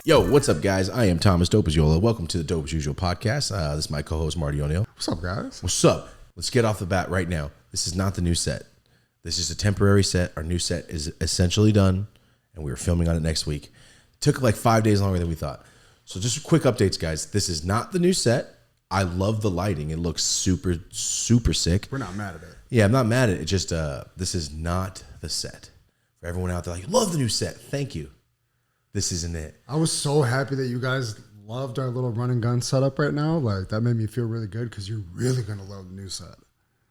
Yo, what's up, guys? I am Thomas Dope as Yola. Welcome to the Dope as Usual podcast. This is my co-host, Marty O'Neill. What's up, guys? What's up? Let's get off the bat right now. This is not the new set. This is a temporary set. Our new set is essentially done, and we are filming on it next week. It took like 5 days longer than we thought. So just quick updates, guys. This is not the new set. I love the lighting. It looks super, super sick. We're not mad at it. Yeah, I'm not mad at it. It just, this is not the set. For everyone out there, like, love the new set. Thank you. This isn't it. I was so happy that you guys loved our little run and gun setup right now. Like, that made me feel really good because you're really going to love the new set.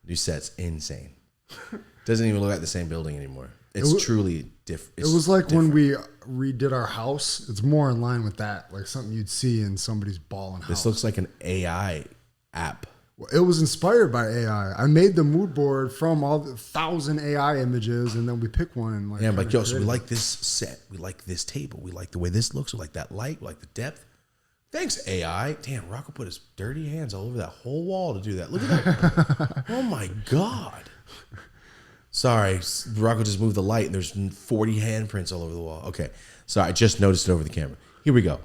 New set's insane. Doesn't even look like the same building anymore. It's truly different. It was like when we redid our house. It's more in line with that, like something you'd see in somebody's ballin' house. This looks like an AI app. Well, it was inspired by AI. I made the mood board from all the 1,000 AI images, and then we pick one and like. Yeah, I'm like, yo, so we like this set. We like this table. We like the way this looks. We like that light. We like the depth. Thanks, AI. Damn, Rocco put his dirty hands all over that whole wall to do that. Look at that. Oh, my God. Sorry, Rocco just moved the light, and there's 40 handprints all over the wall. Okay, sorry, I just noticed it over the camera. Here we go.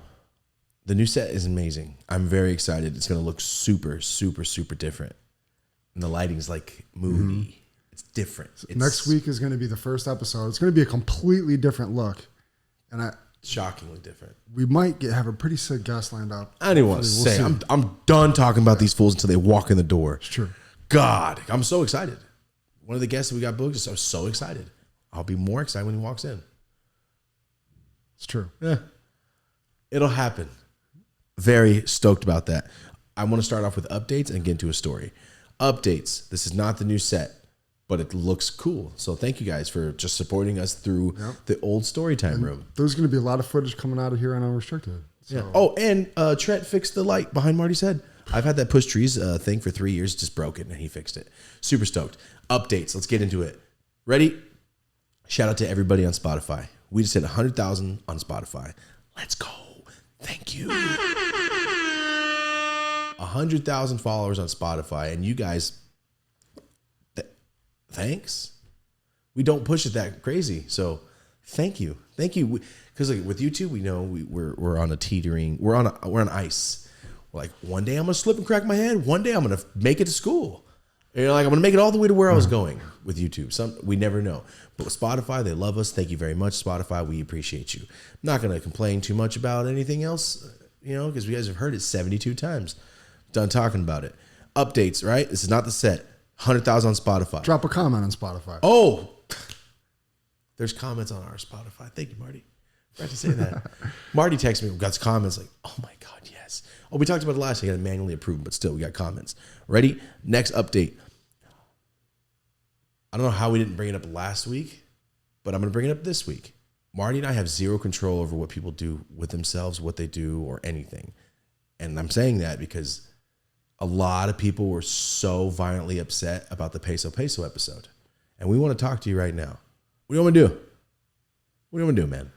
The new set is amazing. I'm very excited. It's going to look super, super, super different. And the lighting's like moody. Mm-hmm. It's different. Next week is going to be the first episode. It's going to be a completely different look. And shockingly different. We might have a pretty sick guest lined up. I didn't want to say. I'm done talking about these fools until they walk in the door. It's true. God, I'm so excited. One of the guests that we got booked, I'm so excited. I'll be more excited when he walks in. It's true. Yeah. It'll happen. Very stoked about that. I want to start off with updates and get into a story. Updates. This is not the new set, but it looks cool. So thank you guys for just supporting us through the old Storytime room. There's going to be a lot of footage coming out of here on Unrestricted. So. Yeah. Oh, and Trent fixed the light behind Marty's head. I've had that push trees thing for 3 years, just broke it, and he fixed it. Super stoked. Updates. Let's get into it. Ready? Shout out to everybody on Spotify. We just hit 100,000 on Spotify. Let's go. Thank you. 100,000 followers on Spotify, and you guys, thanks. We don't push it that crazy, so thank you. Because like with YouTube, we know we're on a teetering. We're on ice. We're like, one day I'm gonna slip and crack my head. One day I'm gonna make it to school. Like I'm gonna make it all the way to where I was going with YouTube. We never know. But with Spotify, they love us. Thank you very much, Spotify. We appreciate you. I'm not gonna complain too much about anything else, because you guys have heard it 72 times. Done talking about it. Updates, right? This is not the set. 100,000 on Spotify. Drop a comment on Spotify. Oh, there's comments on our Spotify. Thank you, Marty. Forgot to say that. Marty texted me. We got comments like, oh my God, yes. Oh, we talked about it last week. I got to manually approve, but still, we got comments. Ready? Next update. I don't know how we didn't bring it up last week, but I'm going to bring it up this week. Marty and I have zero control over what people do with themselves, what they do, or anything. And I'm saying that because a lot of people were so violently upset about the Peso episode. And we want to talk to you right now. What do you want me to do? What do you want me to do, man?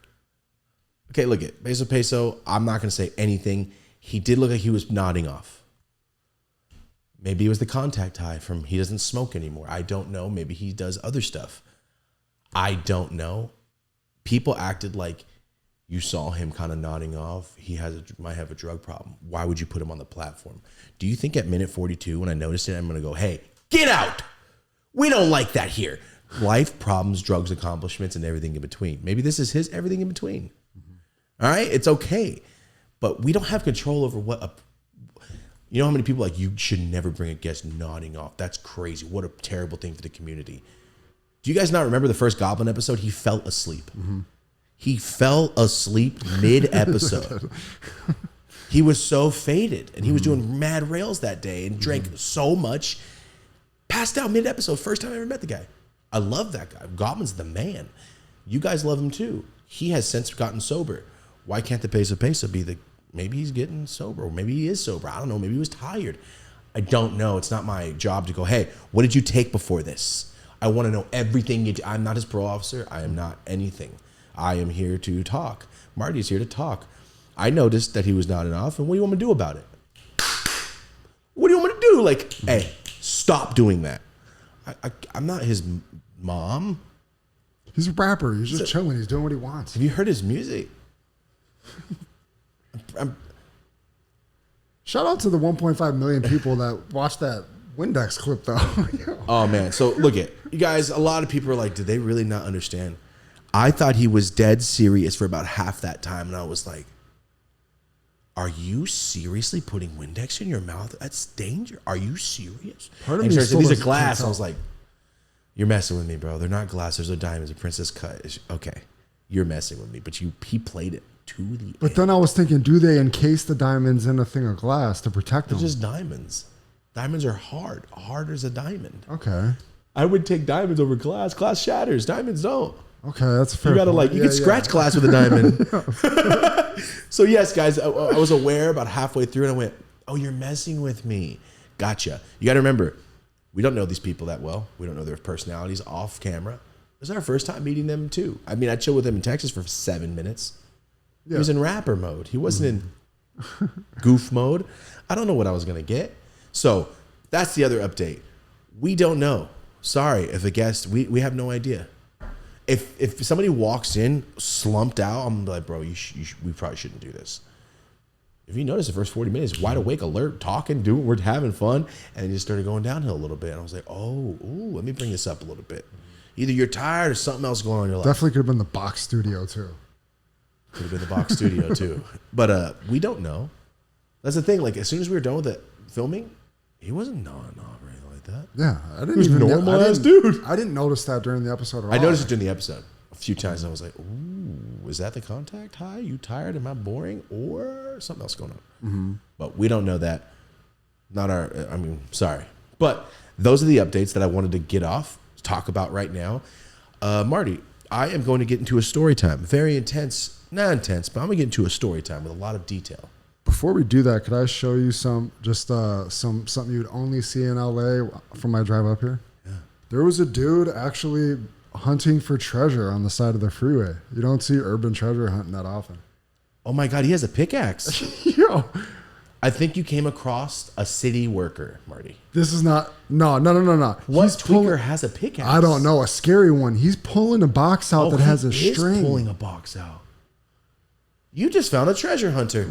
Okay, look at Peso. I'm not going to say anything. He did look like he was nodding off. Maybe it was the contact high from he doesn't smoke anymore. I don't know. Maybe he does other stuff. I don't know. People acted like you saw him kind of nodding off. He might have a drug problem. Why would you put him on the platform? Do you think at minute 42, when I noticed it, I'm going to go, hey, get out. We don't like that here. Life, problems, drugs, accomplishments, and everything in between. Maybe this is his everything in between. Mm-hmm. All right? It's okay. But we don't have control over you know how many people like, you should never bring a guest nodding off. That's crazy. What a terrible thing for the community. Do you guys not remember the first Goblin episode? He fell asleep. Mm-hmm. He fell asleep mid-episode. He was so faded, and he was doing mad rails that day and drank so much, passed out mid-episode. First time I ever met the guy. I love that guy. Goblin's the man. You guys love him too. He has since gotten sober. Why can't the Peso be maybe he's getting sober, or maybe he is sober. I don't know. Maybe he was tired. I don't know. It's not my job to go, hey, what did you take before this? I want to know everything you do. I'm not his parole officer. I am not anything. I am here to talk. Marty's here to talk. I noticed that he was nodding off, and what do you want me to do about it? What do you want me to do? Like, hey, stop doing that. I'm not his mom. He's a rapper. He's just chilling. He's doing what he wants. Have you heard his music? Shout out to the 1.5 million people that watched that Windex clip, though. Oh, man. So, look at you guys. A lot of people are like, did they really not understand? I thought he was dead serious for about half that time. And I was like, are you seriously putting Windex in your mouth? That's danger. Are you serious? Part of and me he said, these are still glass. can't I was like, you're messing with me, bro. They're not glass. Those are diamonds. A princess cut. Okay. You're messing with me. But he played it to the end. But then I was thinking, do they encase the diamonds in a thing of glass to protect them? They're just diamonds. Diamonds are hard. Hard as a diamond. Okay. I would take diamonds over glass. Glass shatters. Diamonds don't. Okay, that's a fair. You gotta point. you can scratch glass with a diamond. So yes, guys, I was aware about halfway through, and I went, "Oh, you're messing with me." Gotcha. You got to remember, we don't know these people that well. We don't know their personalities off camera. This is our first time meeting them too. I mean, I chilled with him in Texas for 7 minutes. Yeah. He was in rapper mode. He wasn't in goof mode. I don't know what I was gonna get. So that's the other update. We don't know. Sorry if a guest. We have no idea. If somebody walks in slumped out, I'm like, bro, we probably shouldn't do this. If you notice the first 40 minutes, wide awake, alert, talking, doing, we're having fun, and it just started going downhill a little bit. And I was like, let me bring this up a little bit. Either you're tired or something else going on in your life. Definitely could have been the box studio too. Could have been the box studio too. But we don't know. That's the thing. Like as soon as we were done with the filming, he wasn't gnawing or anything like that. Yeah, I didn't He was even normal ass dude. I didn't notice that during the episode. At all. I noticed it during the episode a few times. I was like, "Ooh, is that the contact high? You tired? Am I boring? Or something else going on?" Mm-hmm. But we don't know that. Not our. I mean, sorry. But those are the updates that I wanted to get off, talk about right now. Marty, I am going to get into a story time. Very intense, not intense, but I'm gonna get into a story time with a lot of detail. Before we do that, could I show you something you'd only see in LA from my drive up here? Yeah. There was a dude actually hunting for treasure on the side of the freeway. You don't see urban treasure hunting that often. Oh my God, he has a pickaxe. Yo. I think you came across a city worker, Marty. This is not, no. What tweaker has a pickaxe? I don't know, a scary one. He's pulling a box out that has a string. He's pulling a box out. You just found a treasure hunter.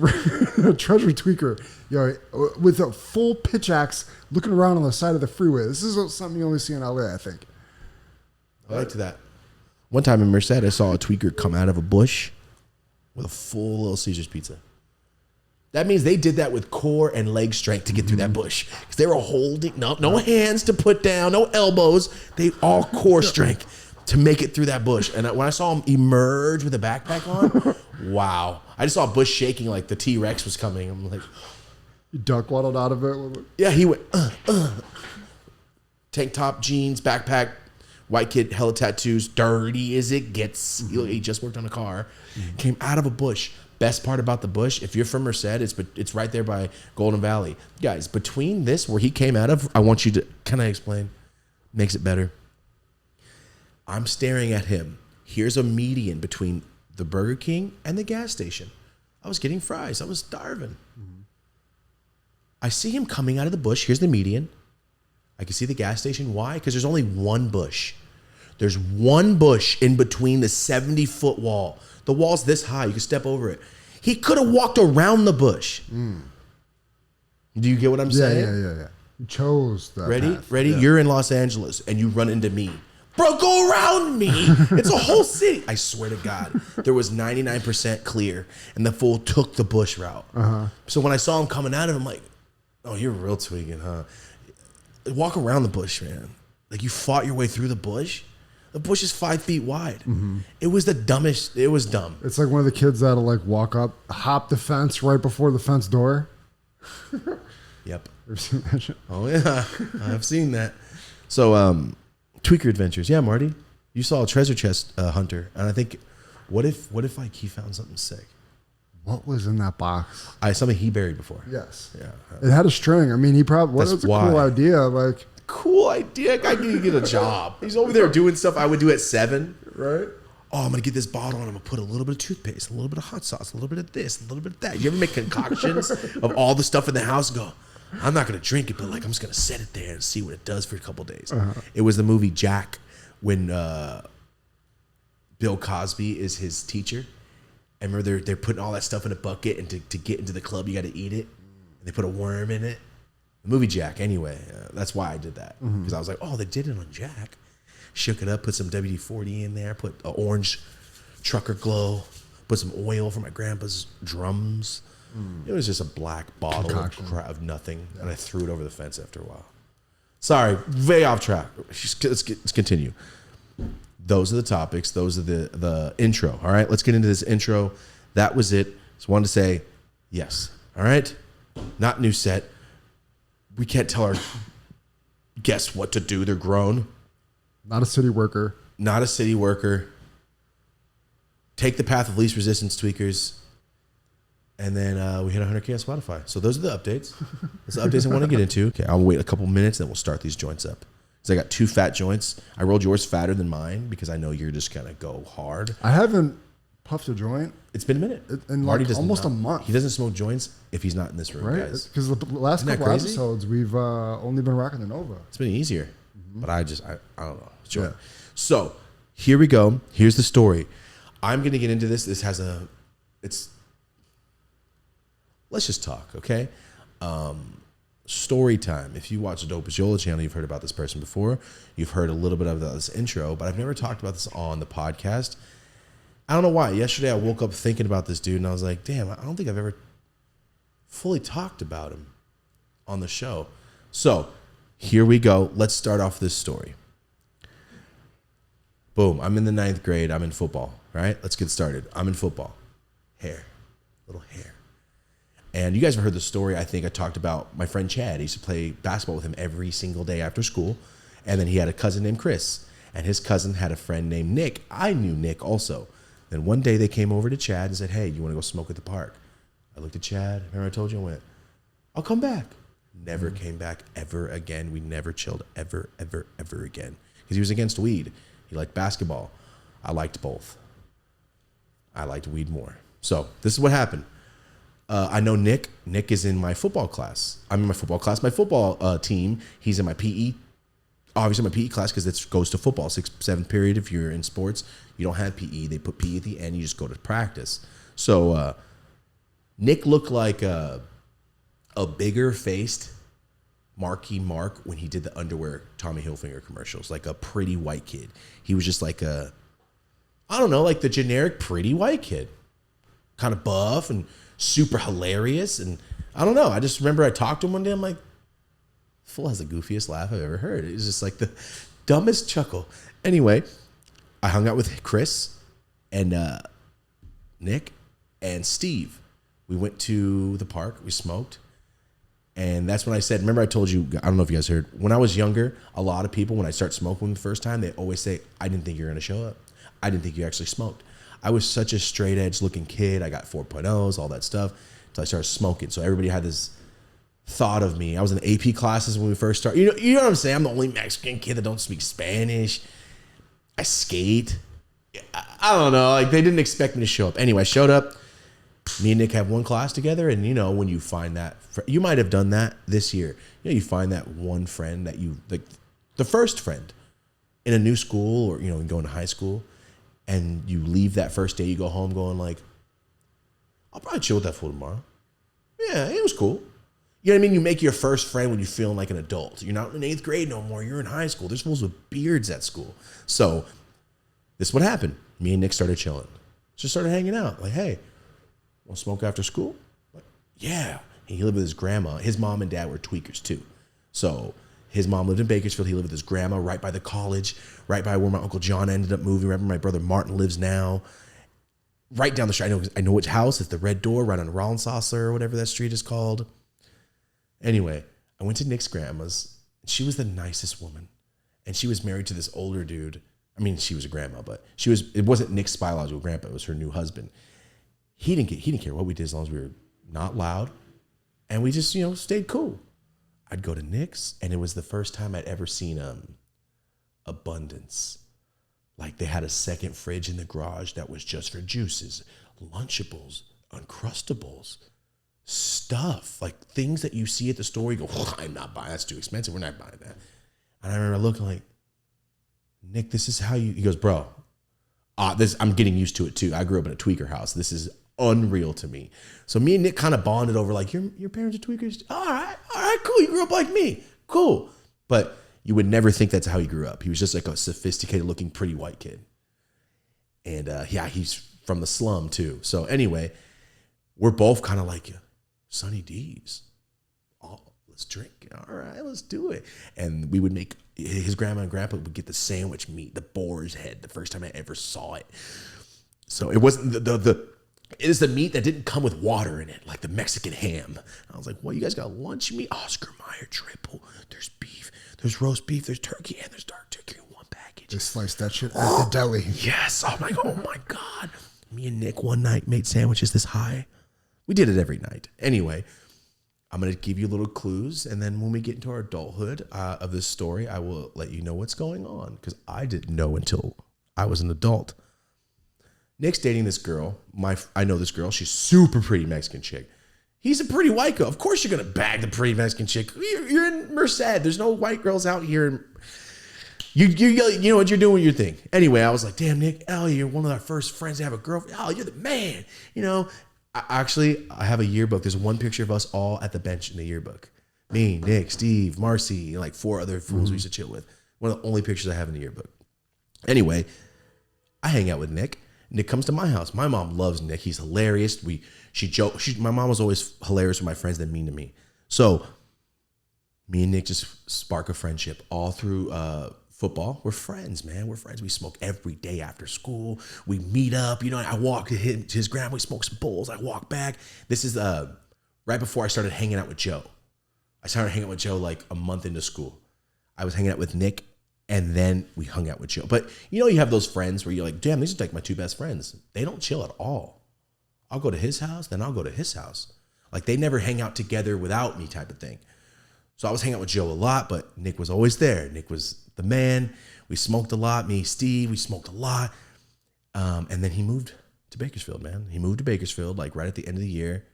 A treasure tweaker. Yo, with a full pitch axe looking around on the side of the freeway. This is something you only see in LA, I think. I liked that. One time in Merced, I saw a tweaker come out of a bush with a full Little Caesars pizza. That means they did that with core and leg strength to get through that bush. Because they were holding, no hands to put down, no elbows. They all core strength to make it through that bush. And when I saw him emerge with a backpack on, wow. I just saw a bush shaking like the T-Rex was coming. I'm like... You duck waddled out of it? Yeah, he went, tank top, jeans, backpack, white kid, hella tattoos, dirty as it gets. He just worked on a car. Came out of a bush. Best part about the bush, if you're from Merced, it's right there by Golden Valley. Guys, between this, where he came out of, I want you to... Can I explain? Makes it better. I'm staring at him. Here's a median between the Burger King and the gas station. I was getting fries. I was starving. Mm-hmm. I see him coming out of the bush. Here's the median. I can see the gas station. Why? Because there's only one bush. There's one bush in between the 70-foot wall. The wall's this high. You can step over it. He could have walked around the bush. Mm. Do you get what I'm saying? Yeah. You chose that path. Ready? Yeah. You're in Los Angeles and you run into me. Bro, go around me. It's a whole city. I swear to God, there was 99% clear, and the fool took the bush route. Uh-huh. So when I saw him coming out of it, I'm like, oh, you're real tweaking, huh? Walk around the bush, man. Like you fought your way through the bush. The bush is 5 feet wide. Mm-hmm. It was the dumbest. It was dumb. It's like one of the kids that'll like walk up, hop the fence right before the fence door. Yep. Ever seen that shit? Oh yeah, I've seen that. So, Tweaker Adventures. Yeah, Marty, you saw a treasure chest hunter, and I think, what if like he found something sick? What was in that box? Something he buried before. Yes. Yeah. It had a string. I mean, he probably. What was a cool idea? Like cool idea. Guy can get a job. He's over there doing stuff I would do at 7. Right. Oh, I'm gonna get this bottle and I'm gonna put a little bit of toothpaste, a little bit of hot sauce, a little bit of this, a little bit of that. You ever make concoctions of all the stuff in the house and go, I'm not gonna drink it, but like I'm just gonna set it there and see what it does for a couple of days. Uh-huh. It was the movie Jack when Bill Cosby is his teacher And remember, they're putting all that stuff in a bucket, and to get into the club, you got to eat it. And they put a worm in it. The movie Jack, anyway. That's why I did that. Because I was like, oh, they did it on Jack. Shook it up, put some WD-40 in there, put an orange trucker glow, put some oil from my grandpa's drums. It was just a black bottle of nothing, and I threw it over the fence after a while. Sorry, way off track. Let's continue. Those are the topics. Those are the intro. All right, let's get into this intro. That was it. Just wanted to say yes. All right, not new set. We can't tell our guests what to do. They're grown. Not a city worker. Not a city worker. Take the path of least resistance, tweakers. And then we hit 100K on Spotify. So those are the updates. Those are the updates I want to get into. Okay, I'll wait a couple minutes, then we'll start these joints up. Because I got 2 fat joints. I rolled yours fatter than mine because I know you're just going to go hard. I haven't puffed a joint. It's been a minute. In like almost a month. He doesn't smoke joints if he's not in this room, right? guys. Because the last couple episodes, we've only been rocking the Nova. It's been easier. But I don't know. Sure. Yeah. So here we go. Here's the story. I'm going to get into this. This has let's just talk, okay? Story time. If you watch the Dope Is Yola channel, you've heard about this person before. You've heard a little bit of this intro, but I've never talked about this on the podcast. I don't know why. Yesterday I woke up thinking about this dude, and I was like, damn, I don't think I've ever fully talked about him on the show. So here we go. Let's start off this story. Boom. I'm in the 9th grade. I'm in football, right? Let's get started. I'm in football. Little hair. And you guys have heard the story. I think I talked about my friend Chad. I used to play basketball with him every single day after school. And then he had a cousin named Chris. And his cousin had a friend named Nick. I knew Nick also. Then one day they came over to Chad and said, hey, you want to go smoke at the park? I looked at Chad. Remember I told you? I went, I'll come back. Never came back ever again. We never chilled ever again. Because he was against weed. He liked basketball. I liked both. I liked weed more. So this is what happened. I know Nick. Nick is in my football class. I'm in my football class. My football team, he's in my PE. Obviously my PE class because it goes to football. 6th, 7th period. If you're in sports, you don't have PE. They put PE at the end. You just go to practice. So Nick looked like a bigger faced Marky Mark when he did the underwear Tommy Hilfiger commercials, like a pretty white kid. He was just like I don't know, like the generic pretty white kid, kind of buff and super hilarious. And I don't know. I just remember I talked to him one day. I'm like, fool has the goofiest laugh I've ever heard. It was just like the dumbest chuckle. Anyway, I hung out with Chris and Nick and Steve. We went to the park. We smoked. And that's when I said, remember I told you, I don't know if you guys heard, when I was younger, a lot of people, when I start smoking the first time, they always say, I didn't think you were going to show up. I didn't think you actually smoked. I was such a straight edge looking kid. I got 4.0s, all that stuff, until I started smoking. So everybody had this thought of me. I was in the AP classes when we first started. You know what I'm saying? I'm the only Mexican kid that don't speak Spanish. I skate. I don't know. Like they didn't expect me to show up. Anyway, I showed up. Me and Nick have one class together, and you know when you find that, you might have done that this year. You know, you find that one friend that you like, the first friend in a new school, or you know, going to high school, and you leave that first day. You go home going like, I'll probably chill with that fool tomorrow. Yeah, it was cool. You know what I mean? You make your first friend when you're feeling like an adult. You're not in 8th grade no more. You're in high school. There's fools with beards at school. So this is what happened. Me and Nick started chilling. Just started hanging out. Like, hey, want to smoke after school? Like, yeah. He lived with his grandma. His mom and dad were tweakers too. So his mom lived in Bakersfield. He lived with his grandma right by the college, right by where my Uncle John ended up moving, right where my brother Martin lives now. Right down the street. I know which house. It's the red door right on Rollensaucer or whatever that street is called. Anyway, I went to Nick's grandma's. She was the nicest woman. And she was married to this older dude. I mean, she was a grandma, but it wasn't Nick's biological grandpa. It was her new husband. He didn't care what we did as long as we were not loud. And we just, stayed cool. I'd go to Nick's, and it was the first time I'd ever seen abundance. Like they had a second fridge in the garage that was just for juices, Lunchables, Uncrustables, stuff, like things that you see at the store. You go, oh, I'm not buying. That's too expensive. We're not buying that. And I remember looking like, Nick, this is how you. He goes, bro, I'm getting used to it too. I grew up in a tweaker house. This is unreal to me. So me and Nick kind of bonded over like, your parents are tweakers? All right, cool. You grew up like me. Cool. But you would never think that's how he grew up. He was just like a sophisticated looking, pretty white kid. And he's from the slum too. So anyway, we're both kind of like, Sunny D's. Oh, let's drink. All right, let's do it. And we would make, his grandma and grandpa would get the sandwich meat, the boar's head, the first time I ever saw it. So it wasn't it is the meat that didn't come with water in it, like the Mexican ham. I was like, well, you guys got lunch meat? Oscar Mayer triple. There's beef, there's roast beef, there's turkey, and there's dark turkey in one package. Just slice that shit at the deli. Yes. I'm like, oh my God. Me and Nick one night made sandwiches this high. We did it every night. Anyway, I'm going to give you little clues. And then when we get into our adulthood of this story, I will let you know what's going on. Because I didn't know until I was an adult. Nick's dating this girl. I know this girl. She's super pretty Mexican chick. He's a pretty white girl. Of course you're going to bag the pretty Mexican chick. You're in Merced. There's no white girls out here. You know what you're doing with your thing. Anyway, I was like, damn, Nick, you're one of our first friends to have a girlfriend. You're the man. I have a yearbook. There's one picture of us all at the bench in the yearbook. Me, Nick, Steve, Marcy, and like 4 other fools we used to chill with. One of the only pictures I have in the yearbook. Anyway, I hang out with Nick. Nick comes to my house. My mom loves Nick. He's hilarious. She jokes. My mom was always hilarious with my friends that mean to me. So me and Nick just spark a friendship all through football. We're friends, man. We're friends. We smoke every day after school. We meet up. I walk to his grandma. We smoke some bowls. I walk back. This is right before I started hanging out with Joe. I started hanging out with Joe like a month into school. I was hanging out with Nick, and then we hung out with Joe. But you have those friends where you're like, damn, these are like my 2 best friends. They don't chill at all. I'll go to his house, then I'll go to his house. Like they never hang out together without me type of thing. So I was hanging out with Joe a lot, but Nick was always there. Nick was the man. We smoked a lot. Me, Steve, we smoked a lot. And then he moved to Bakersfield, man. He moved to Bakersfield like right at the end of the year.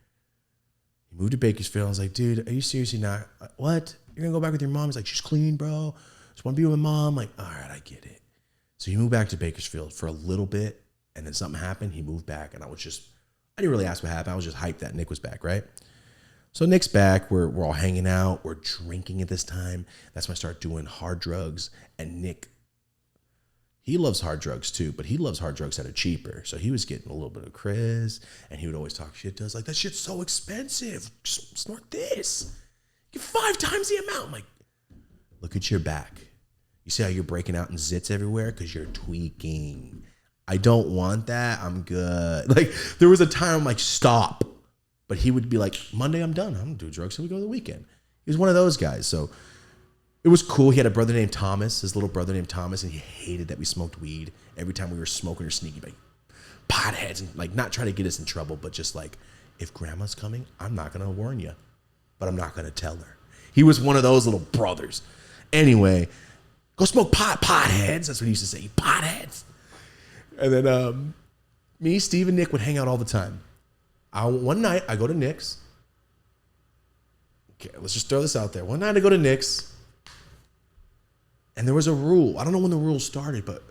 He moved to Bakersfield. I was like, dude, are you seriously not? What? You're going to go back with your mom? He's like, she's clean, bro. Just want to be with my mom. I'm like, all right, I get it. So he moved back to Bakersfield for a little bit. And then something happened. He moved back. And I didn't really ask what happened. I was just hyped that Nick was back, right? So Nick's back. We're all hanging out. We're drinking at this time. That's when I start doing hard drugs. And Nick, he loves hard drugs too, but he loves hard drugs that are cheaper. So he was getting a little bit of Chris, and he would always talk shit to us like, that shit's so expensive. Just snort this. Get 5 times the amount. I'm like, look at your back. You see how you're breaking out in zits everywhere? Because you're tweaking. I don't want that. I'm good. Like, there was a time I'm like, stop. But he would be like, Monday, I'm done. I'm going to do drugs till we go to the weekend. He was one of those guys. So it was cool. He had a brother named Thomas, his little brother named Thomas, and he hated that we smoked weed. Every time we were smoking or sneaking, like potheads, and like not trying to get us in trouble, but just like, if grandma's coming, I'm not going to warn you, but I'm not going to tell her. He was one of those little brothers. Anyway, go smoke potheads. That's what he used to say, potheads. And then me, Steve, and Nick would hang out all the time. One night, I go to Nick's. Okay, let's just throw this out there. One night, I go to Nick's, and there was a rule. I don't know when the rule started, but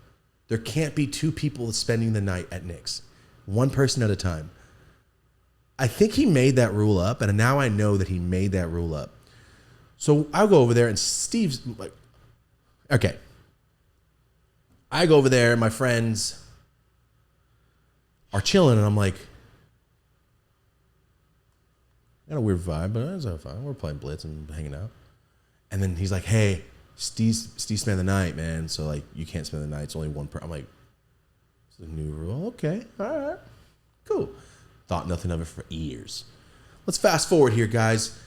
there can't be 2 people spending the night at Nick's. 1 person at a time. I think he made that rule up, and now I know that he made that rule up. So I'll go over there, and Steve's like, okay. I go over there, my friends are chilling, and I'm like, got a weird vibe, but that's fine. We're playing Blitz and hanging out. And then he's like, hey, Steve spent the night, man. So, like, you can't spend the night. It's only 1 per. I'm like, it's a new rule. Okay. All right. Cool. Thought nothing of it for years. Let's fast forward here, guys.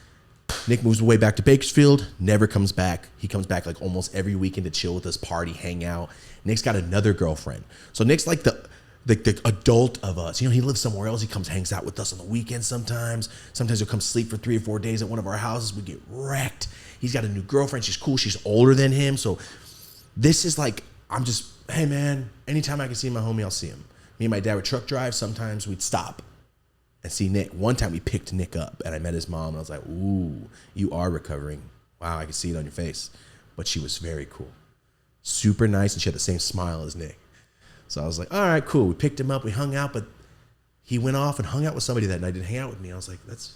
Nick moves away back to Bakersfield, never comes back. He comes back like almost every weekend to chill with us, party, hang out. Nick's got another girlfriend. So Nick's like the adult of us. He lives somewhere else. He comes, hangs out with us on the weekends sometimes. Sometimes he'll come sleep for 3 or 4 days at one of our houses. We get wrecked. He's got a new girlfriend. She's cool. She's older than him. So this is like, hey man, anytime I can see my homie, I'll see him. Me and my dad would truck drive. Sometimes we'd stop and see Nick. One time we picked Nick up and I met his mom and I was like, ooh, you are recovering. Wow, I can see it on your face. But she was very cool. Super nice, and she had the same smile as Nick. So I was like, all right, cool. We picked him up. We hung out, but he went off and hung out with somebody that night. Didn't hang out with me. I was like, that's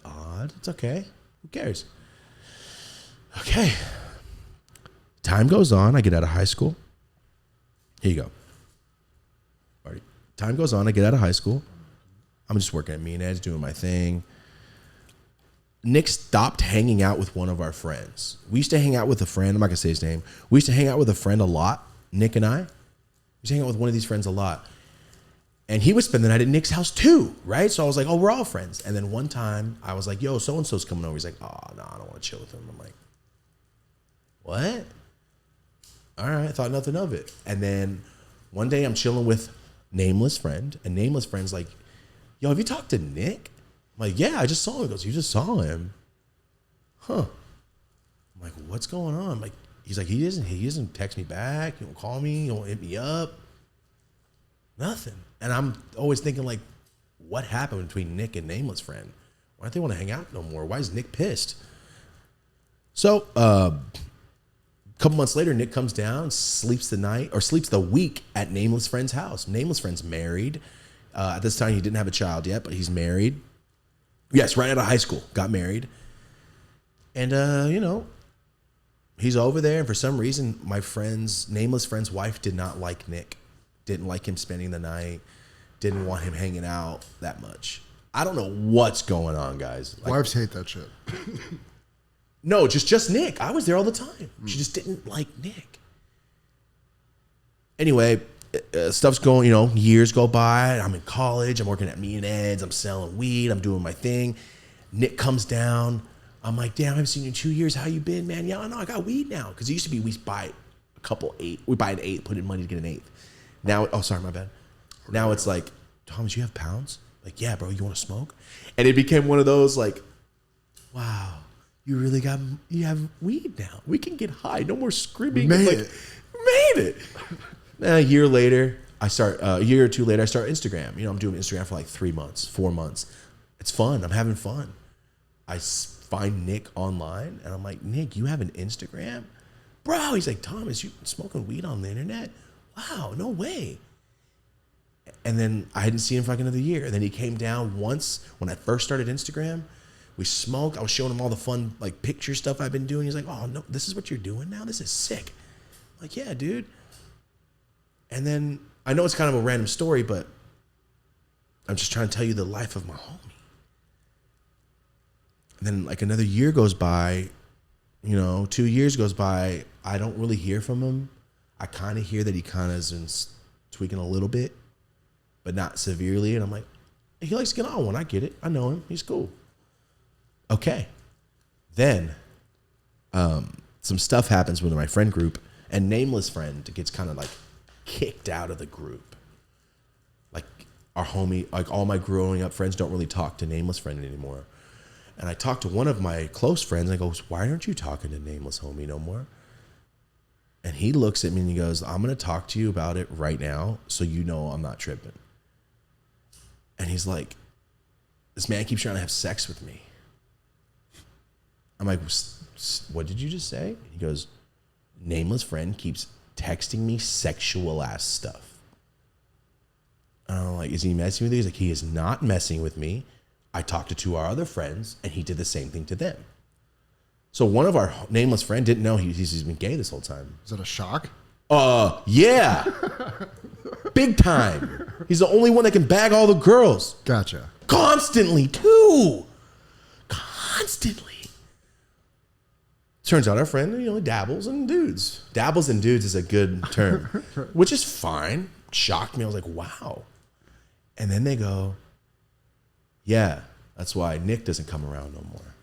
odd. It's okay. Who cares? Okay. Time goes on. I get out of high school. Here you go. Alright. Time goes on. I get out of high school. I'm just working at Me and Ed's, doing my thing. Nick stopped hanging out with one of our friends. We used to hang out with a friend. I'm not going to say his name. We used to hang out with a friend a lot, Nick and I. We used to hang out with one of these friends a lot. And he would spend the night at Nick's house too, right? So I was like, oh, we're all friends. And then one time I was like, yo, so-and-so's coming over. He's like, oh, no, I don't want to chill with him. I'm like, what? All right, I thought nothing of it. And then one day I'm chilling with Nameless Friend. And Nameless Friend's like, yo, have you talked to Nick? I'm like, yeah, I just saw him. He goes, you just saw him? Huh. I'm like, what's going on? Like, he's like, he doesn't text me back. He won't call me. He won't hit me up. Nothing. And I'm always thinking, like, what happened between Nick and Nameless Friend? Why don't they want to hang out no more? Why is Nick pissed? So, a couple months later, Nick comes down, sleeps the week at Nameless Friend's house. Nameless Friend's married. At this time, he didn't have a child yet, but he's married. Yes, right out of high school, got married. And, he's over there. And for some reason, Nameless Friend's wife did not like Nick. Didn't like him spending the night. Didn't want him hanging out that much. I don't know what's going on, guys. Like, wives hate that shit. No, just Nick. I was there all the time. She just didn't like Nick. Anyway, stuff's going, years go by. I'm in college. I'm working at Me and Ed's. I'm selling weed. I'm doing my thing. Nick comes down. I'm like, damn, I haven't seen you in 2 years. How you been, man? Yeah, no, I got weed now. Because it used to be we buy a couple eight. We buy an eighth, put in money to get an eighth. Now, oh, sorry, my bad. Now it's like, Thomas, you have pounds? Like, yeah, bro, you want to smoke? And it became one of those like, wow, you have weed now. We can get high. No more screaming. We made it. A year later, a year or two later, I start Instagram. I'm doing Instagram for like 3 months, 4 months. It's fun. I'm having fun. I find Nick online and I'm like, Nick, you have an Instagram? Bro, he's like, Thomas, you've been smoking weed on the internet? Wow, no way. And then I hadn't seen him for like another year. And then he came down once when I first started Instagram. We smoked. I was showing him all the fun like picture stuff I've been doing. He's like, oh, no, this is what you're doing now? This is sick. I'm like, yeah, dude. And then I know it's kind of a random story, but I'm just trying to tell you the life of my homie. And then like another year goes by, 2 years goes by. I don't really hear from him. I kind of hear that he kind of is been tweaking a little bit, but not severely. And I'm like, he likes to get on one. I get it. I know him. He's cool. Okay. Then some stuff happens with my friend group, and Nameless Friend gets kind of like kicked out of the group. Like our homie, like all my growing up friends don't really talk to Nameless Friend anymore. And I talked to one of my close friends. And I go, why aren't you talking to Nameless Homie no more? And he looks at me and he goes, I'm going to talk to you about it right now so you know I'm not tripping. And he's like, this man keeps trying to have sex with me. I'm like, what did you just say? He goes, Nameless Friend keeps texting me sexual ass stuff. And I'm like, is he messing with you? He's like, he is not messing with me. I talked to 2 of our other friends and he did the same thing to them. So one of our Nameless Friend didn't know he's been gay this whole time. Is it a shock? Yeah. Big time. He's the only one that can bag all the girls. Gotcha. Constantly, too. Constantly. Turns out our friend, dabbles in dudes. Dabbles in dudes is a good term, which is fine. Shocked me. I was like, wow. And then they go, yeah, that's why Nick doesn't come around no more.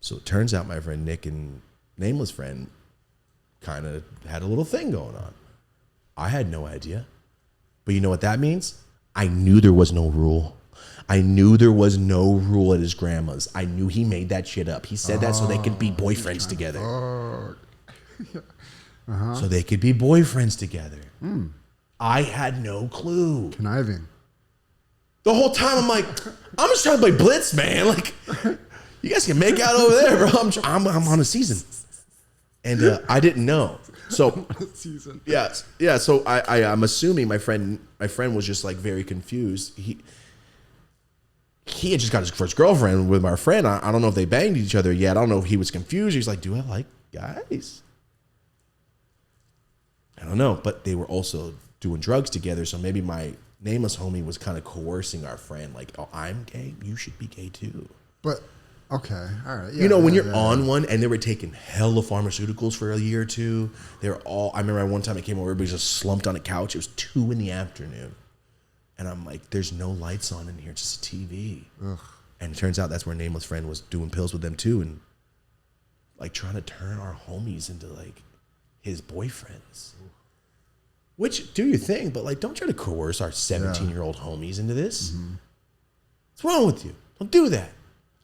So it turns out my friend Nick and Nameless Friend kind of had a little thing going on. I had no idea. But you know what that means? I knew there was no rule. I knew there was no rule at his grandma's. I knew he made that shit up. He said that so they could be boyfriends together. So they could be boyfriends together. I had no clue. Conniving. The whole time I'm like, I'm just trying to play Blitz, man. Like, you guys can make out over there, bro. I'm on a season. And I didn't know. So Season. yeah. So I'm assuming my friend was just like very confused. He had just got his first girlfriend with my friend. I don't know if they banged each other yet. I don't know if he was confused. He's like, do I like guys? I don't know. But they were also doing drugs together. So maybe my nameless homie was kind of coercing our friend. Like, oh, I'm gay. You should be gay too. But, okay. All right. Yeah, you know, when you're on one and they were taking hella pharmaceuticals for a year or two. They were all, I remember one time I came over, everybody just slumped on a couch. It was 2 p.m. And I'm like, there's no lights on in here, just a TV. Ugh. And it turns out that's where Nameless Friend was doing pills with them too, and like trying to turn our homies into like his boyfriends. Which, do your thing, but like don't try to coerce our 17-year-old homies into this. Mm-hmm. What's wrong with you? Don't do that.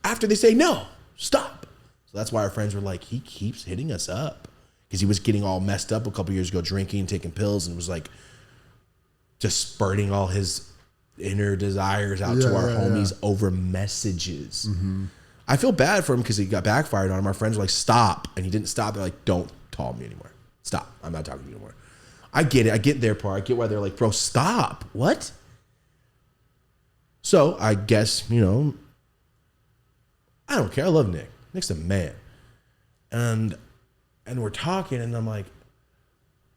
After they say no, stop. So that's why our friends were like, he keeps hitting us up. Because he was getting all messed up a couple years ago, drinking, taking pills, and was like, just spurting all his inner desires out to our homies over messages. Mm-hmm. I feel bad for him because he got backfired on him. Our friends were like, stop. And he didn't stop. They're like, don't call me anymore. Stop. I'm not talking to you anymore. I get it. I get their part. I get why they're like, bro, stop. What? So I guess, you know, I don't care. I love Nick. Nick's a man. And we're talking and I'm like,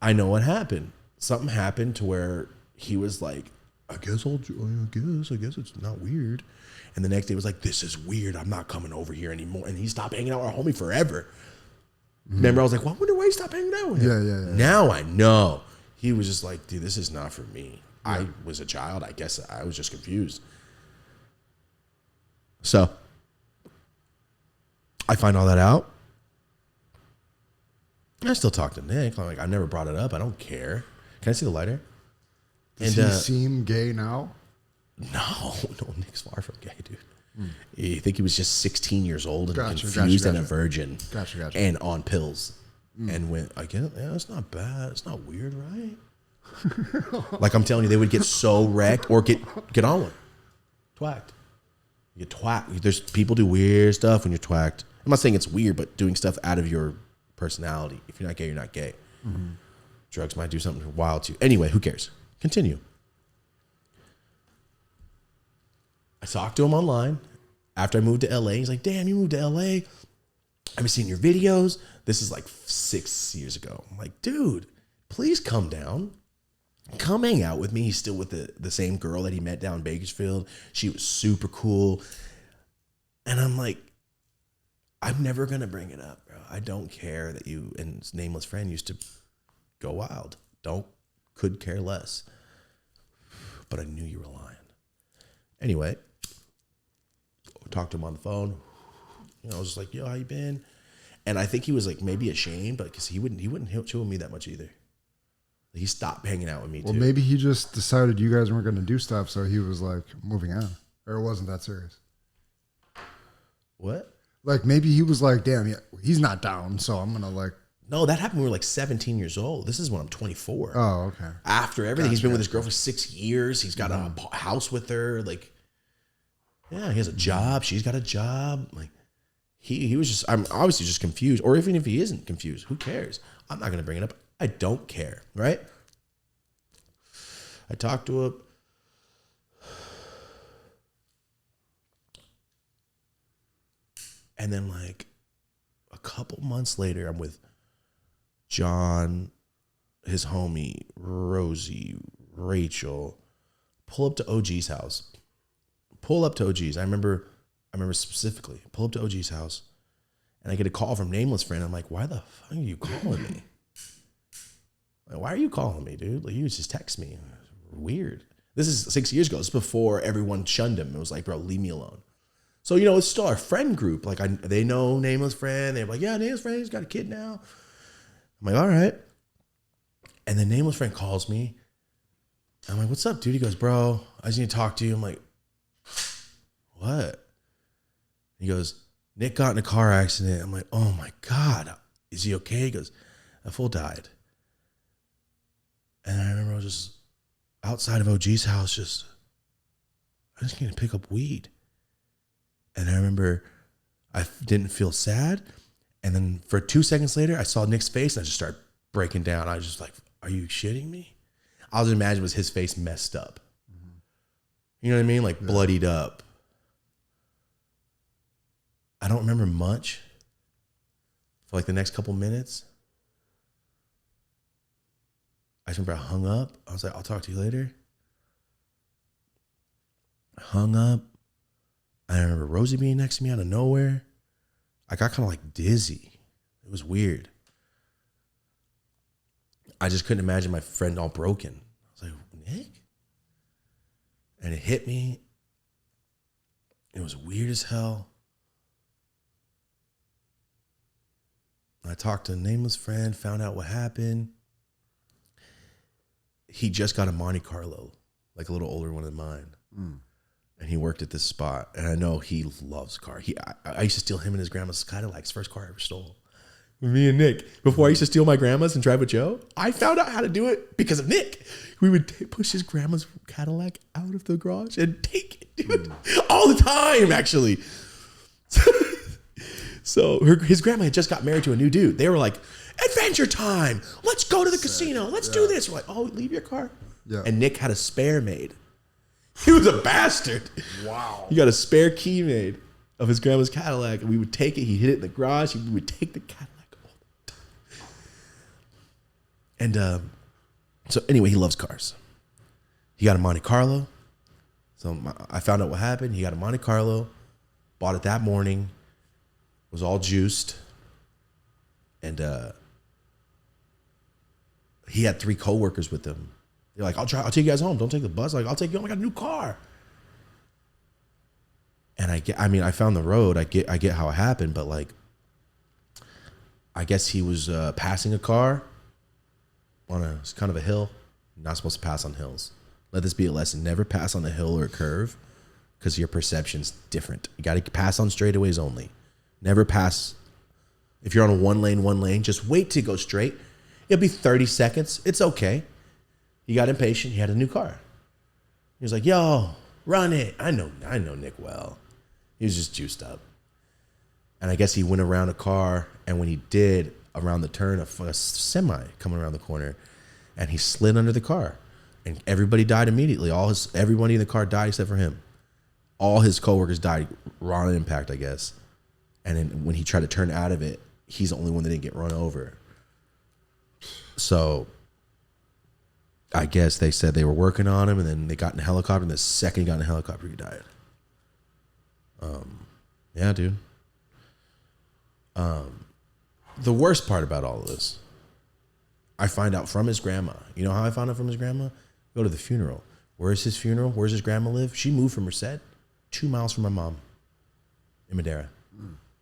I know what happened. Something happened to where he was like, I guess it's not weird. And the next day was like, this is weird. I'm not coming over here anymore. And he stopped hanging out with our homie forever. Mm-hmm. Remember, I was like, well, I wonder why he stopped hanging out with him. Yeah. Now I know. He was just like, dude, this is not for me. Yeah. I was a child. I guess I was just confused. So I find all that out. I still talk to Nick. I'm like, I never brought it up. I don't care. Can I see the lighter? Does he seem gay now? No, Nick's far from gay, dude. You think he was just 16 years old and confused and a virgin. Gotcha. And on pills. And went, I guess, yeah, it's not bad. It's not weird, right? Like I'm telling you, they would get so wrecked or get on one. Twacked. You get twacked. There's people do weird stuff when you're twacked. I'm not saying it's weird, but doing stuff out of your personality. If you're not gay, you're not gay. Mm-hmm. Drugs might do something wild too. Anyway, who cares? Continue. I talked to him online after I moved to LA. He's like, damn, you moved to LA. I haven't seen your videos. This is like 6 years ago. I'm like, dude, please come down. Come hang out with me. He's still with the same girl that he met down in Bakersfield. She was super cool. And I'm like, I'm never going to bring it up, bro. I don't care that you and his nameless friend used to go wild. Could care less. But I knew you were lying. Anyway, talked to him on the phone. You know, I was just like, yo, how you been? And I think he was like maybe ashamed, but because he wouldn't chill with me that much either. He stopped hanging out with me too. Well, maybe he just decided you guys weren't going to do stuff, so he was like moving on, or it wasn't that serious. What? Like maybe he was like, damn, yeah, he's not down, so I'm gonna like. No, that happened when we were like 17 years old. This is when I'm 24. Oh, okay. After everything, he's been with his girl for 6 years. He's got a house with her. Like, yeah, he has a job. She's got a job. Like, he was just, I'm obviously just confused. Or even if he isn't confused, who cares? I'm not going to bring it up. I don't care, right? I talked to him. And then like a couple months later, I'm with John, his homie, Rosie, Rachel, pull up to OG's house. I remember specifically, pull up to OG's house, and I get a call from Nameless Friend. I'm like, why the fuck are you calling me? Like, why are you calling me, dude? Like, you just text me. Weird. This is 6 years ago. This is before everyone shunned him. It was like, bro, leave me alone. So, you know, it's still our friend group. Like, they know Nameless Friend. They're like, yeah, Nameless Friend, he's got a kid now. I'm like, all right. And then Nameless Friend calls me. I'm like, what's up, dude? He goes, bro, I just need to talk to you. I'm like, what? He goes, Nick got in a car accident. I'm like, oh my God, is he okay? He goes, a fool died. And I remember I was just outside of OG's house, I just need to pick up weed. And I remember I didn't feel sad. And then for 2 seconds later, I saw Nick's face and I just started breaking down. I was just like, are you shitting me? I was imagining was his face messed up. You know what I mean? Like bloodied up. I don't remember much for like the next couple minutes. I just remember I hung up. I was like, I'll talk to you later. I hung up. I remember Rosie being next to me out of nowhere. I got kind of like dizzy. It was weird. I just couldn't imagine my friend all broken. I was like, Nick? And it hit me. It was weird as hell. I talked to a nameless friend, found out what happened. He just got a Monte Carlo, like a little older one than mine. And he worked at this spot. And I know he loves cars. I used to steal him and his grandma's Cadillac, his first car I ever stole. With me and Nick. Before I used to steal my grandma's and drive with Joe, I found out how to do it because of Nick. We would push his grandma's Cadillac out of the garage and take it, dude. All the time, actually. So his grandma had just got married to a new dude. They were like, adventure time. Let's go to the casino. Let's do this. We're like, oh, leave your car. Yeah. And Nick had a spare made. He was a bastard. Wow. He got a spare key made of his grandma's Cadillac. And we would take it. He hid it in the garage. We would take the Cadillac all the time. And so anyway, he loves cars. He got a Monte Carlo. So I found out what happened. He got a Monte Carlo. Bought it that morning. Was all juiced. And he had 3 coworkers with him. They're like, I'll take you guys home. Don't take the bus. Like, I'll take you home. I got a new car. And I found the road. I get how it happened, but like, I guess he was passing a car on it's kind of a hill. You're not supposed to pass on hills. Let this be a lesson. Never pass on a hill or a curve because your perception's different. You got to pass on straightaways only. Never pass. If you're on a one lane, just wait to go straight. It'll be 30 seconds. It's okay. He got impatient. He had a new car. He was like, yo, run it. I know Nick well. He was just juiced up. And I guess he went around a car, and when he did, around the turn, a semi coming around the corner, and he slid under the car. And everybody died immediately. Everybody in the car died except for him. All his coworkers died on impact, I guess. And then when he tried to turn out of it, he's the only one that didn't get run over. So I guess they said they were working on him, and then they got in a helicopter, and the second he got in a helicopter, he died. Yeah, dude. The worst part about all of this, I find out from his grandma. You know how I found out from his grandma? Go to the funeral. Where's his funeral? Where's his grandma live? She moved from Merced, 2 miles from my mom in Madera.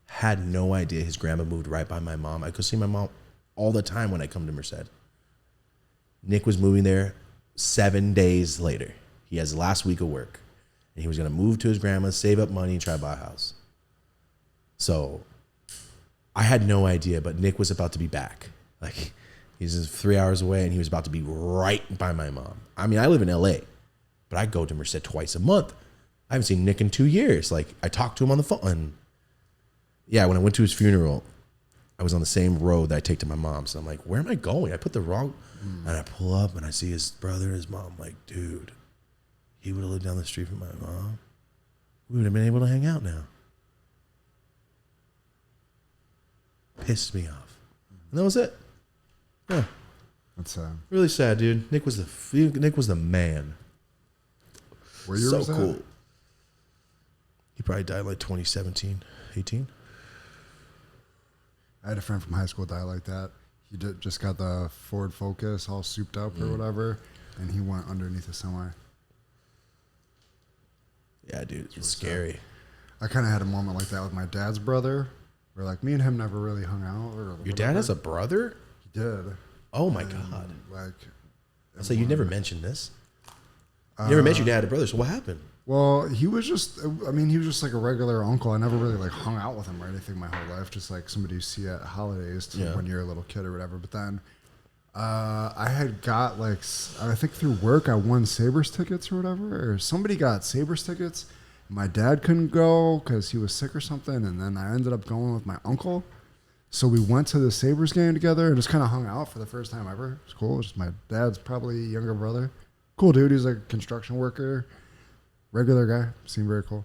Had no idea his grandma moved right by my mom. I could see my mom all the time when I come to Merced. Nick was moving there 7 days later. He has the last week of work. And he was going to move to his grandma's, save up money, and try to buy a house. So I had no idea, but Nick was about to be back. Like, he's just 3 hours away, and he was about to be right by my mom. I mean, I live in LA, but I go to Merced twice a month. I haven't seen Nick in 2 years. Like, I talked to him on the phone. And yeah, when I went to his funeral, I was on the same road that I take to my mom's. So I'm like, where am I going? I put the wrong, and I pull up, and I see his brother and his mom. I'm like, dude, he would have lived down the street from my mom. We would have been able to hang out now. Pissed me off. And that was it. Yeah. That's sad. Really sad, dude. Nick was the man. What year was that? Cool. He probably died like 2017, 18. I had a friend from high school die like that. He just got the Ford Focus all souped up or whatever, and he went underneath a semi. Yeah, dude, it's scary. I kind of had a moment like that with my dad's brother, where like me and him never really hung out. Or Your dad has a brother? He did. Oh my God. Like, so you never mentioned this? You never met your dad had a brother, so what happened? Well, he was just like a regular uncle. I never really like hung out with him or anything my whole life. Just like somebody you see at holidays when you're a little kid or whatever. But then I had got like, I think through work, I won Sabres tickets or whatever. Or somebody got Sabres tickets. My dad couldn't go because he was sick or something. And then I ended up going with my uncle. So we went to the Sabres game together and just kind of hung out for the first time ever. It was cool. It was just my dad's probably younger brother. Cool dude. He's a construction worker, regular guy. Seemed very cool.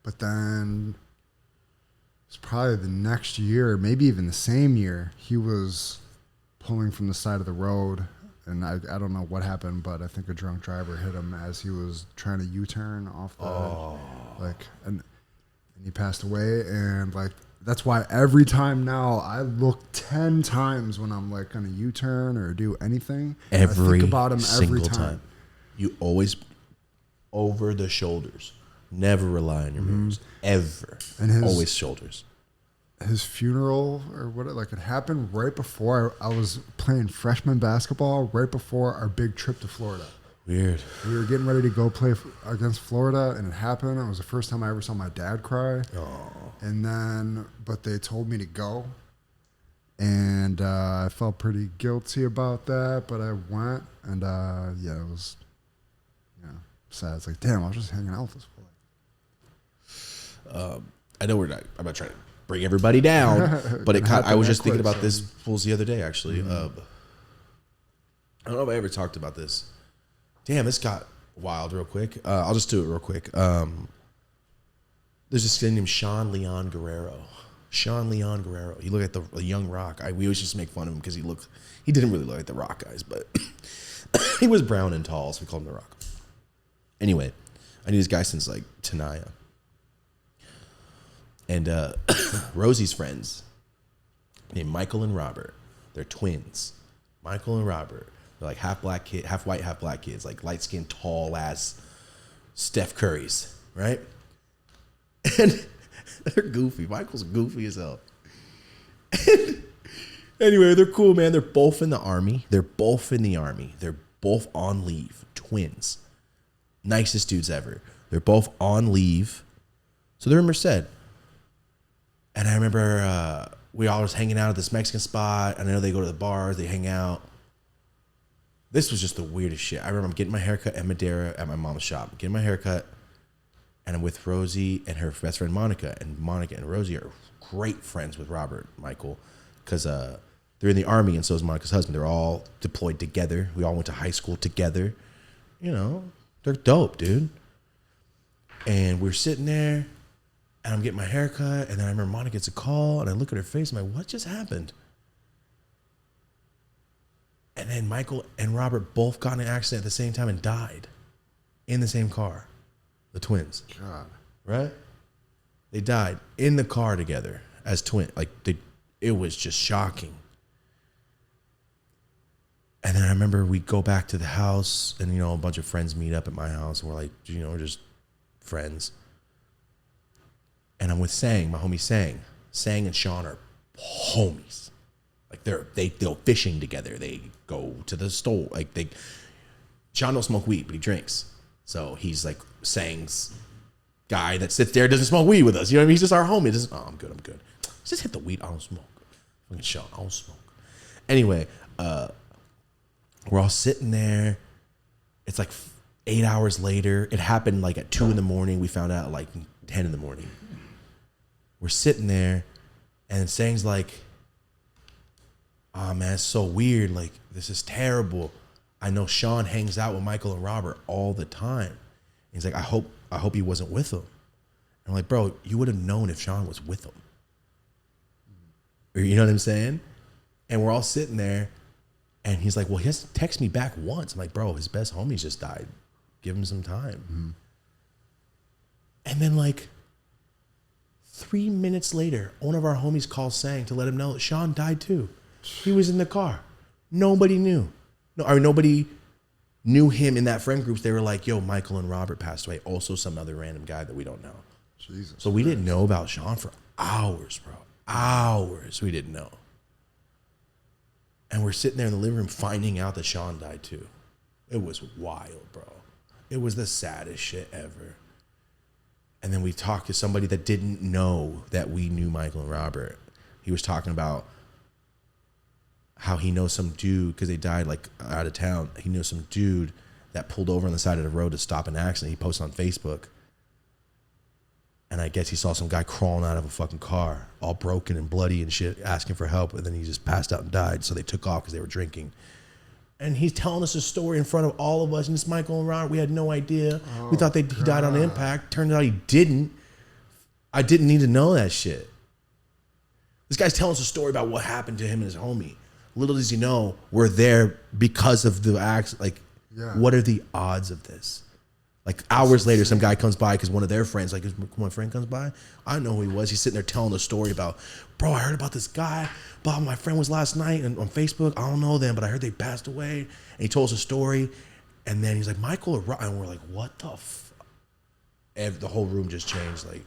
But then it's probably the next year, maybe even the same year, he was pulling from the side of the road. And I don't know what happened, but I think a drunk driver hit him as he was trying to U-turn off the and he passed away. And like that's why every time now I look 10 times when I'm like gonna U-turn or do anything. I think about him every time. You always over the shoulders. Never rely on your mirrors. Ever. And always shoulders. His funeral or what, like it happened right before I was playing freshman basketball, right before our big trip to Florida. Weird. We were getting ready to go play against Florida, and it happened. It was the first time I ever saw my dad cry. Oh. And then, but they told me to go, and I felt pretty guilty about that, but I went, and yeah, it was, sad. It's like, damn, I was just hanging out with this boy. I know I'm not trying to bring everybody down, but I was just thinking about this fools the other day, actually. I don't know if I ever talked about this. Damn, this got wild real quick. I'll just do it real quick. There's this guy named Sean Leon Guerrero. Sean Leon Guerrero. He looked like the young Rock. We always used to make fun of him because he didn't really look like the Rock guys, but he was brown and tall, so we called him the Rock. Anyway, I knew this guy since like Tenaya. And Rosie's friends named Michael and Robert. They're twins. Michael and Robert. They're like half black kid, half white, half black kids, like light skinned, tall ass Steph Currys, right? And they're goofy. Michael's goofy as hell. And anyway, they're cool, man. They're both in the army. They're both on leave. Twins. Nicest dudes ever. They're both on leave. So they're in Merced. And I remember we all was hanging out at this Mexican spot. And I know they go to the bars, they hang out. This was just the weirdest shit. I remember I'm getting my haircut at Madera at my mom's shop. Getting my haircut, and I'm with Rosie and her best friend Monica. And Monica and Rosie are great friends with Robert, Michael, because they're in the army, and so is Monica's husband. They're all deployed together. We all went to high school together. You know, they're dope, dude. And we're sitting there, and I'm getting my haircut, and then I remember Monica gets a call, and I look at her face, and I'm like, what just happened? And then Michael and Robert both got in an accident at the same time and died in the same car. The twins. God. Right? They died in the car together as twins. Like, it was just shocking. And then I remember we go back to the house and, a bunch of friends meet up at my house. And we're like, just friends. And I'm with Sang, my homie Sang. Sang and Sean are homies. Like they go fishing together. They go to the store. Like Sean don't smoke weed, but he drinks. So he's like Sang's guy that sits there, doesn't smoke weed with us. You know what I mean? He's just our homie. I'm good. Just hit the weed. I don't smoke. Fucking Sean, I don't smoke. Anyway, we're all sitting there. It's like 8 hours later. It happened like at 2 a.m. We found out at like 10 a.m. We're sitting there, and Sang's like, oh man, it's so weird. Like, this is terrible. I know Sean hangs out with Michael and Robert all the time. He's like, I hope he wasn't with them. I'm like, bro, you would have known if Sean was with them. You know what I'm saying? And we're all sitting there, and he's like, well, he has to text me back once. I'm like, bro, his best homies just died. Give him some time. Mm-hmm. And then like 3 minutes later, one of our homies calls Sang to let him know that Sean died too. He was in the car. Nobody knew. Nobody knew him in that friend group. They were like, yo, Michael and Robert passed away. Also some other random guy that we don't know. Jesus. So we didn't know about Sean for hours, bro. Hours we didn't know. And we're sitting there in the living room finding out that Sean died too. It was wild, bro. It was the saddest shit ever. And then we talked to somebody that didn't know that we knew Michael and Robert. He was talking about how he knows some dude, because they died like out of town. He knows some dude that pulled over on the side of the road to stop an accident. He posted on Facebook. And I guess he saw some guy crawling out of a fucking car, all broken and bloody and shit, asking for help. And then he just passed out and died. So they took off because they were drinking. And he's telling us a story in front of all of us. And it's Michael and Ron. We had no idea. We thought he died on impact. Turned out he didn't. I didn't need to know that shit. This guy's telling us a story about what happened to him and his homie. Little does he know, we're there because of the acts. Like, what are the odds of this? Like hours later, some guy comes by because one of their friends, like my friend comes by. I don't know who he was. He's sitting there telling the story about, bro, I heard about this guy. Bob, my friend was last night and on Facebook. I don't know them, but I heard they passed away. And he told us a story. And then he's like, Michael or Ron? And we're like, what the the whole room just changed. Like,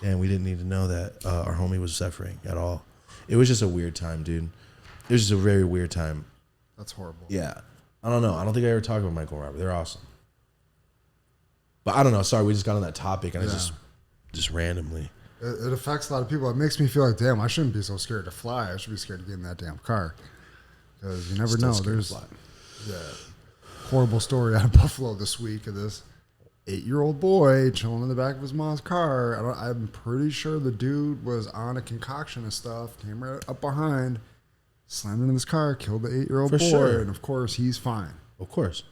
and we didn't need to know that our homie was suffering at all. It was just a weird time, dude. It was just a very weird time. That's horrible. Yeah. I don't know. I don't think I ever talked about Michael and Robert. They're awesome. But I don't know. Sorry, we just got on that topic and I just randomly. It affects a lot of people. It makes me feel like, damn, I shouldn't be so scared to fly. I should be scared to get in that damn car. Because you never know. There's horrible story out of Buffalo this week of this 8-year-old boy chilling in the back of his mom's car. I'm pretty sure the dude was on a concoction and stuff, came right up behind, slammed into his car, killed the 8-year-old boy, sure. and of course, he's fine. Of course.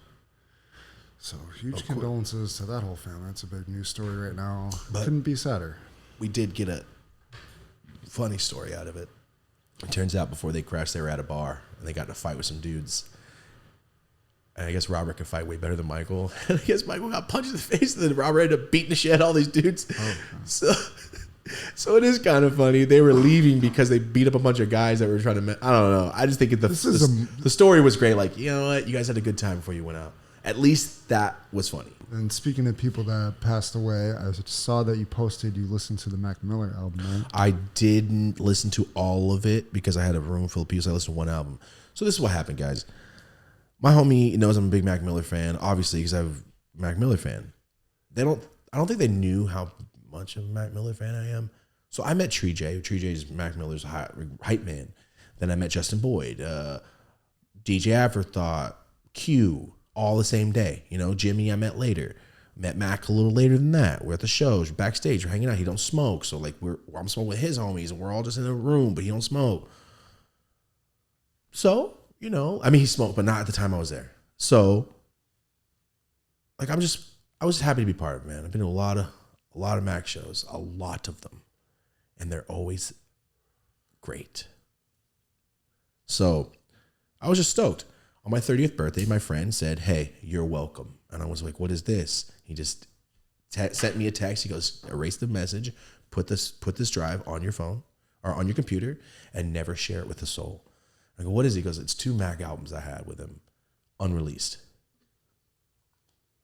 So huge condolences to that whole family. That's a big news story right now. But couldn't be sadder. We did get a funny story out of it. It turns out before they crashed, they were at a bar and they got in a fight with some dudes. And I guess Robert could fight way better than Michael. And I guess Michael got punched in the face and then Robert ended up beating the shit out of all these dudes. So it is kind of funny. They were leaving because they beat up a bunch of guys that were trying to. I don't know. I just think the story was great. Like, you know what? You guys had a good time before you went out. At least that was funny. And speaking of people that passed away, I saw that you posted you listened to the Mac Miller album, right? I didn't listen to all of it because I had a room full of people. So I listened to one album. So this is what happened, guys. My homie knows I'm a big Mac Miller fan, obviously, because I'm a Mac Miller fan. I don't think they knew how much of a Mac Miller fan I am. So I met Tree J. Tree J is Mac Miller's hype man. Then I met Justin Boyd, DJ Afterthought, Q, all the same day. You know, Jimmy I met later. Met Mac a little later than that. We're at the shows, we're backstage, we're hanging out. He don't smoke, so like I'm smoking with his homies, and we're all just in a room, but he don't smoke. So, you know, I mean, he smoked, but not at the time I was there. So, like, I was just happy to be part of it, man. I've been to a lot of Mac shows, a lot of them, and they're always great. So, I was just stoked. On my 30th birthday, my friend said, "Hey, you're welcome." And I was like, "What is this?" He just sent me a text. He goes, "Erase the message, put this drive on your phone or on your computer, and never share it with a soul." I go, "What is it?" He goes, "It's 2 Mac albums I had with him, unreleased."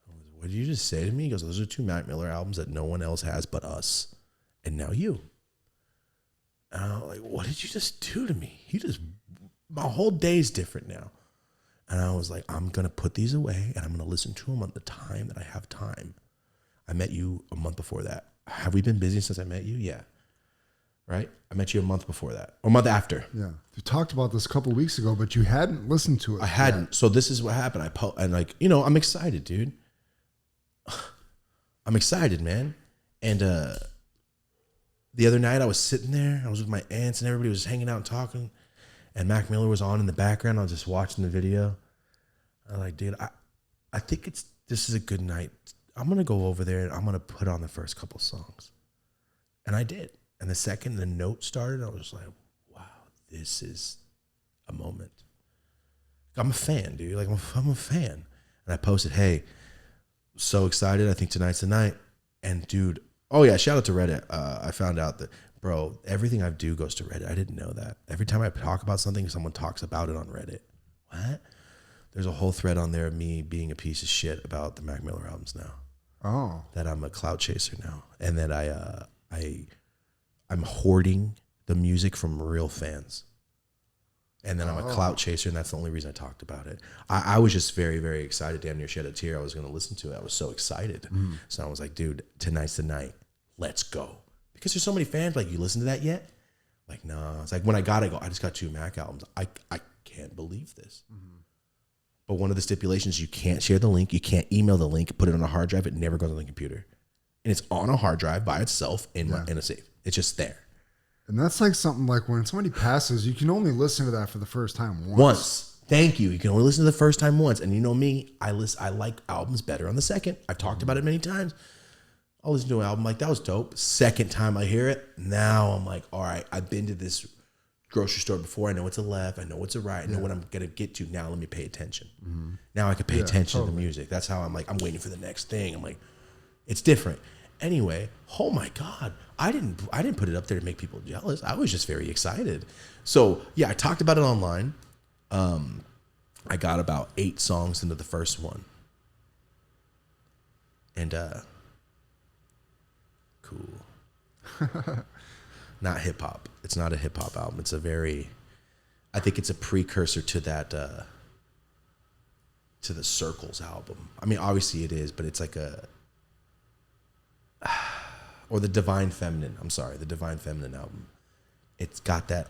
I was, "What did you just say to me?" He goes, "Those are 2 Mac Miller albums that no one else has but us, and now you." And I'm like, "What did you just do to me?" My whole day's different now. And I was like, I'm going to put these away and I'm going to listen to them on the time that I have time. I met you a month before that. Have we been busy since I met you? Yeah. Right? I met you a month before that, or a month after. Yeah. You talked about this a couple of weeks ago, but you hadn't listened to it. I hadn't. So this is what happened. And like, you know, I'm excited, dude. I'm excited, man. And the other night I was sitting there. I was with my aunts and everybody was hanging out and talking. And Mac Miller was on in the background. I was just watching the video. I'm like, dude, I think this is a good night. I'm going to go over there and I'm going to put on the first couple songs. And I did. And the second the note started, I was like, wow, this is a moment. I'm a fan, dude. Like, I'm a fan. And I posted, hey, so excited. I think tonight's the night. And dude, oh yeah, shout out to Reddit. I found out that, bro, everything I do goes to Reddit. I didn't know that. Every time I talk about something, someone talks about it on Reddit. What? There's a whole thread on there of me being a piece of shit about the Mac Miller albums now. Oh. That I'm a clout chaser now. And that I'm hoarding the music from real fans. And then I'm a clout chaser, and that's the only reason I talked about it. I was just very, very excited. Damn near shed a tear. I was going to listen to it. I was so excited. So I was like, dude, tonight's the night. Let's go. Because there's so many fans, like, you listen to that yet? Like, nah. It's like, when I go, I just got 2 Mac albums. I can't believe this. But one of the stipulations, you can't share the link. You can't email the link, put it on a hard drive. It never goes on the computer. and it's on a hard drive by itself in a safe. It's just there. And that's like something like when somebody passes, you can only listen to that for the first time once. Thank you. You can only listen to the first time once. And you know me, I like albums better on the second. I've talked about it many times. I'll listen to an album like, that was dope. Second time I hear it, now I'm like, all right, I've been to this grocery store before. I know what's a left. I know what's a right. I know what I'm going to get to. Now let me pay attention. Now I can pay attention to the music. That's how I'm like, I'm waiting for the next thing. I'm like, it's different. Anyway, oh my God, I didn't put it up there to make people jealous. I was just very excited. So yeah, I talked about it online. I got about 8 songs into the first one. And cool. Not hip hop. It's not a hip hop album. It's I think it's a precursor to that to the Circles album. I mean, obviously it is, but it's like or the Divine Feminine. I'm sorry, the Divine Feminine album. It's got that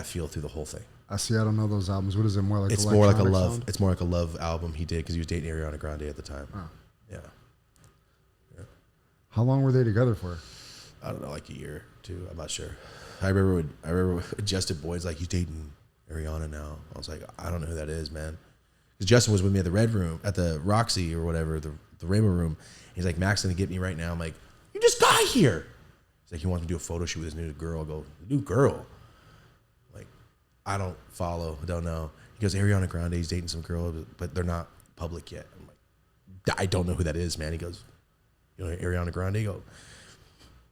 feel through the whole thing. I see. I don't know those albums. What is it more like? It's more like a love. Sound? It's more like a love album he did because he was dating Ariana Grande at the time. Oh. Yeah. How long were they together for? I don't know, like a year or two. I'm not sure. I remember Justin Boyd's like, "You dating Ariana now?" I was like, "I don't know who that is, man." Because Justin was with me at the Red Room, at the Roxy or whatever, the Rainbow Room. He's like, "Mac's gonna get me right now." I'm like, "You just got here." He's like, he wants me to do a photo shoot with his new girl. I go, "New girl?" Like, I don't follow, don't know. He goes, "Ariana Grande, he's dating some girl, but they're not public yet." I'm like, "I don't know who that is, man." He goes, "You know Ariana Grande?" I go,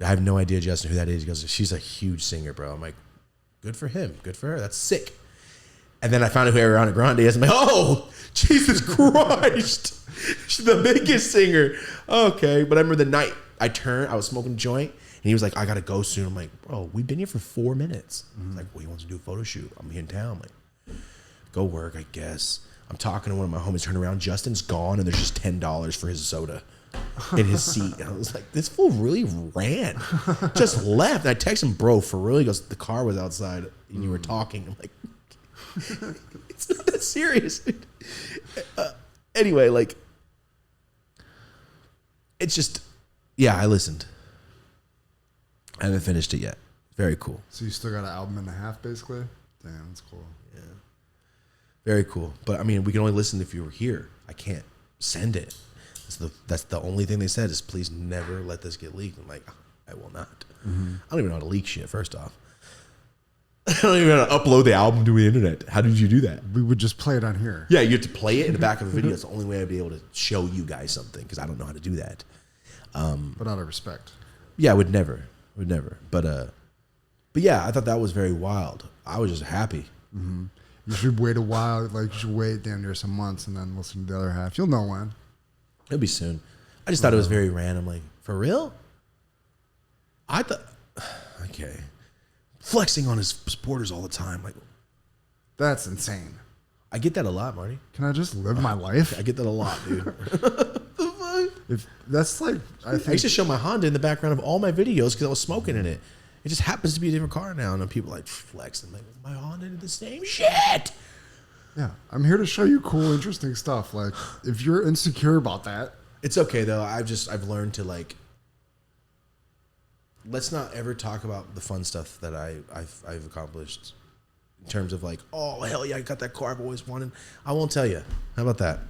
"I have no idea, Justin, who that is." He goes, "She's a huge singer, bro." I'm like, "Good for him. Good for her. That's sick." And then I found out who Ariana Grande is. I'm like, "Oh, Jesus Christ. She's the biggest singer." Okay. But I remember the night I was smoking a joint, and he was like, "I got to go soon." I'm like, "Bro, we've been here for 4 minutes." He's like, "Well, he wants to do a photo shoot. I'm here in town." I'm like, "Go work, I guess." I'm talking to one of my homies, turn around, Justin's gone, and there's just $10 for his soda in his seat. And I was like, this fool really ran. Just left. And I text him, "Bro, for real?" He goes, "The car was outside and you were talking." I'm like, it's not that serious. Anyway, like, it's just, yeah, I listened. I haven't finished it yet. Very cool. So you still got an album and a half, basically? Damn, that's cool. Yeah. Very cool. But I mean, we can only listen if you were here. I can't send it. That's the only thing they said is, "Please never let this get leaked." I'm like, I will not. I don't even know how to leak shit, first off. I don't even know how to upload the album to the internet. How did you do that? We would just play it on here. Yeah, you have to play it in the back of a video. It's the only way I'd be able to show you guys something, because I don't know how to do that. But out of respect. Yeah, I would never. But yeah, I thought that was very wild. I was just happy. Mm-hmm. You should wait a while. Like, you should wait damn near some months and then listen to the other half. You'll know when. It'll be soon. I just thought it was very random. Like, for real? I thought, okay. Flexing on his supporters all the time. Like, that's insane. I get that a lot, Marty. Can I just live my life? I get that a lot, dude. If that's like, I used to show my Honda in the background of all my videos because I was smoking in it. It just happens to be a different car now, and then people like flexing. Like, my Honda did the same shit. Yeah, I'm here to show you cool, interesting stuff. Like, if you're insecure about that, it's okay though. I've learned to, like, let's not ever talk about the fun stuff that I've accomplished in terms of like, oh hell yeah, I got that car I've always wanted. I won't tell you. How about that?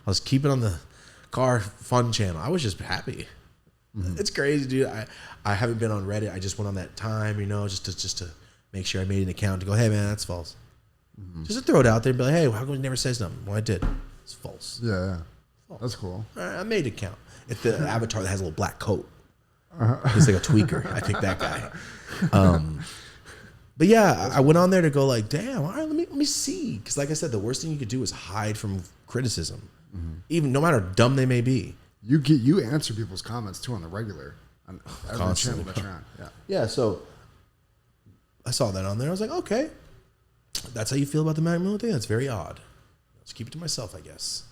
I'll just keep it on the car fun channel. I was just happy. It's crazy, dude. I haven't been on Reddit. I just went on that time, just to make sure I made an account to go, hey man, that's false. Just to throw it out there and be like, hey, how come it never says nothing? Well, I did. It's false. Yeah. False. That's cool. All right, I made an account. It's the avatar that has a little black coat. He's like a tweaker. I picked that guy. But yeah, I went on there to go like, damn, all right, let me see. Because like I said, the worst thing you could do is hide from criticism. Even no matter how dumb they may be. You answer people's comments too on the regular. On every channel that you're on. Yeah, so I saw that on there. I was like, okay. That's how you feel about the Mac Miller thing? That's very odd. Let's keep it to myself, I guess.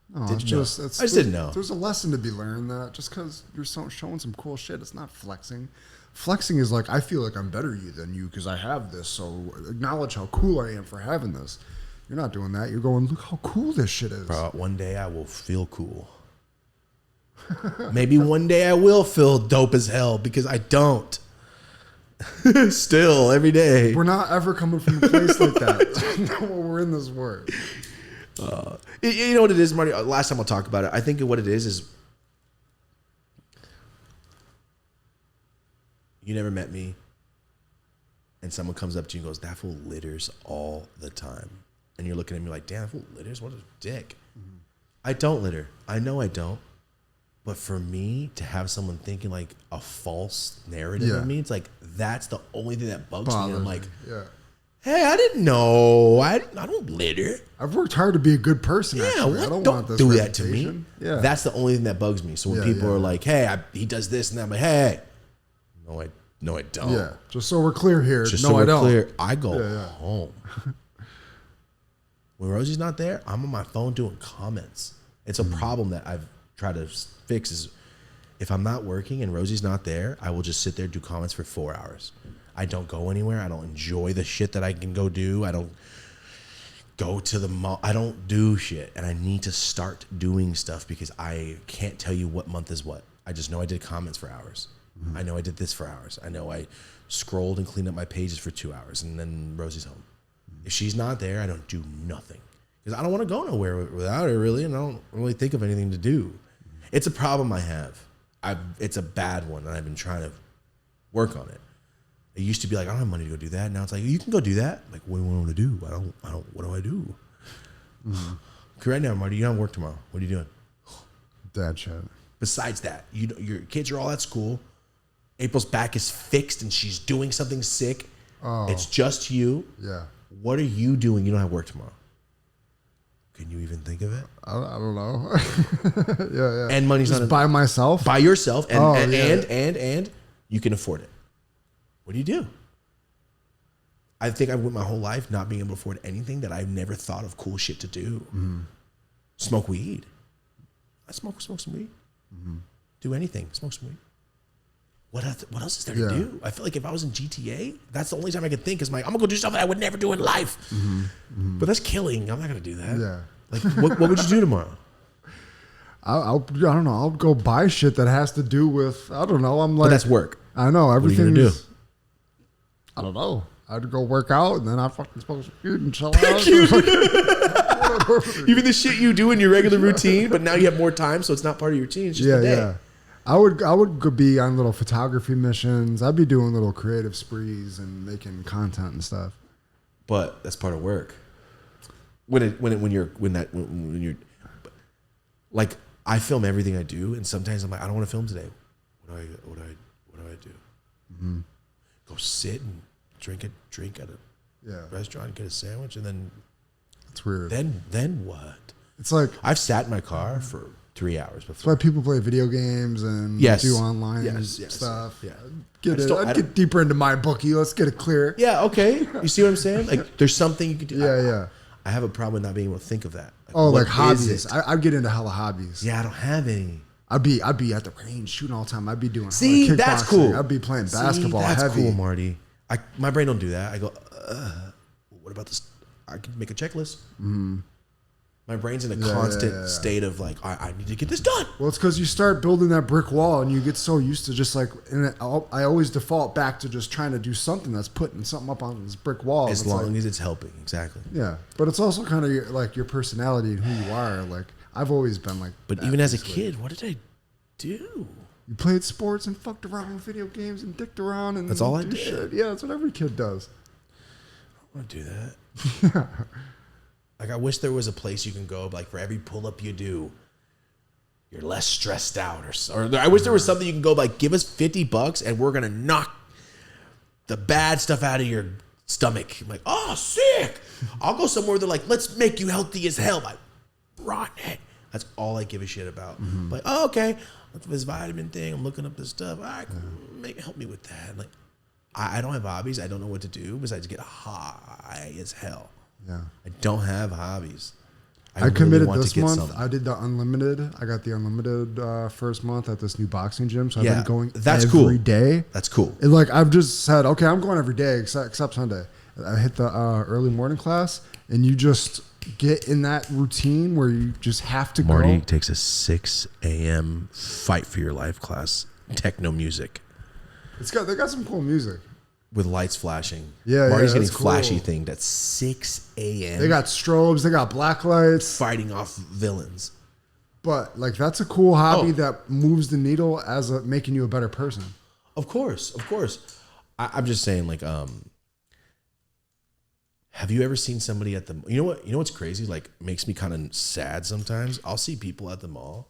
No, I just didn't know. There's a lesson to be learned that just because you're showing some cool shit, it's not flexing. Flexing is like, I feel like I'm better than you because I have this, so acknowledge how cool I am for having this. You're not doing that. You're going, look how cool this shit is. Bro, one day I will feel cool. Maybe one day I will feel dope as hell because I don't. Still, every day. We're not ever coming from a place like that. No, we're in this world. You know what it is, Marty? Last time I'll talk about it. I think what it is you never met me, and someone comes up to you and goes, that fool litters all the time. And you're looking at me like, damn, that fool litters? What a dick. Mm-hmm. I don't litter. I know I don't. But for me to have someone thinking like a false narrative of me, it's like, that's the only thing that bugs me. I'm like, hey, I didn't know. I don't litter. I've worked hard to be a good person. Actually. I don't want this do reputation. That to me. Yeah. That's the only thing that bugs me. So when people are like, hey, he does this and that, I'm like, hey, no, I don't. Yeah, just so we're clear here. Just no, so I don't. Clear, I go home. When Rosie's not there, I'm on my phone doing comments. It's a problem that I've tried to fix is if I'm not working and Rosie's not there, I will just sit there and do comments for 4 hours. I don't go anywhere. I don't enjoy the shit that I can go do. I don't go to the mall. I don't do shit. And I need to start doing stuff because I can't tell you what month is what. I just know I did comments for hours. I know I did this for hours. I know I scrolled and cleaned up my pages for 2 hours and then Rosie's home. If she's not there, I don't do nothing because I don't want to go nowhere without her really, and I don't really think of anything to do. It's a problem I have. It's a bad one, and I've been trying to work on it. It used to be like, I don't have money to go do that. Now it's like, you can go do that. Like, what do you want to do? I don't, what do I do? Mm-hmm. Right now, Marty, you don't work tomorrow. What are you doing? Dad shit. Besides that, your kids are all at school. April's back is fixed, and she's doing something sick. Oh. It's just you. Yeah. What are you doing? You don't have work tomorrow. Can you even think of it? I don't know. yeah. And money's just not by myself. By yourself, and you can afford it. What do you do? I think I went my whole life not being able to afford anything that I've never thought of cool shit to do. Mm-hmm. Smoke weed. I smoke some weed. Mm-hmm. Do anything. Smoke some weed. What else is there to do? I feel like if I was in GTA, that's the only time I could think is like, I'm gonna go do something I would never do in life. Mm-hmm. Mm-hmm. But that's killing. I'm not gonna do that. Yeah. Like, what would you do tomorrow? I don't know. I'll go buy shit that has to do with, I don't know. I'm like, but that's work. I know everything. What are you gonna do? I don't know. I'd go work out and then I fucking smoke some weed and chill out. Even the shit you do in your regular routine, but now you have more time, so it's not part of your routine. It's just the day. Yeah. I would go be on little photography missions. I'd be doing little creative sprees and making content and stuff. But that's part of work. When you're like, I film everything I do, and sometimes I'm like, I don't want to film today. What do I do? Mm-hmm. Go sit and drink at a restaurant, get a sandwich, and then that's weird. Then what? It's like I've sat in my car for 3 hours before. That's why people play video games and do online stuff. Yeah. I'd get deeper into my bookie. Let's get it clear. Yeah, okay. You see what I'm saying? Like, there's something you could do. Yeah. I have a problem with not being able to think of that. Like hobbies. I'd get into hella hobbies. Yeah, I don't have any. I'd be at the range shooting all the time. I'd be doing kickboxing. That's cool. I'd be playing basketball. That's heavy. Cool, Marty. My brain don't do that. I go, what about this? I can make a checklist. Mm-hmm. My brain's in a constant state of like, I need to get this done. Well, it's because you start building that brick wall and you get so used to just like, and I always default back to just trying to do something that's putting something up on this brick wall. As long as it's helping, exactly. Yeah, but it's also kind of like your personality and who you are. Like, I've always been like. But even as a kid, what did I do? You played sports and fucked around with video games and dicked around and that's all I did. Shit. Yeah, that's what every kid does. I want to do that. Yeah. Like, I wish there was a place you can go, like, for every pull-up you do, you're less stressed out. Or I wish there was something you can go, like, give us $50 and we're going to knock the bad stuff out of your stomach. I'm like, oh, sick. I'll go somewhere where they're like, let's make you healthy as hell. Like, rotten it. That's all I give a shit about. Mm-hmm. Like, oh, okay. Look for this vitamin thing. I'm looking up this stuff. All right, help me with that. Like, I don't have hobbies. I don't know what to do besides get high as hell. Yeah, I don't have hobbies. I committed this month. I did the unlimited. I got the unlimited first month at this new boxing gym. So I've been going every day. That's cool. And like, I've just said, okay, I'm going every day except Sunday. I hit the early morning class, and you just get in that routine where you just have to Marty go. takes a 6 a.m. fight for your life class, techno music They got some cool music. with lights flashing. Yeah, Marty's getting that's flashy cool. thing. That's 6 a.m. They got strobes, they got black lights. fighting off villains. But like that's a cool hobby Oh. that moves the needle as making you a better person. Of course. I'm just saying, like, have you ever seen somebody at the? You know what's crazy? Like, makes me kind of sad sometimes. I'll see people at the mall,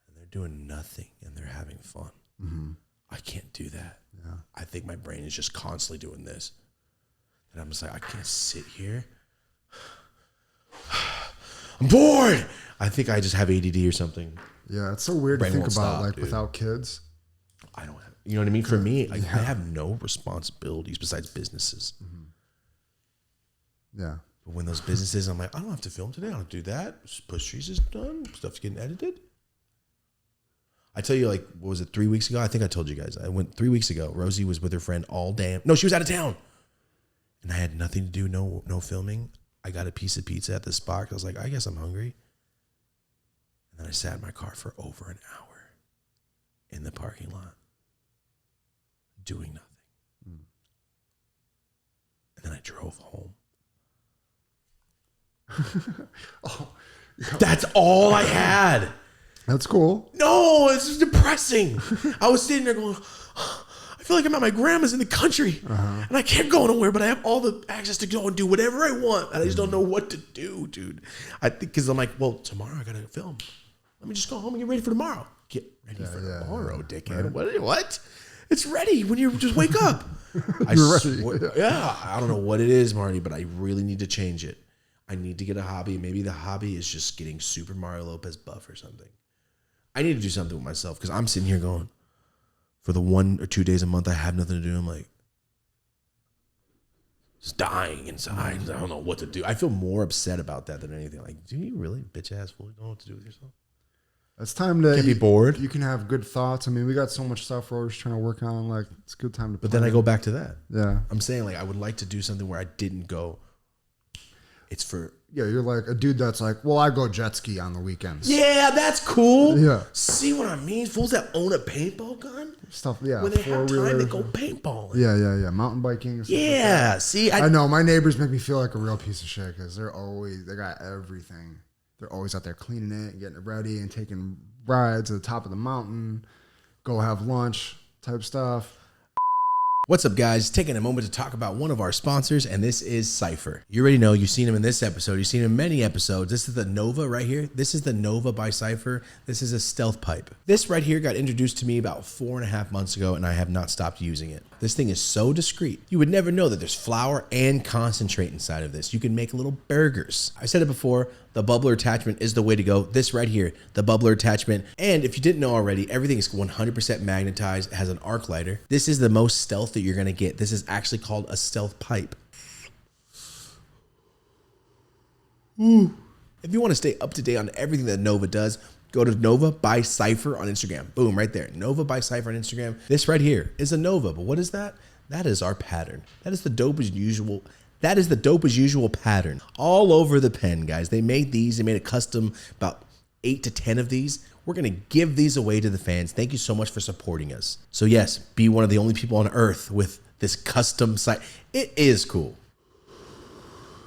and they're doing nothing, and they're having fun. Mm-hmm. I can't do that. Yeah. I think my brain is just constantly doing this, and I'm just like, I can't sit here. I'm bored. I think I just have ADD or something. Yeah, it's so weird to Brain think won't about, stop, like dude. without kids. I don't have, you know what I mean? For me, I have no responsibilities besides businesses. Yeah. But when those businesses, I'm like, I don't have to film today. I don't have to do that. Push trees is done. Stuff's getting edited. I tell you, like, what was it, 3 weeks ago? I think I told you guys. I went 3 weeks ago. Rosie was with her friend all day. No, she was out of town. And I had nothing to do, no filming. I got a piece of pizza at the spot. I was like, I guess I'm hungry. And then I sat in my car for over an hour in the parking lot doing nothing. And then I drove home. Oh, That's all I had. that's cool. No, this is depressing. I was sitting there going, I feel like I'm at my grandma's in the country and I can't go nowhere, but I have all the access to go and do whatever I want. And I just don't know what to do, dude. I think because I'm like, well, tomorrow I got to film. Let me just go home and get ready for tomorrow. Get ready for tomorrow, dickhead. Right. What? It's ready when you just wake up. You're ready. Yeah, I don't know what it is, Marty, but I really need to change it. I need to get a hobby. Maybe the hobby is just getting Super Mario Lopez buff or something. I need to do something with myself because I'm sitting here going, for the 1 or 2 days a month I have nothing to do, I'm like, just dying inside. I don't know what to do. I feel more upset about that than anything. Like, do you really, bitch ass fool, don't know what to do with yourself? It's time to Can't be bored. You can have good thoughts. I mean, we got so much stuff we're always trying to work on. Like, it's a good time to. But then I go back to that. Yeah. I'm saying, like, I would like to do something where I didn't go. It's for. Yeah, you're like a dude that's like, well, I go jet ski on the weekends. Yeah, that's cool. Yeah. See what I mean? Fools that own a paintball gun? Stuff. Yeah. When they have time, they four-wheelers. go paintballing. Yeah. Mountain biking. And stuff like Yeah. that. See, I know my neighbors make me feel like a real piece of shit because they got everything. They're always out there cleaning it and getting it ready and taking rides to the top of the mountain, go have lunch type stuff. What's up, guys? Taking a moment to talk about one of our sponsors, and this is Cypher. You already know, you've seen him in this episode. You've seen him in many episodes. This is the Nova right here. This is the Nova by Cypher. This is a stealth pipe. This right here got introduced to me about 4.5 months ago, and I have not stopped using it. This thing is so discreet. You would never know that there's flour and concentrate inside of this. You can make little burgers. I said it before, the bubbler attachment is the way to go. This right here, the bubbler attachment. And if you didn't know already, everything is 100% magnetized. It has an arc lighter. This is the most stealth that you're gonna get. This is actually called a stealth pipe. Ooh. If you wanna stay up to date on everything that Nova does, go to Nova by Cypher on Instagram. Boom, right there. Nova by Cypher on Instagram. This right here is a Nova, but what is that? That is our pattern. That is the dope as usual. That is the dope as usual pattern. All over the pen, guys. They made these. They made a custom, about 8 to 10 of these. We're going to give these away to the fans. Thank you so much for supporting us. So yes, be one of the only people on earth with this custom site. It is cool.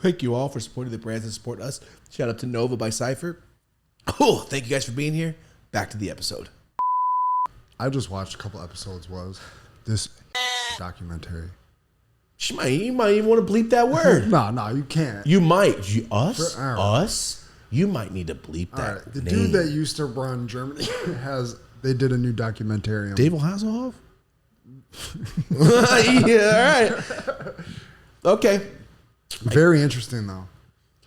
Thank you all for supporting the brands that support us. Shout out to Nova by Cypher. Oh, thank you guys for being here. Back to the episode. I just watched a couple episodes. Was this documentary? You might even want to bleep that word. No, you can't. You might. Us? For Aaron. Us? You might need to bleep All that right, the name. dude that used to run Germany they did a new documentary on David Hasselhoff? Yeah, all right. Okay. Very interesting though,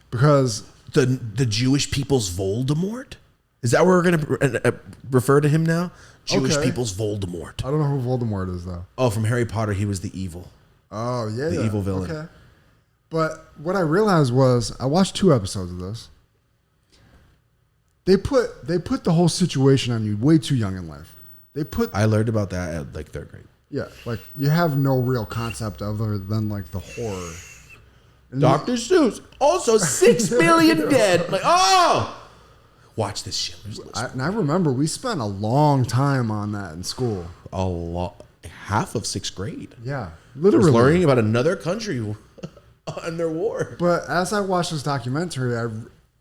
because The Jewish people's Voldemort? Is that where we're going to refer to him now? Jewish Okay. people's Voldemort. I don't know who Voldemort is though. Oh, from Harry Potter, he was the evil. Oh yeah, The evil villain. Okay, but what I realized was I watched 2 episodes of this. They put the whole situation on you way too young in life. I learned about that at like 3rd grade. Yeah, like you have no real concept other than like the horror Dr. Seuss, also 6 million dead. Like, oh, watch this Schindler's List. And I remember we spent a long time on that in school. A lot, half of 6th grade. Yeah, Was literally learning about another country and their war. But as I watched this documentary,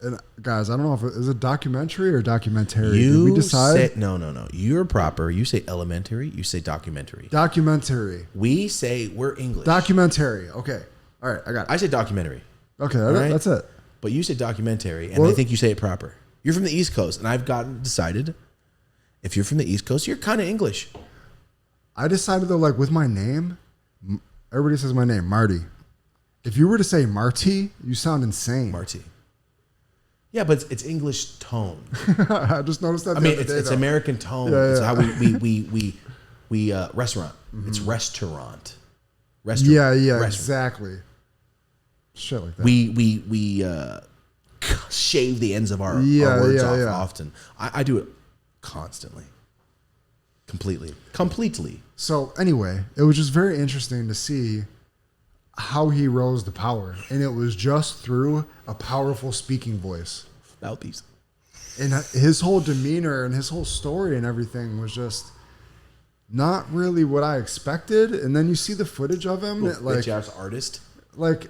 and guys, I don't know if it is a documentary or documentary. Did we decide? No. You're proper. You say elementary. You say documentary. Documentary. We say we're English. Documentary. Okay. All right. I got it. I say documentary. Okay. Right? That's it. But you say documentary, and I think you say it proper. You're from the East Coast, and I've decided if you're from the East Coast, you're kind of English. I decided though, like with my name, everybody says my name, Marty. If you were to say Marty, you sound insane. Marty. Yeah, but it's English tone. I just noticed that. I mean, it's American tone. Yeah, It's yeah. how we restaurant. Mm-hmm. It's restaurant. Yeah, restaurant. exactly. Shit like that. We shave the ends of our words off often. I do it constantly. Completely. So anyway, it was just very interesting to see how he rose to power. And it was just through a powerful speaking voice. Mouthpiece. And his whole demeanor and his whole story and everything was just not really what I expected. And then you see the footage of him. Bitch-ass artist. Like,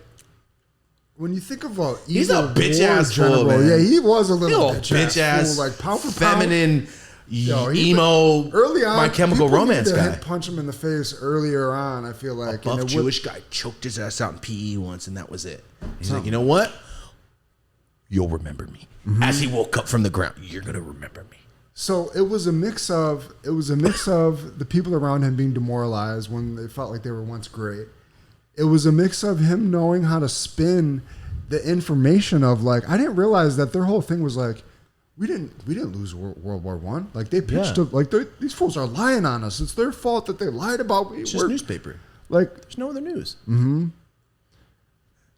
when you think of he's a bitch-ass fool, man. Yeah, he was a little bitch-ass fool. Like, pound for feminine, pound. emo, early on, My Chemical Romance guy. Punch him in the face earlier on, I feel like. A buff Jewish guy choked his ass out in PE once, and that was it. He's like, you know what? You'll remember me. Mm-hmm. As he woke up from the ground, you're going to remember me. So it was a mix of the people around him being demoralized when they felt like they were once great. It was a mix of him knowing how to spin the information of like, I didn't realize that their whole thing was like, we didn't lose World War I. Like they pitched like these fools are lying on us. It's their fault that they lied about. It's just newspaper. Like there's no other news. Mm-hmm.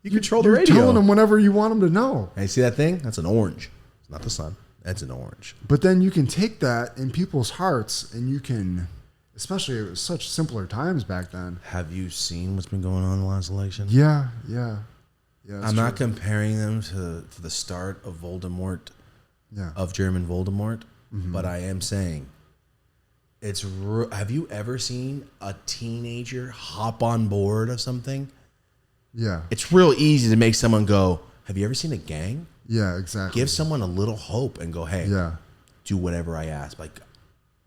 You control the radio. You're telling them whenever you want them to know. Hey, see that thing? That's an orange. It's not the sun. That's an orange. But then you can take that in people's hearts and you can, especially it was such simpler times back then. Have you seen what's been going on in the last election? Yeah. I'm not comparing them to the start of Voldemort, of German Voldemort, but I am saying have you ever seen a teenager hop on board of something? Yeah. It's real easy to make someone go, have you ever seen a gang? Yeah, exactly. Give someone a little hope and go, hey, do whatever I ask. Like,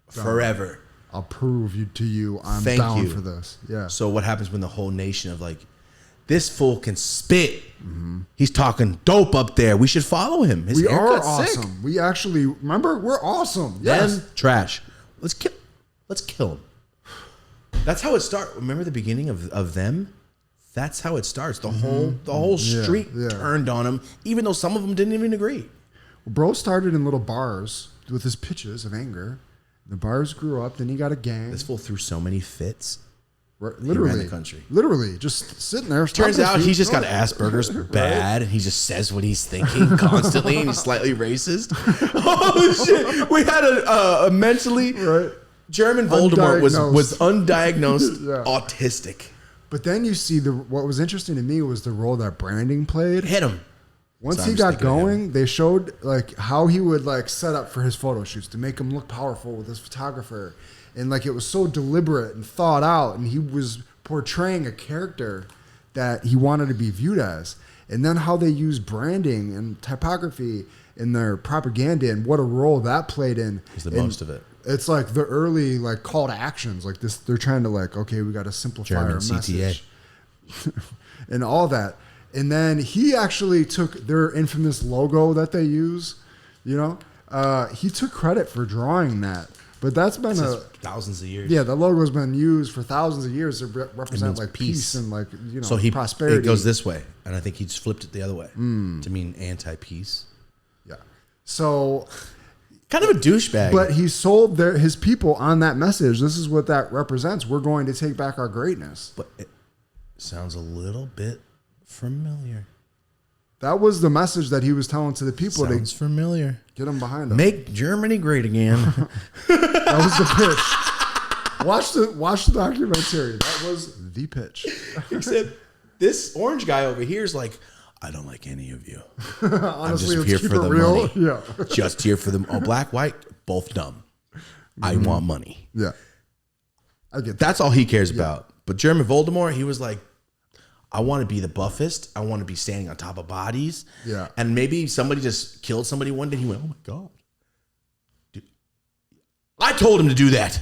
forever. I'll prove to you I'm Thank down you. for this. Yeah. So what happens when the whole nation of like, this fool can spit. He's talking dope up there. We should follow him. His we are haircut's awesome. sick. We actually, remember, we're awesome. Yes. Them, trash. Let's kill him. That's how it starts. Remember the beginning of them? That's how it starts. The whole street turned on him, even though some of them didn't even agree. Bro started in little bars with his pitches of anger. The bars grew up. Then he got a gang. This fool threw so many fits. Literally, he ran the country. Literally, just sitting there. Turns out he's just got Asperger's bad, and he just says what he's thinking constantly, and he's slightly racist. Oh shit! We had a mentally German Voldemort was undiagnosed autistic. But then you see what was interesting to me was the role that branding played. Hit him. Once he got going, they showed like how he would like set up for his photo shoots to make him look powerful with his photographer. And like it was so deliberate and thought out, and he was portraying a character that he wanted to be viewed as. And then how they use branding and typography in their propaganda and what a role that played in. Is the most of it. It's like the early like call to actions, like this. They're trying to like, okay, we got to simplify our message and all that. And then he actually took their infamous logo that they use. You know, he took credit for drawing that. But that's been thousands of years. Yeah, the logo's been used for thousands of years to represent like peace and like prosperity. It goes this way, and I think he just flipped it the other way to mean anti-peace. Yeah, so kind of a douchebag. But he sold his people on that message. This is what that represents. We're going to take back our greatness. But it sounds a little bit familiar. That was the message that he was telling to the people. Sounds familiar. Get them behind him. Make Germany great again. That was the pitch. Watch the documentary. That was the pitch. Except This orange guy over here is like, I don't like any of you. Honestly, I'm just here let's keep for it the real. money. Yeah. Just here for the black, white, both dumb. I want money. Yeah. I get that. That's all he cares about. But German Voldemort, he was like, I want to be the buffest. I want to be standing on top of bodies. Yeah. And maybe somebody just killed somebody one day. He went, oh my God. Dude, I told him to do that.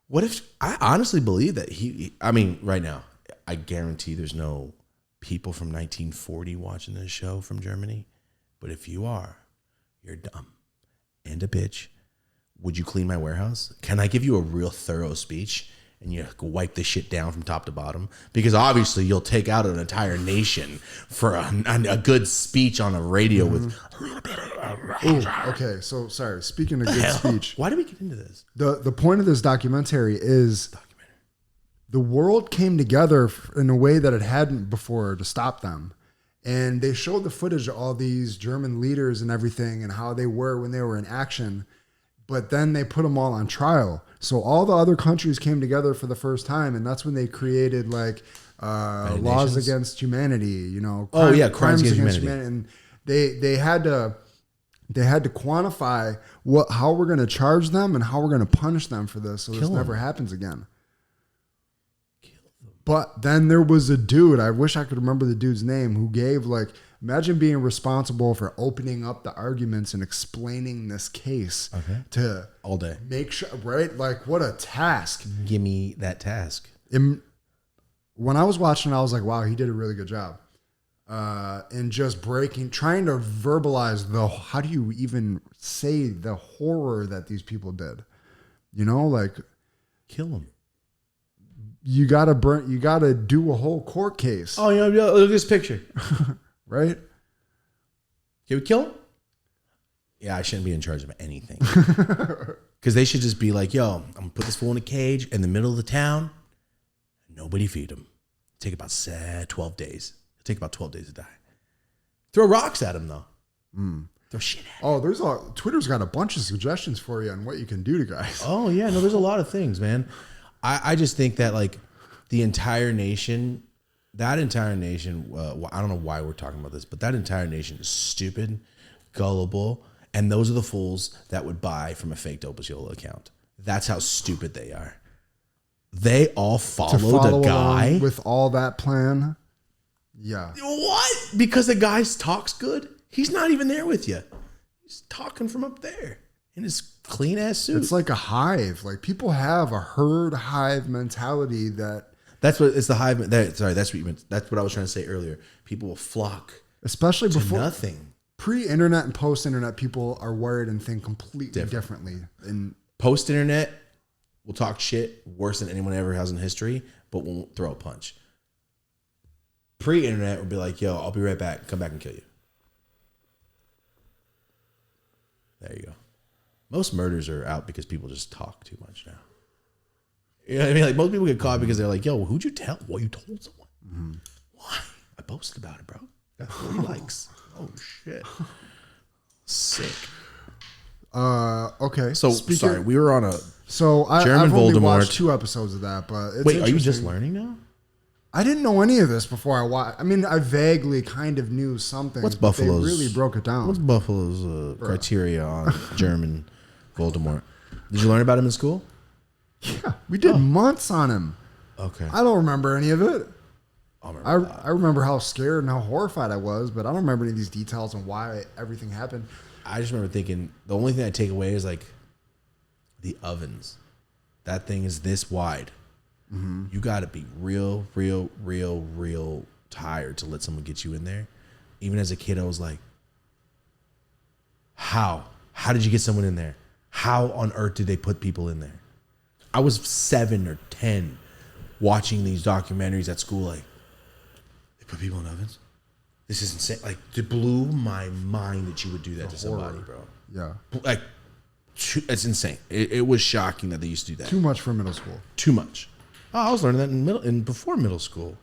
What if, I honestly believe that I mean, right now, I guarantee there's no people from 1940 watching this show from Germany. But if you are, you're dumb and a bitch. Would you clean my warehouse? Can I give you a real thorough speech and you wipe this shit down from top to bottom? Because obviously you'll take out an entire nation for a good speech on a radio with. Ooh, okay, so sorry. Speaking of good speech, Why did we get into this? the point of this documentary is the world came together in a way that it hadn't before to stop them. And they showed the footage of all these German leaders and everything and how they were when they were in action. But then they put them all on trial. So all the other countries came together for the first time. And that's when they created like laws against humanity, you know. Crimes against humanity. And they had to quantify how we're going to charge them and how we're going to punish them for this. So this never happens again. But then there was a dude, I wish I could remember the dude's name, who gave imagine being responsible for opening up the arguments and explaining this case to all day. Make sure, right? Like, what a task. Give me that task. When I was watching, I was like, wow, he did a really good job. And just trying to verbalize how do you even say the horror that these people did? You know, like, kill them. You gotta do a whole court case. Oh, yeah, look at this picture. Right? Can we kill him? Yeah, I shouldn't be in charge of anything. Because they should just be like, yo, I'm going to put this fool in a cage in the middle of the town. Nobody feed him. Take about 12 days. It'll take about 12 days to die. Throw rocks at him, though. Throw shit at him. Oh, Twitter's got a bunch of suggestions for you on what you can do to guys. Oh, yeah. No, there's a lot of things, man. I just think that, like, the entire nation... That entire nation, I don't know why we're talking about this, but that entire nation is stupid, gullible, and those are the fools that would buy from a fake Dopaciola account. That's how stupid they are. They all followed a guy with all that plan. Yeah. What? Because the guy talks good? He's not even there with you. He's talking from up there in his clean ass suit. It's like a hive. Like, people have a herd hive mentality that. That's what it's the hive. That's what you meant. That's what I was trying to say earlier. People will flock, especially before nothing. Pre-internet and post-internet, people are wired and think completely differently. And post-internet, we'll talk shit worse than anyone ever has in history, but won't throw a punch. Pre-internet would be like, "Yo, I'll be right back. Come back and kill you." There you go. Most murders are out because people just talk too much now. You know what I mean? Like, most people get caught because they're like, yo, who'd you tell? Well, you told someone. Mm-hmm. Why? I posted about it, bro. Got 40 likes. Oh, shit. Sick. Okay. So, sorry, we were on a I've only watched 2 episodes of that, but it's Wait, are you just learning now? I didn't know any of this before I watched. I mean, I vaguely kind of knew something. What's Buffalo's? They really broke it down. What's Buffalo's criteria on German Voldemort? Did you learn about him in school? Yeah, we did months on him. Okay. I don't remember any of it. I remember how scared and how horrified I was, but I don't remember any of these details and why everything happened. I just remember thinking, the only thing I take away is like the ovens. That thing is this wide. Mm-hmm. You got to be real tired to let someone get you in there. Even as a kid, I was like, how? How did you get someone in there? How on earth did they put people in there? I was 7 or 10 watching these documentaries at school. Like, they put people in ovens? This is insane. Like, it blew my mind that you would do that to somebody, bro. Yeah. Like, it's insane. It was shocking that they used to do that. Too much for middle school. Too much. Oh, I was learning that before middle school.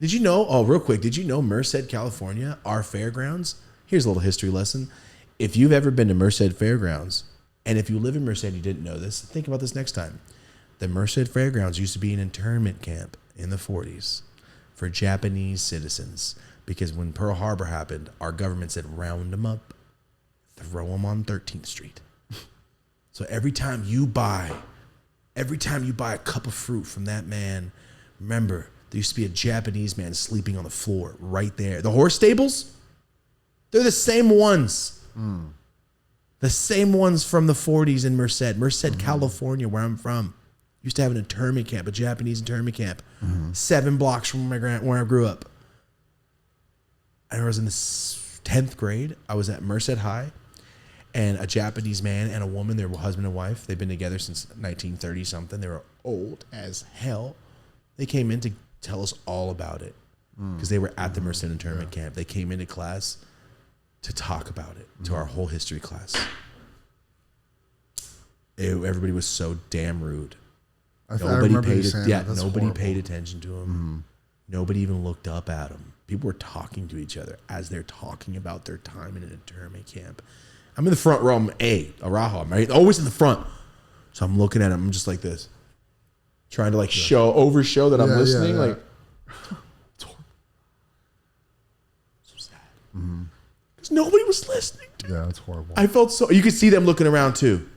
Did you know? Oh, real quick. Did you know Merced, California, our fairgrounds? Here's a little history lesson. If you've ever been to Merced Fairgrounds, and if you live in Merced, you didn't know this, think about this next time. The Merced Fairgrounds used to be an internment camp in the 40s. for Japanese citizens because when Pearl Harbor happened, our government said round them up, throw them on 13th Street. So every time you buy a cup of fruit from that man, remember there used to be a Japanese man sleeping on the floor right there. The horse stables, they're the same ones. The same ones from the 40s in Merced, California, where I'm from. Used to have an internment camp, a Japanese internment camp, 7 blocks from where I grew up. And I was in the 10th grade. I was at Merced High, and a Japanese man and a woman, they were husband and wife. They've been together since 1930 something. They were old as hell. They came in to tell us all about it because they were at the Merced internment camp. They came into class to talk about it to our whole history class. Everybody was so damn rude. Nobody paid attention to him. Nobody even looked up at him. People were talking to each other as they're talking about their time in an internment camp. I'm in the front row. I'm Araho. I'm right, always in the front. So I'm looking at him. I'm just like this, trying to like overshow that I'm listening. Like, so sad. Because nobody was listening to me. Yeah, it's horrible. I felt so. You could see them looking around too.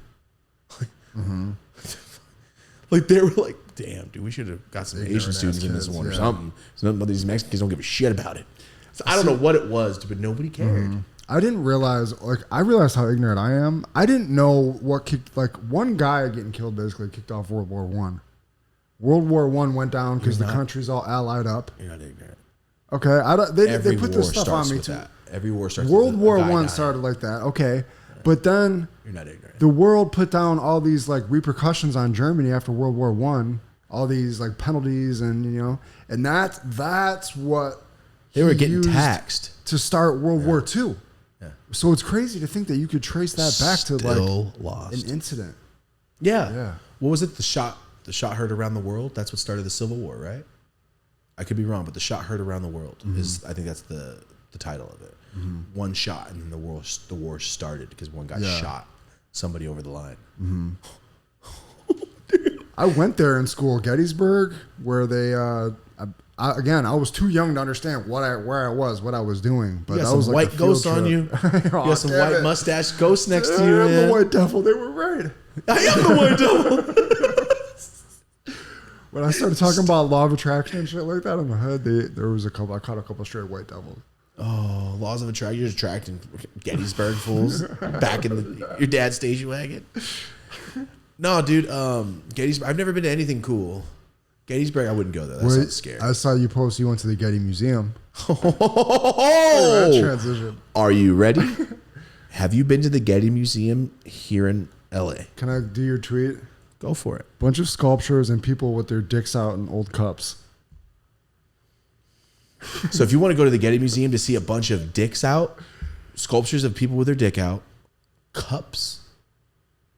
Like they were like, damn, dude, we should have got some Asian students in this one or something. So none of these Mexicans don't give a shit about it. So I don't know what it was, but nobody cared. I didn't realize, I realized how ignorant I am. I didn't know what kicked, one guy getting killed basically kicked off World War I. World War I went down because the country's all allied up. You're not ignorant. Okay, they put this stuff on me too. That. Every war starts World War I started like that. Okay, but then you're not ignorant. The world put down all these repercussions on Germany after World War I. All these penalties and and that's what they were getting taxed to start World War II. Yeah. So it's crazy to think that you could trace that back to an incident. Yeah. Yeah. What was it? The shot heard around the world. That's what started the Civil War, right? I could be wrong, but the shot heard around the world is, I think that's the title of it. One shot, and then the war started because one guy shot somebody over the line. I went there in school, Gettysburg, where they. I was too young to understand where I was doing. But you got that some was white ghost on you. You got some white mustache ghost next to you. I'm the white devil. They were right. I am the white devil. When I started talking about law of attraction and shit like that in the hood, there was I caught a couple straight white devils. Oh, laws of attraction. You're just attracting Gettysburg fools back in your dad's station wagon. No, dude. Gettysburg. I've never been to anything cool. Gettysburg, I wouldn't go there. That sounds scary. I saw you post. You went to the Getty Museum. Oh, that transition. Are you ready? Have you been to the Getty Museum here in LA? Can I do your tweet? Go for it. Bunch of sculptures and people with their dicks out in old cups. So if you want to go to the Getty Museum to see a bunch of dicks out, sculptures of people with their dick out, cups,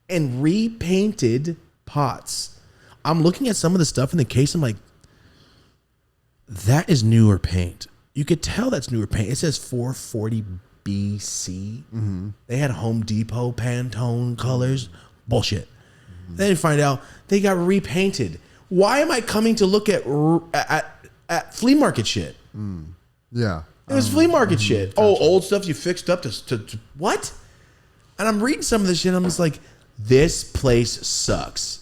and repainted pots. I'm looking at some of the stuff in the case. I'm like, that is newer paint. You could tell that's newer paint. It says 440 BC. They had Home Depot Pantone colors. Bullshit. Then you find out they got repainted. Why am I coming to look at flea market shit? Yeah. It was flea market shit. Gotcha. Oh, old stuff you fixed up to what? And I'm reading some of this shit. I'm just like, this place sucks.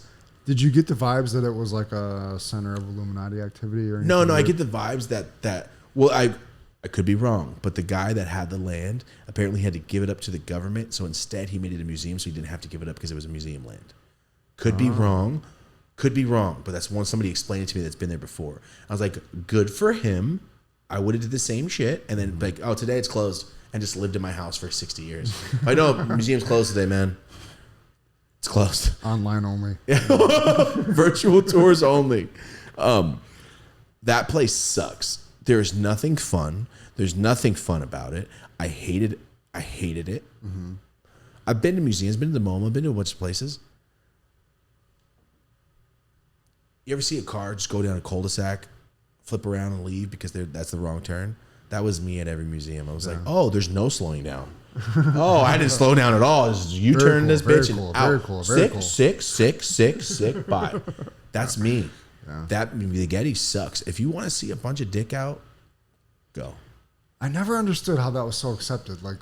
Did you get the vibes that it was like a center of Illuminati activity or anything? No, I get the vibes that well, I could be wrong, but the guy that had the land apparently had to give it up to the government. So instead he made it a museum, so he didn't have to give it up because it was a museum land. Could be wrong, but that's one somebody explained it to me that's been there before. I was like, good for him. I would have did the same shit and then like, oh, today it's closed, and just lived in my house for 60 years. I know museum's closed today, man. It's closed. Online only. Virtual tours only. That place sucks. There's nothing fun. There's nothing fun about it. I hated it. I've been to museums, been to the MoMA, been to a bunch of places. You ever see a car just go down a cul-de-sac, flip around and leave because that's the wrong turn? That was me at every museum. I was like, oh, there's no slowing down. Oh, I didn't slow down at all. You turn this bitch and out. Sick, bye. That's me. Yeah. The Getty sucks. If you want to see a bunch of dick out, go. I never understood how that was so accepted. Like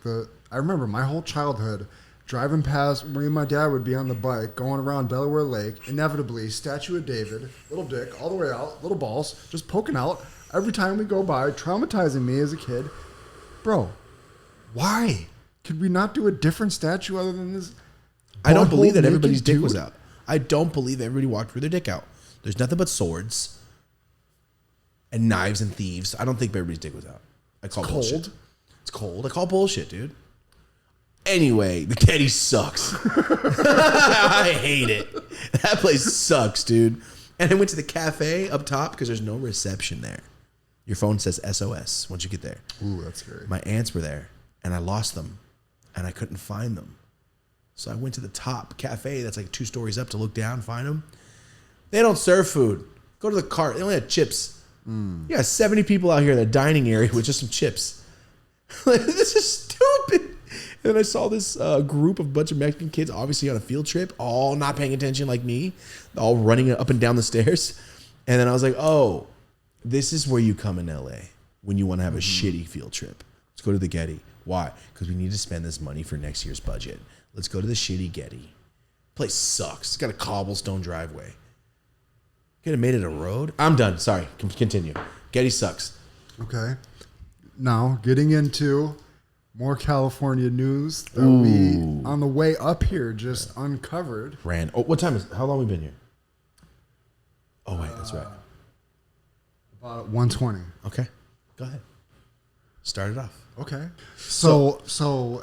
I remember my whole childhood driving past, me and my dad would be on the bike going around Delaware Lake. Inevitably, Statue of David, little dick all the way out, little balls just poking out every time we go by, traumatizing me as a kid. Bro, why could we not do a different statue other than this? I don't believe that everybody's dick dude? was out. I don't believe everybody walked with their dick out. There's nothing but swords and knives and thieves. I don't think everybody's dick was out. I call bullshit. It's cold. I call bullshit, dude. Anyway, the Getty sucks. I hate it. That place sucks, dude. And I went to the cafe up top because there's no reception there. Your phone says SOS once you get there. Ooh, that's scary. My aunts were there, and I lost them, and I couldn't find them. So I went to the top cafe that's like 2 stories up to look down, find them. They don't serve food. Go to the cart. They only had chips. You got 70 people out here in the dining area with just some chips. This is stupid. And then I saw this group of bunch of Mexican kids, obviously on a field trip, all not paying attention like me, all running up and down the stairs. And then I was like, oh, this is where you come in LA when you want to have a shitty field trip. Let's go to the Getty. Why? Because we need to spend this money for next year's budget. Let's go to the shitty Getty. Place sucks. It's got a cobblestone driveway. Could have made it a road. I'm done. Sorry. Continue. Getty sucks. Okay. Now, getting into more California news that we, on the way up here, just uncovered. Rant. Oh, what time is it? How long have we been here? Oh, wait. That's right. About 1:20. Okay. Go ahead. Start it off. Okay. So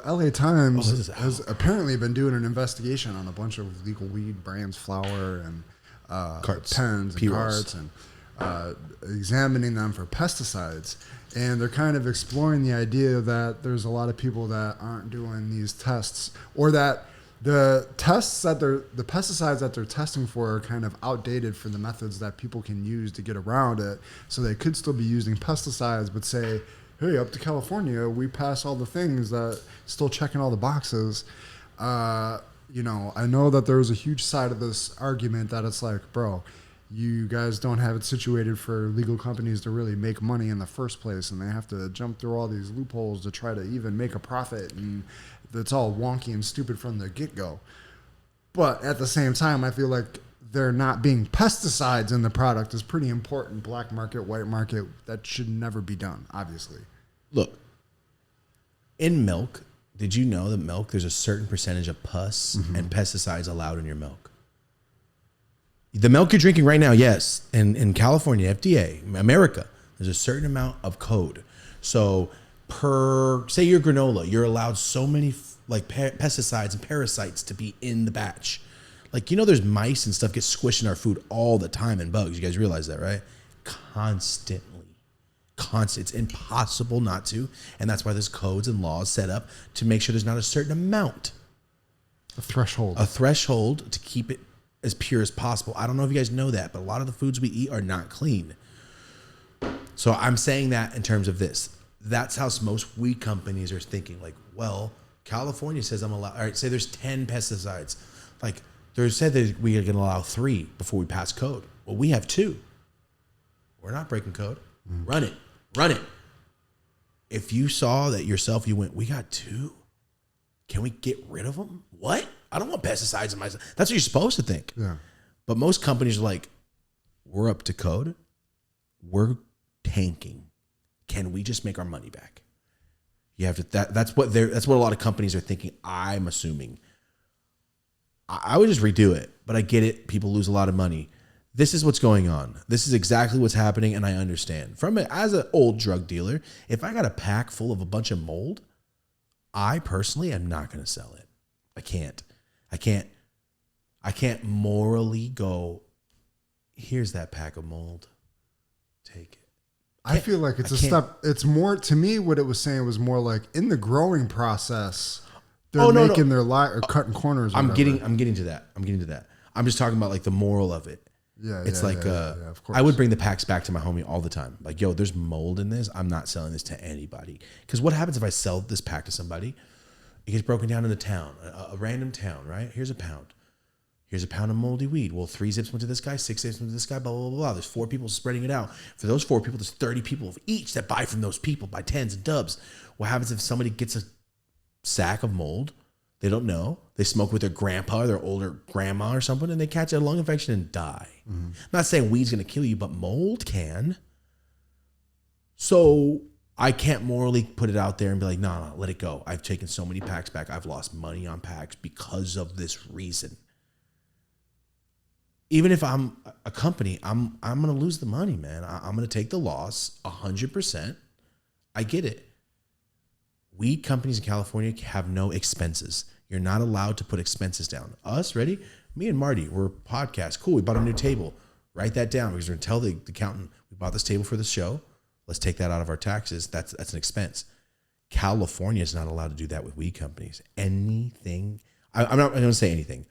LA Times Oh, has apparently been doing an investigation on a bunch of legal weed brands, flower and Carts. pens and P-rolls. carts, and examining them for pesticides. And they're kind of exploring the idea that there's a lot of people that aren't doing these tests, or that the pesticides that they're testing for are kind of outdated for the methods that people can use to get around it. So they could still be using pesticides, but say, hey, up to California, we pass all the things that still checking all the boxes. I know that there was a huge side of this argument that it's like, bro, you guys don't have it situated for legal companies to really make money in the first place, and they have to jump through all these loopholes to try to even make a profit, and it's all wonky and stupid from the get-go. But at the same time, I feel like there not being pesticides in the product is pretty important. Black market, white market, that should never be done, obviously. Look, in milk, did you know that milk, there's a certain percentage of pus and pesticides allowed in your milk? The milk you're drinking right now, yes. And in California, FDA, America, there's a certain amount of code. So say your granola, you're allowed so many pesticides and parasites to be in the batch. Like, there's mice and stuff get squished in our food all the time, and bugs. You guys realize that, right? Constantly. It's impossible not to. And that's why there's codes and laws set up to make sure there's not a certain amount. A threshold To keep it as pure as possible. I don't know if you guys know that, but a lot of the foods we eat are not clean. So I'm saying that in terms of this. That's how most weed companies are thinking. Like, well, California says I'm allowed. All right, say there's 10 pesticides. Like, they said that we are going to allow 3 before we pass code. Well, we have 2. We're not breaking code. Run it. If you saw that yourself, you went, we got 2. Can we get rid of them? What? I don't want pesticides in my stuff. That's what you're supposed to think. Yeah. But most companies are like, we're up to code. We're tanking. Can we just make our money back? You have to. That's what a lot of companies are thinking. I'm assuming. I would just redo it, but I get it. People lose a lot of money. This is what's going on. This is exactly what's happening, and I understand. As an old drug dealer, if I got a pack full of a bunch of mold, I personally am not going to sell it. I can't morally go, here's that pack of mold. Take it. I feel like it's a step. It's more, to me, what it was saying was more like in the growing process, they're making their or cutting corners. I'm getting to that. I'm just talking about like the moral of it. Of course. I would bring the packs back to my homie all the time. Like, yo, there's mold in this. I'm not selling this to anybody. Because what happens if I sell this pack to somebody? It gets broken down in the town, a random town, right? Here's a pound. Here's a pound of moldy weed. Well, 3 zips went to this guy, 6 zips went to this guy, blah, blah, blah, blah. There's 4 people spreading it out. For those 4 people, there's 30 people of each that buy from those people, buy tens and dubs. What happens if somebody gets a sack of mold? They don't know. They smoke with their grandpa or their older grandma or something, and they catch a lung infection and die. Mm-hmm. I'm not saying weed's going to kill you, but mold can. So I can't morally put it out there and be like, no, let it go. I've taken so many packs back. I've lost money on packs because of this reason. Even if I'm a company, I'm going to lose the money, man. I'm going to take the loss 100%. I get it. Weed companies in California have no expenses. You're not allowed to put expenses down. Us, ready? Me and Marty, we're a podcast. Cool, we bought a new table. Write that down because we're going to tell the accountant, we bought this table for the show. Let's take that out of our taxes. That's an expense. California is not allowed to do that with weed companies. Anything. I'm not going to say anything.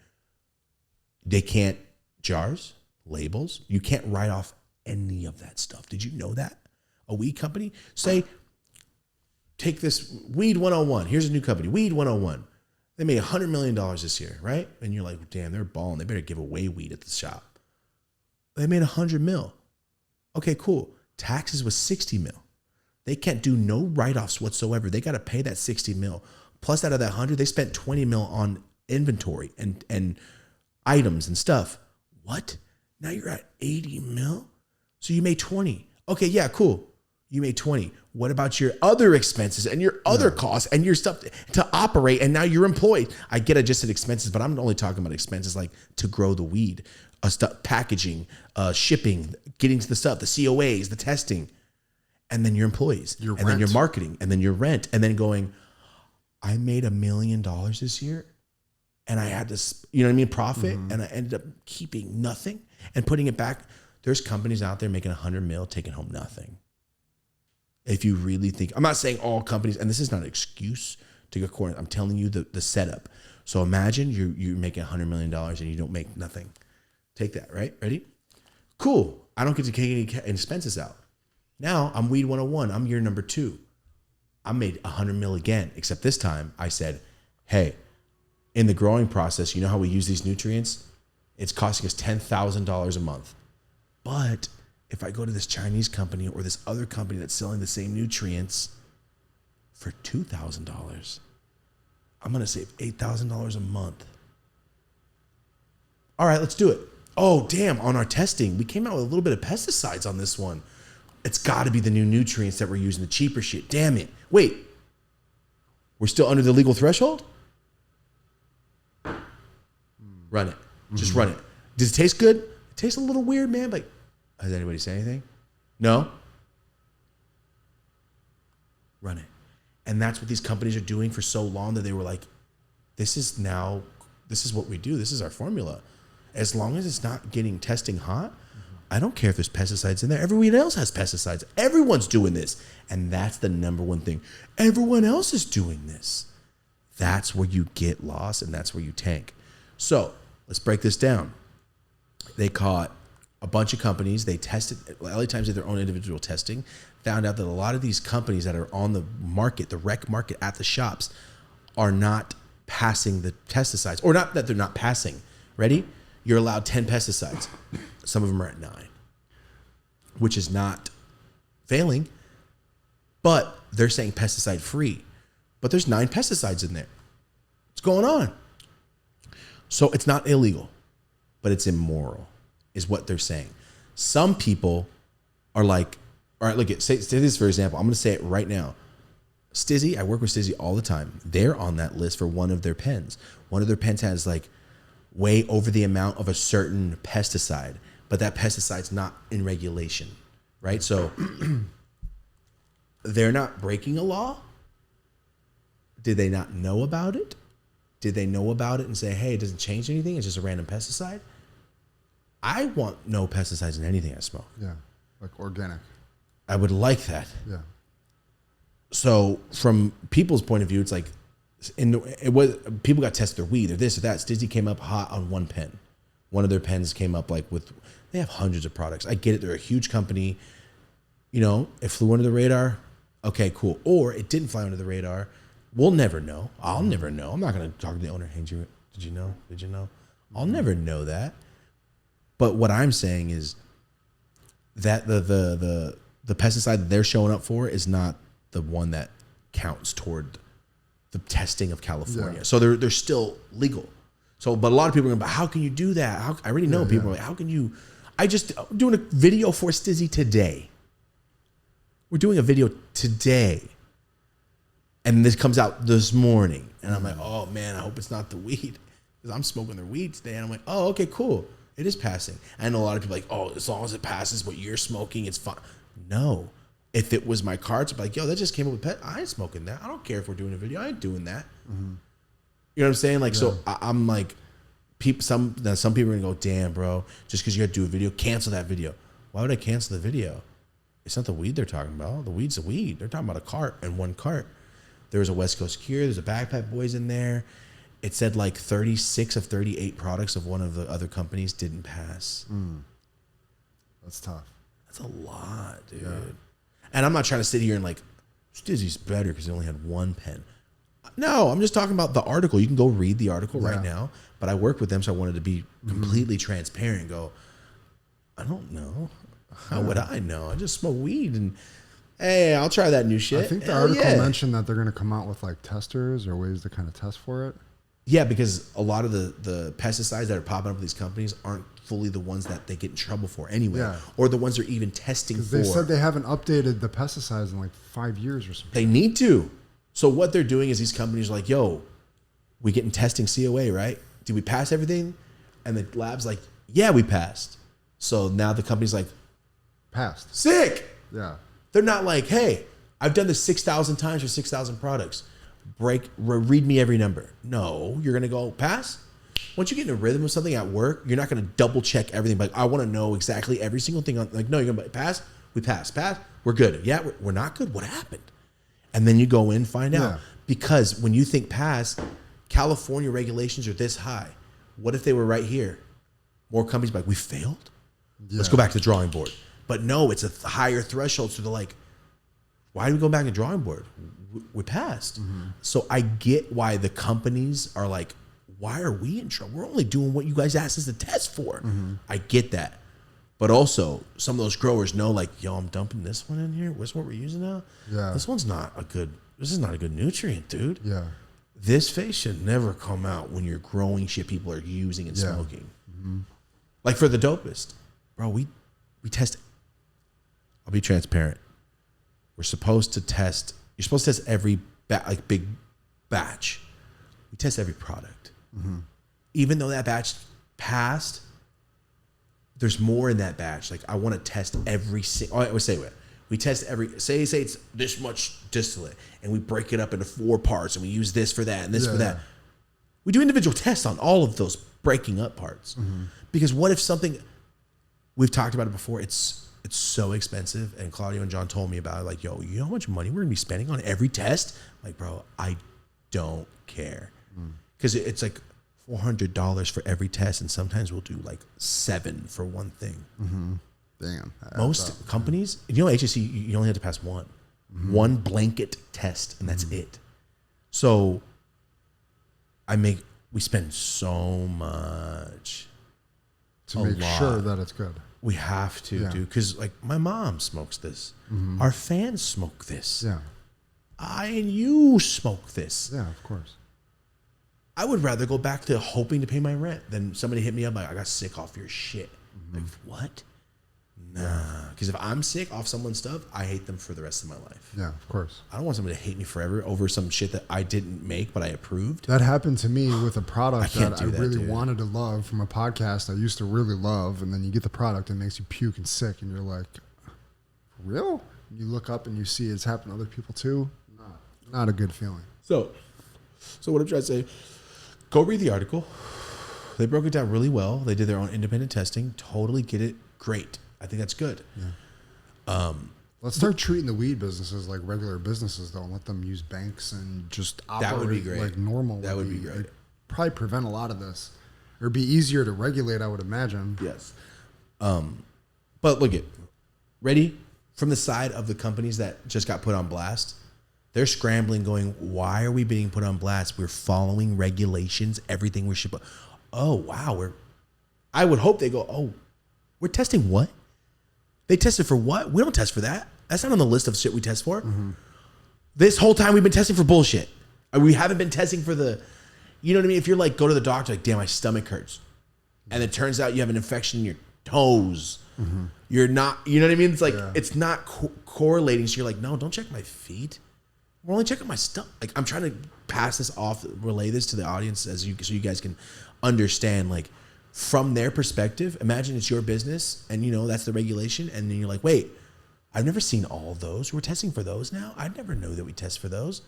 They can't. Jars, labels, you can't write off any of that stuff. Did you know that? A weed company, say, take this Weed 101. Here's a new company, Weed 101. They made $100 million this year, right? And you're like, damn, they're balling. They better give away weed at the shop. They made $100 million. Okay, cool. Taxes was $60 million. They can't do no write-offs whatsoever. They got to pay that $60 million. Plus out of that 100, they spent $20 million on inventory and items and stuff. What? Now you're at 80 mil? So you made 20. Okay, yeah, cool. You made 20. What about your other expenses and your other costs and your stuff to operate? And now you're employed. I get I just said expenses, but I'm only talking about expenses like to grow the weed, packaging, shipping, getting to the stuff, the COAs, the testing, and then your employees, then your marketing, and then your rent, and then going, I made $1 million this year. And I had this, you know what I mean, profit, and I ended up keeping nothing and putting it back. There's companies out there making $100 million, taking home nothing. If you really think, I'm not saying all companies, and this is not an excuse to go corner. I'm telling you the setup. So imagine you're making $100 million and you don't make nothing. Take that, right? Ready? Cool. I don't get to take any expenses out. Now I'm Weed 101. I'm year number 2. I made $100 million again, except this time I said, hey, in the growing process, you know how we use these nutrients? It's costing us $10,000 a month. But if I go to this Chinese company or this other company that's selling the same nutrients for $2,000, I'm going to save $8,000 a month. All right, let's do it. Oh, damn, on our testing, we came out with a little bit of pesticides on this one. It's got to be the new nutrients that we're using, the cheaper shit. Damn it. Wait, we're still under the legal threshold? Run it. Just run it. Does it taste good? It tastes a little weird, man. Like, has anybody said anything? No? Run it. And that's what these companies are doing for so long that they were like, this is what we do. This is our formula. As long as it's not getting testing hot, I don't care if there's pesticides in there. Everyone else has pesticides. Everyone's doing this. And that's the number one thing. Everyone else is doing this. That's where you get lost and that's where you tank. So let's break this down. They caught a bunch of companies. They tested, LA Times did their own individual testing, found out that a lot of these companies that are on the market, the rec market at the shops, are not passing the pesticides. Or not that they're not passing. Ready? You're allowed 10 pesticides. Some of them are at 9, which is not failing, but they're saying pesticide free. But there's 9 pesticides in there. What's going on? So it's not illegal, but it's immoral, is what they're saying. Some people are like, all right, look at, say this for example. I'm going to say it right now. Stizzy, I work with Stizzy all the time. They're on that list for one of their pens. One of their pens has like way over the amount of a certain pesticide, but that pesticide's not in regulation, right? So they're not breaking a law. Did they not know about it? Did they know about it and say, hey, it doesn't change anything? It's just a random pesticide? I want no pesticides in anything I smoke. Yeah, like organic. I would like that. Yeah. So from people's point of view, it's like, people got tested their weed or this or that. Stizzy came up hot on one pen. One of their pens came up like with, they have hundreds of products. I get it. They're a huge company. You know, it flew under the radar. Okay, cool. Or it didn't fly under the radar. We'll never know. I'll never know. I'm not going to talk to the owner. Hey, did you know? Did you know? I'll never know that. But what I'm saying is that the pesticide that they're showing up for is not the one that counts toward the testing of California. Yeah. So they're still legal. So, but a lot of people are going, but how can you do that? I already know people are like, how can you? I'm doing a video for Stizzy today. We're doing a video today. And this comes out this morning. And I'm like, oh man, I hope it's not the weed. Because I'm smoking their weed today. And I'm like, oh, okay, cool. It is passing. I know a lot of people are like, oh, as long as it passes what you're smoking, it's fine. No. If it was my cards, I'd be like, yo, that just came up with pet. I ain't smoking that. I don't care if we're doing a video. I ain't doing that. Mm-hmm. You know what I'm saying? Like, so I'm like, some people are going to go, damn, bro, just because you got to do a video, cancel that video. Why would I cancel the video? It's not the weed they're talking about. The weed's the weed. They're talking about a cart and one cart. There was a West Coast Cure. There's a Backpack Boys in there. It said like 36 of 38 products of one of the other companies didn't pass. That's tough. That's a lot, dude. Yeah. And I'm not trying to sit here and like, Stizzy's better because he only had one pen. No, I'm just talking about the article. You can go read the article right now. But I work with them, so I wanted to be completely transparent and go, I don't know. How would I know? I just smoke weed and, hey, I'll try that new shit. I think the article mentioned that they're going to come out with like testers or ways to kind of test for it. Yeah, because a lot of the pesticides that are popping up with these companies aren't fully the ones that they get in trouble for anyway, or the ones they're even testing for. They said they haven't updated the pesticides in like 5 years or something. They need to. So what they're doing is these companies are like, yo, we getting testing COA, right? Did we pass everything? And the lab's like, yeah, we passed. So now the company's like, passed. Sick. Yeah. They're not like, hey, I've done this 6,000 times for 6,000 products. Read me every number. No, you're going to go pass. Once you get in a rhythm of something at work, you're not going to double check everything. Like, I want to know exactly every single thing. Like, no, you're going to pass. We passed. Pass. We're good. Yeah, we're not good. What happened? And then you go in, find out. Because when you think pass, California regulations are this high. What if they were right here? More companies be like, we failed? Yeah. Let's go back to the drawing board. But no, it's a higher threshold. So they're like, why do we go back to the drawing board? We passed. So I get why the companies are like, why are we in trouble? We're only doing what you guys asked us to test for. I get that. But also, some of those growers know, like, yo, I'm dumping this one in here. What's what we're using now? Yeah. This is not a good nutrient, dude. Yeah. This phase should never come out when you're growing shit people are using and smoking. Like for the dopest. Bro, we test. I'll be transparent. We're supposed to test. You're supposed to test every big batch. We test every product. Even though that batch passed, there's more in that batch. Like I want to test every single. I would say what we test every. Say it's this much distillate, and we break it up into 4 parts, and we use this for that and this for that. We do individual tests on all of those breaking up parts, because what if something? We've talked about it before. It's so expensive, and Claudio and John told me about it. Like, yo, you know how much money we're gonna be spending on every test? Like, bro, I don't care, because it's like $400 for every test, and sometimes we'll do like 7 for one thing. Damn. Most companies, you know, HSC, you only have to pass one blanket test, and that's it. So we spend so much to make sure that it's good. We have to, dude, because like my mom smokes this. Our fans smoke this. Yeah. I and you smoke this. Yeah, of course. I would rather go back to hoping to pay my rent than somebody hit me up like, I got sick off your shit. Like, what? Nah. Because if I'm sick off someone's stuff, I hate them for the rest of my life. Yeah, of course. I don't want somebody to hate me forever over some shit that I didn't make, but I approved. That happened to me with a product that I really wanted to love from a podcast I used to really love. And then you get the product and it makes you puke and sick. And you're like, for real? You look up and you see it's happened to other people too. Not a good feeling. So what I'm trying to say, go read the article. They broke it down really well. They did their own independent testing. Totally get it. Great. I think that's good. Yeah. Let's start treating the weed businesses like regular businesses, though, and let them use banks and just operate like normal. That would be great. It'd probably prevent a lot of this. Or be easier to regulate, I would imagine. Yes. But look at, ready from the side of the companies that just got put on blast. They're scrambling, going, why are we being put on blast? We're following regulations, everything we should. oh, wow, I would hope they go, oh, we're testing what? They tested for what? We don't test for that. That's not on the list of shit we test for. This whole time we've been testing for bullshit. We haven't been testing for you know what I mean? If you're like, go to the doctor, like, damn, my stomach hurts. And it turns out you have an infection in your toes. You're not, you know what I mean? It's like, it's not correlating. So you're like, no, don't check my feet. We're only checking my stomach. Like, I'm trying to pass this off, relay this to the audience so you guys can understand, like, from their perspective, imagine it's your business and, you know, that's the regulation. And then you're like, wait, I've never seen all of those. We're testing for those now. I never know that we test for those.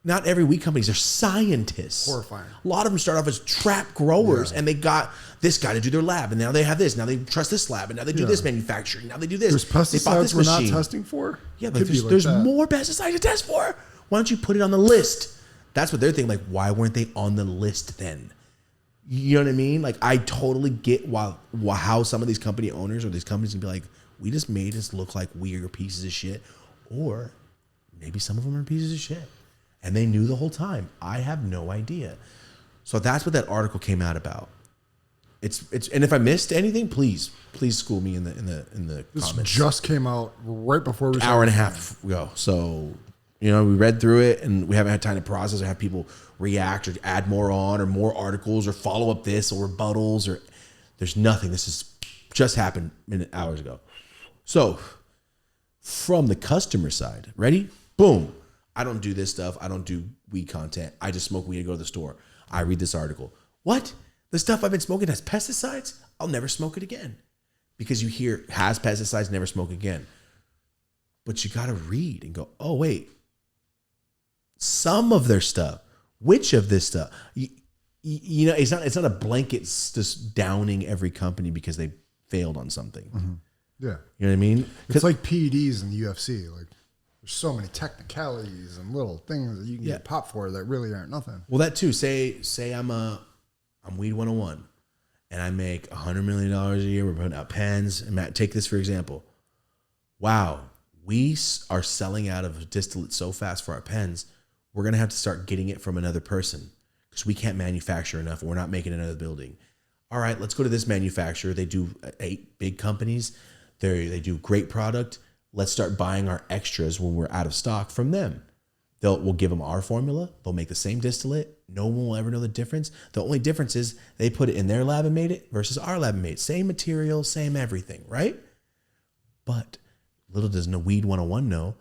Not every weed companies are scientists. Horrifying. A lot of them start off as trap growers and they got this guy to do their lab. And now they have this. Now they trust this lab. And now they do this manufacturing. Now they do this. There's pesticides we're not testing for? Yeah, but there's more pesticides to test for. Why don't you put it on the list? That's what they're thinking. Like, why weren't they on the list then? You know what I mean? Like, I totally get how some of these company owners or these companies can be like, we just made us look like we are pieces of shit. Or maybe some of them are pieces of shit. And they knew the whole time. I have no idea. So that's what that article came out about. It's and if I missed anything, please school me in the This comments. just came out right before we Hour and a half ago. So, you know, we read through it and we haven't had time to process or have people react or add more on or more articles or follow up this or rebuttals or there's nothing. This is just happened hours ago. So from the customer side, ready? Boom. I don't do this stuff. I don't do weed content. I just smoke weed and go to the store. I read this article. What? The stuff I've been smoking has pesticides? I'll never smoke it again. Because you hear has pesticides, never smoke again. But you got to read and go, oh, wait. Some of their stuff. Which of this stuff? You know, it's not a blanket just downing every company because they failed on something. Yeah. You know what I mean? It's like PEDs in the UFC. Like, there's so many technicalities and little things that you can get popped for that really aren't nothing. Well, that too. Say I'm Weed 101 and I make $100 million a year. We're putting out pens. And Matt, take this for example. Wow, we are selling out of distillate so fast for our pens. We're going to have to start getting it from another person because we can't manufacture enough. We're not making another building. All right, let's go to this manufacturer. They do 8 big companies. They do great product. Let's start buying our extras when we're out of stock from them. We'll give them our formula. They'll make the same distillate. No one will ever know the difference. The only difference is they put it in their lab and made it versus our lab and made it. Same material, same everything, right? But little does Weed 101 know.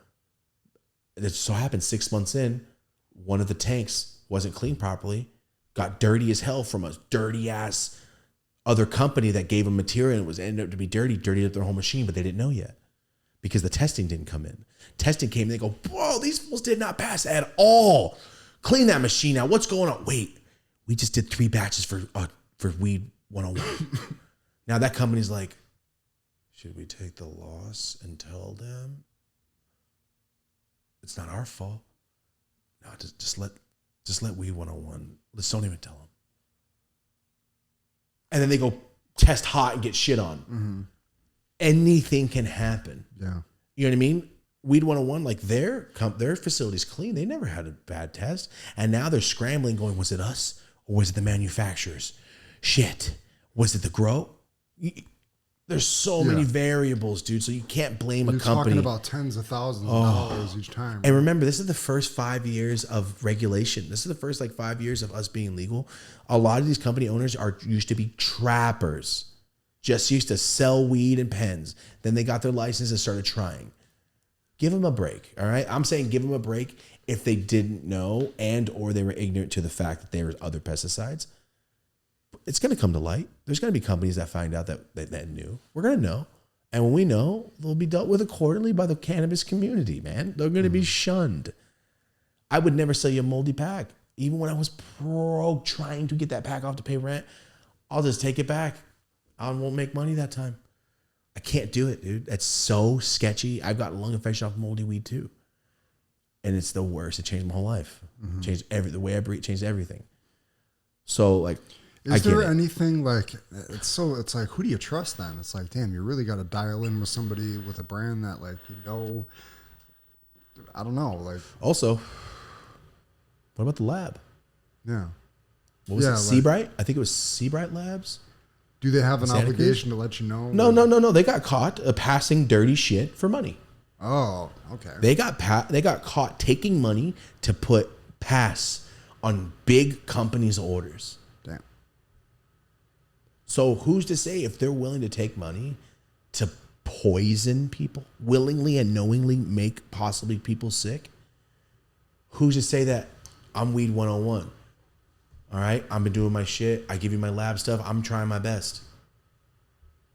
It so happened 6 months in, one of the tanks wasn't cleaned properly, got dirty as hell from a dirty ass other company that gave them material and it was ended up to be dirtied up their whole machine, but they didn't know yet. Because the testing didn't come in. Testing came and they go, bro, these fools did not pass at all. Clean that machine out. What's going on? Wait, we just did 3 batches for Weed 101. Now that company's like, should we take the loss and tell them it's not our fault? No, just let Weed 101. Let's don't even tell them. And then they go test hot and get shit on. Anything can happen. Yeah. You know what I mean? Weed 101, like their facility's clean. They never had a bad test. And now they're scrambling going, was it us or was it the manufacturers? Shit. Was it the grow? There's so many variables, dude. So you can't blame a company. You're talking about tens of thousands of dollars each time. And remember, this is the first 5 years of regulation. This is the first 5 years of us being legal. A lot of these company owners used to be trappers. Just used to sell weed and pens. Then they got their license and started trying. Give them a break, all right? I'm saying give them a break if they didn't know and or they were ignorant to the fact that there was other pesticides. It's going to come to light. There's going to be companies that find out that knew. We're going to know. And when we know, they'll be dealt with accordingly by the cannabis community, man. They're going to be shunned. I would never sell you a moldy pack. Even when I was broke trying to get that pack off to pay rent, I'll just take it back. I won't make money that time. I can't do it, dude. That's so sketchy. I've got lung infection off moldy weed too. And it's the worst. It changed my whole life. Changed the way I breathe, changed everything. So like, is there anything like, it's like, who do you trust then? It's like, damn, you really got to dial in with somebody with a brand that like, I don't know. Like also, what about the lab? Yeah. What was it? like- Seabright? I think it was Seabright Labs. Do they have an Santa obligation to let you know? No. They got caught passing dirty shit for money. Oh, okay. They got caught taking money to put pass on big companies' orders. Damn. So who's to say if they're willing to take money to poison people, willingly and knowingly make possibly people sick? Who's to say that I'm Weed 101? All right, I've been doing my shit. I give you my lab stuff. I'm trying my best.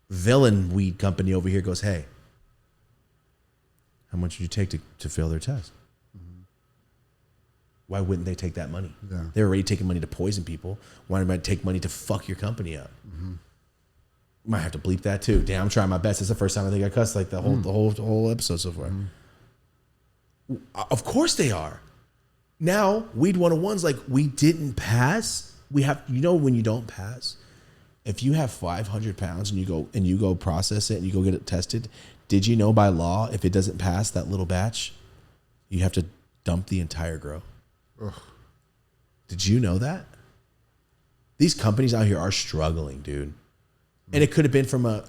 Villain weed company over here goes, hey, how much would you take to fail their test? Why wouldn't they take that money? Yeah. They're already taking money to poison people. Why don't they take money to fuck your company up? Might have to bleep that too. Damn, I'm trying my best. It's the first time I think I cussed like the whole episode so far. Of course they are. Now, Weed 101's like, we didn't pass. We have, when you don't pass, if you have 500 pounds and you go process it and you go get it tested, did you know by law, if it doesn't pass that little batch, you have to dump the entire grow? Ugh. Did you know that? These companies out here are struggling, dude. And it could have been from a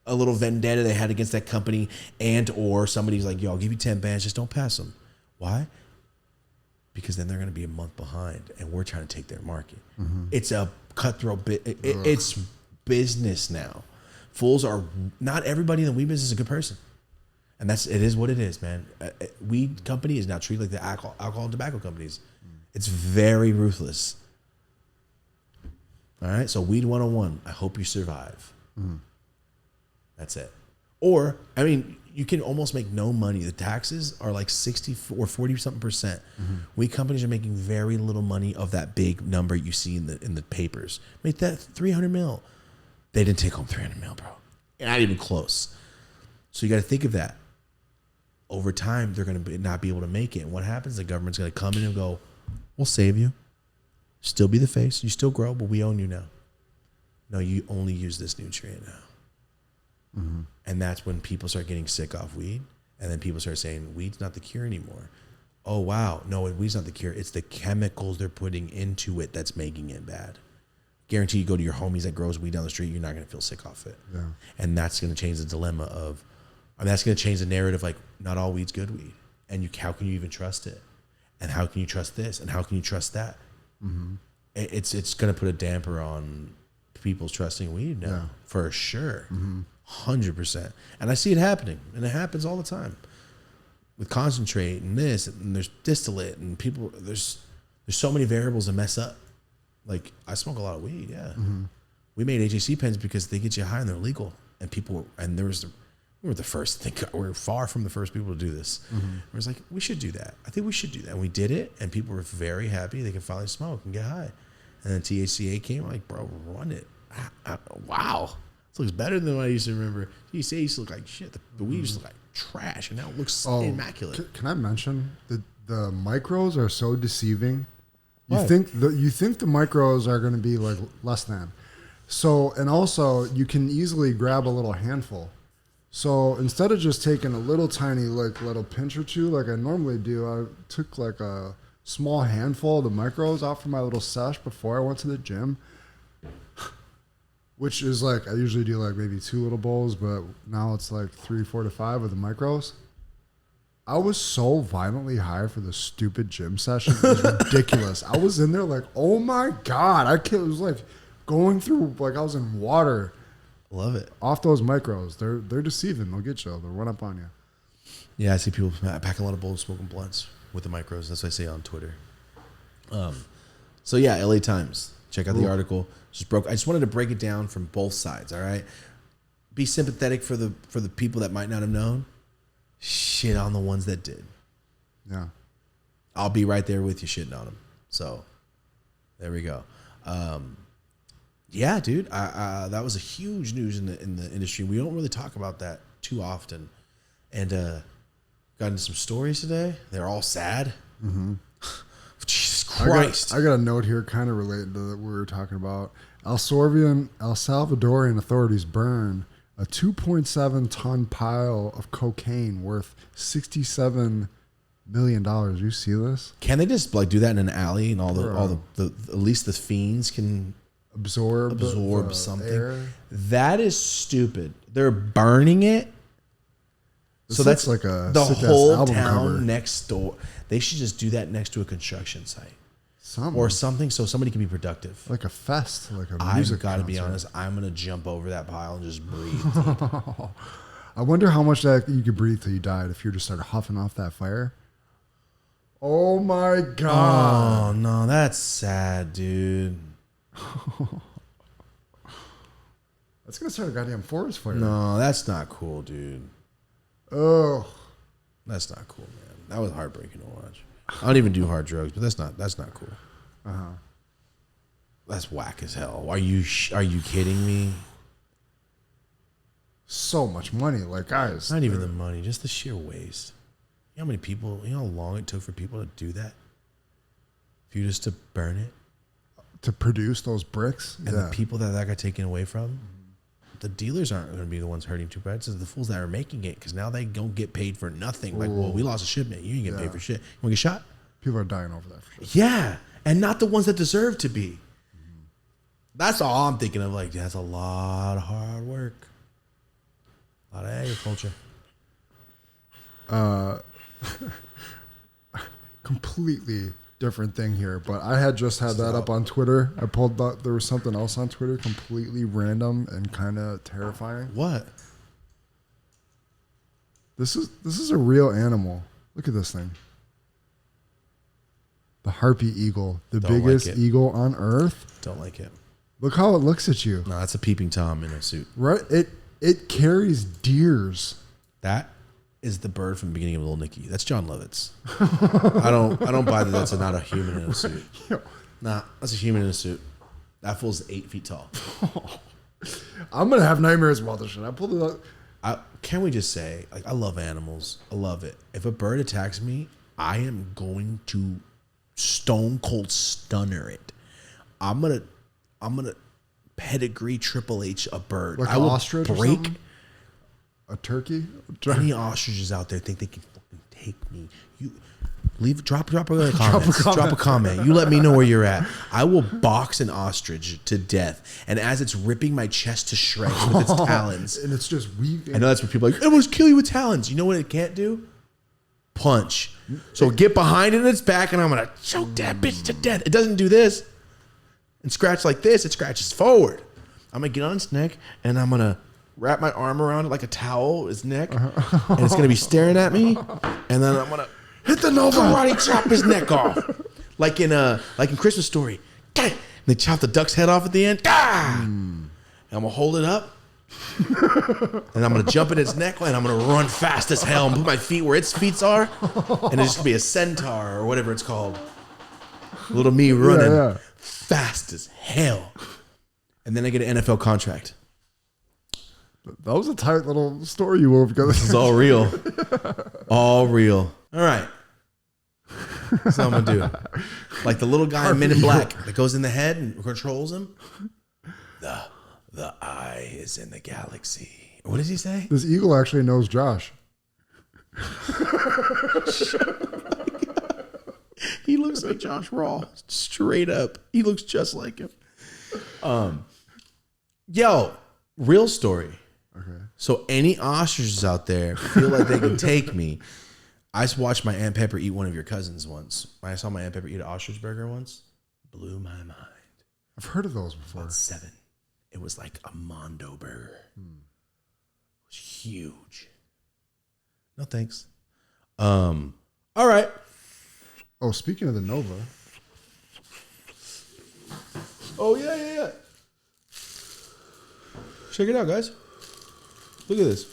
little vendetta they had against that company, and or somebody's like, yo, I'll give you 10 bands, just don't pass them. Why? Because then they're going to be a month behind, and we're trying to take their market. It's a cutthroat bit. It's business now. Fools are, not everybody in the weed business is a good person. And it is what it is, man. Weed company is now treated like the alcohol and tobacco companies. It's very ruthless. All right, so Weed 101, I hope you survive. That's it. Or, I mean, you can almost make no money. The taxes are like 60 or 40 something percent. Weed companies are making very little money of that big number you see in the papers. Make that 300 mil. They didn't take home 300 mil, bro. Not even close. So you got to think of that. Over time, they're going to not be able to make it. And what happens? The government's going to come in and go, we'll save you. Still be the face. You still grow, but we own you now. No, you only use this nutrient now. And that's when people start getting sick off weed. And then people start saying, weed's not the cure anymore. Oh, wow. No, weed's not the cure. It's the chemicals they're putting into it that's making it bad. Guarantee you go to your homies that grows weed down the street, you're not going to feel sick off it. Yeah. And that's going to change the dilemma of, that's going to change the narrative, like, not all weed's good weed. And how can you even trust it? And how can you trust this? And how can you trust that? It's going to put a damper on people's trusting weed now, for sure. 100%. And I see it happening, and it happens all the time with concentrate and this, and there's distillate, and people, there's so many variables that mess up. Like, I smoke a lot of weed. We made HAC pens because they get you high and they're legal, and people, and we were the first. We were far from the first people to do this. It was like, we should do that. I think we should do that. And we did it, and people were very happy. They could finally smoke and get high. And then THCA came. I'm like, bro, run it. Wow. This looks better than what I used to remember. THCA used to look like shit. The weed used to look like trash, and now it looks immaculate. Can I mention that the micros are so deceiving? You What? think the micros are going to be like less than. So, and also you can easily grab a little handful. So instead of just taking a little tiny little pinch or two like I normally do, I took like a small handful of the micros out for my little sesh before I went to the gym. Which is like, I usually do like maybe 2 little bowls, but now it's like 3, 4 to 5 of the micros. I was so violently high for the stupid gym session. It was ridiculous. I was in there like, oh my God. It was like going through, like I was in water. Love it. Off those micros. They're deceiving. They'll get you. They'll run up on you. Yeah, I see people packing a lot of bowls, smoking blunts with the micros. That's what I say on Twitter. So yeah, LA Times. Check out the article. I just wanted to break it down from both sides. All right, be sympathetic for the people that might not have known. Shit on the ones that did. Yeah, I'll be right there with you, shitting on them. So there we go. Yeah, dude, that was a huge news in the industry. We don't really talk about that too often, and got into some stories today. They're all sad. Jesus Christ! I got a note here, kind of related to what we were talking about. El Salvadorian authorities burn a 2.7 ton pile of cocaine worth $67 $1 million. You see this? Can they just like do that in an alley and all the at least the fiends can Absorb something? Air. That is stupid. They're burning it. This So that's like a the whole town cover. next door. They should just do that next to a construction site. Something. Or something so somebody can be productive. Like a fest, like a music I've got to be concert. honest. I'm going to jump over that pile and just breathe. I wonder how much that you could breathe till you died if you just started huffing off that fire. Oh my God. Oh, no. That's sad, dude. That's going to start a goddamn forest fire. No, that's not cool, dude. Oh. That's not cool, man. That was heartbreaking to watch. I don't even do hard drugs, but that's not cool. Uh-huh. That's whack as hell. Are you kidding me? So much money. Like, guys. Not even the money, just the sheer waste. You know how many people, you know how long it took for people to do that? For you just to burn it? To produce those bricks? And the people that got taken away from, the dealers aren't going to be the ones hurting too bad. It's the fools that are making it because now they don't get paid for nothing. Like, well, we lost a shipment. You ain't getting paid for shit. You want to get shot? People are dying over that for sure. Yeah. And not the ones that deserve to be. That's all I'm thinking of. Like, that's a lot of hard work. A lot of agriculture. Completely different thing here, but I had just had that up on Twitter. I pulled that there was something else on Twitter, completely random and kind of terrifying. What? This is a real animal. Look at this thing. The harpy eagle, the biggest eagle on Earth. Don't like it. Look how it looks at you. No, that's a peeping Tom in a suit. Right? It carries deers. That is the bird from the beginning of Little Nicky. That's John Lovitz. I don't buy that that's not a human in a suit. Nah, that's a human in a suit. That fool's 8 feet tall. I'm gonna have nightmares about this shit. I pulled it up. Can we just say, like, I love animals. I love it. If a bird attacks me, I am going to stone cold stunner it. I'm gonna pedigree Triple H a bird. Like I an will ostrich or break something? A turkey? any ostriches out there think they can fucking take me. You drop a comment. Drop a comment. You let me know where you're at. I will box an ostrich to death, and as it's ripping my chest to shreds with its talons, And it's just weaving. I know that's what people are like. It must kill you with talons. You know what it can't do? Punch. So get behind it in its back, and I'm gonna choke that bitch to death. It doesn't do this and scratch like this. It scratches forward. I'm gonna get on its neck, and I'm gonna wrap my arm around it like a towel, its neck, and it's gonna be staring at me, and then I'm gonna hit the Nova, karate chop his neck off, like in Christmas Story. And they chop the duck's head off at the end. And I'm gonna hold it up, and I'm gonna jump in its neck, and I'm gonna run fast as hell and put my feet where its feet are, and it's just gonna be a centaur or whatever it's called. Little me running fast as hell, and then I get an NFL contract. That was a tight little story you wove together. This is all real. All real. All right. That's what I'm going to do. Like the little guy in Men in Black that goes in the head and controls him. The eye is in the galaxy. What does he say? This eagle actually knows Josh. He looks like Josh Raw. Straight up. He looks just like him. Yo, real story. Okay. So any ostriches out there feel like they can take me. I just watched my Aunt Pepper eat one of your cousins once. I saw my Aunt Pepper eat an ostrich burger once. Blew my mind. I've heard of those before. About 7. It was like a Mondo burger. It was huge. No thanks. All right. Oh, speaking of the Nova. Oh yeah. Check it out, guys. Look at this.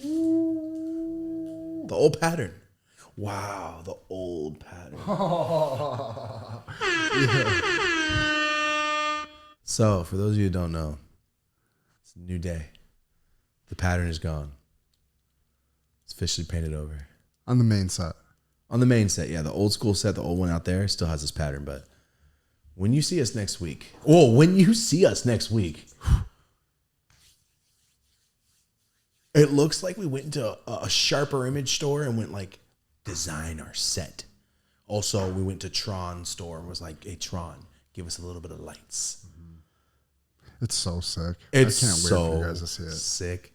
The old pattern. Wow, the old pattern. So, for those of you who don't know, it's a new day. The pattern is gone. It's officially painted over. On the main set. On the main set, yeah. The old school set, the old one out there, still has this pattern. But when you see us next week, It looks like we went into a sharper image store and went like, design our set. Also, we went to Tron store and was like, hey, Tron, give us a little bit of lights. It's so sick. It's I can't wait so for you guys to see it. sick.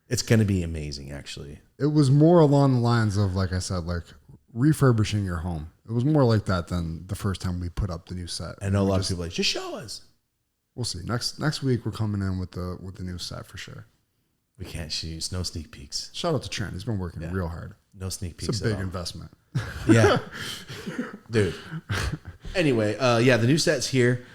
It's going to be amazing, actually. It was more along the lines of, like I said, like refurbishing your home. It was more like that than the first time we put up the new set. I know a lot of people are like, just show us. We'll see. Next week we're coming in with the new set for sure. We can't choose. No sneak peeks. Shout out to Trent. He's been working real hard. No sneak peeks. It's a big investment. Yeah. Dude. Anyway, yeah, the new set's here.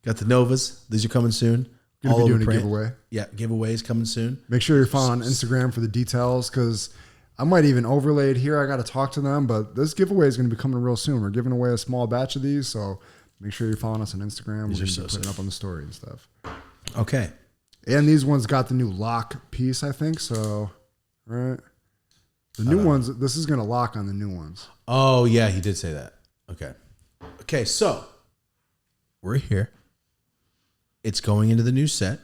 Got the Novas. These are coming soon. Gonna be doing a giveaway. Yeah, giveaways coming soon. Make sure you're following on Instagram for the details, because I might even overlay it here. I got to talk to them, but this giveaway is going to be coming real soon. We're giving away a small batch of these, so make sure you're following us on Instagram. We're going to be putting up on the story and stuff. Okay. And these ones got the new lock piece, I think. So, right. The new ones, this is going to lock on the new ones. Oh, yeah, he did say that. Okay. Okay, so we're here. It's going into the new set.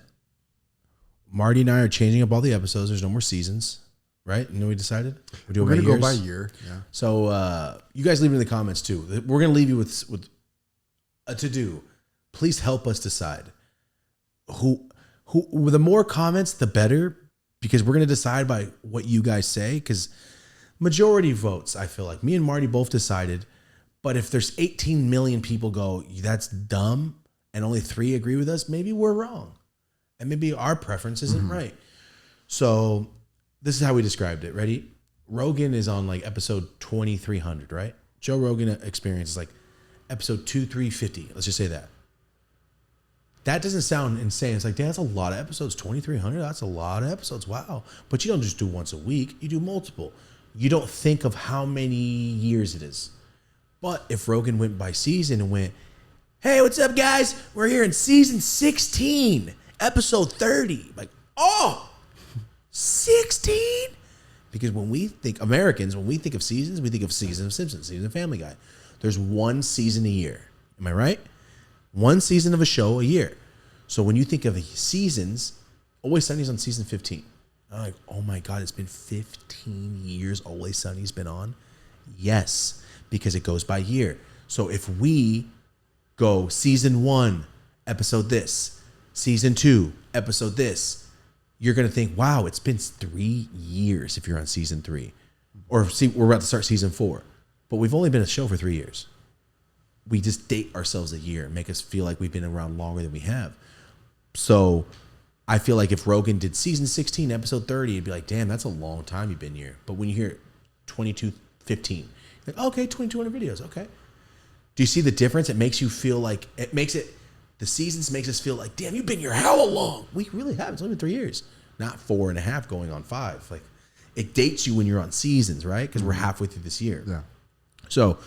Marty and I are changing up all the episodes. There's no more seasons, right? You know what we decided? We're going to go by year. Yeah. So you guys leave it in the comments too. We're going to leave you with a to-do. Please help us decide. Who the more comments, the better, because we're going to decide by what you guys say, because majority votes, I feel like. Me and Marty both decided, but if there's 18 million people go, that's dumb, and only 3 agree with us, maybe we're wrong. And maybe our preference isn't right. So this is how we described it. Ready? Rogan is on like episode 2300, right? Joe Rogan Experience is like episode 2350. Let's just say that. That doesn't sound insane. It's like, damn, that's a lot of episodes. 2,300, that's a lot of episodes. Wow. But you don't just do once a week. You do multiple. You don't think of how many years it is. But if Rogan went by season and went, hey, what's up, guys? We're here in season 16, episode 30. Like, oh, 16? Because when we think, Americans, when we think of seasons, we think of season of Simpsons, season of Family Guy. There's one season a year. Am I right? One season of a show a year. So when you think of seasons, Always Sunny's on season 15. I'm like, oh my God, it's been 15 years Always Sunny's been on? Yes, because it goes by year. So if we go season 1, episode this, season 2, episode this, you're going to think, wow, it's been 3 years if you're on season 3. Or see, we're about to start season 4. But we've only been a show for 3 years. We just date ourselves a year and make us feel like we've been around longer than we have. So I feel like if Rogan did season 16, episode 30, it'd be like, damn, that's a long time you've been here. But when you hear 2215, you're like, okay, 2,200 videos, okay. Do you see the difference? It makes you feel like, the seasons makes us feel like, damn, you've been here hella long. We really have. It's only been 3 years, not 4.5 going on 5. Like, it dates you when you're on seasons, right? Because we're halfway through this year. Yeah. So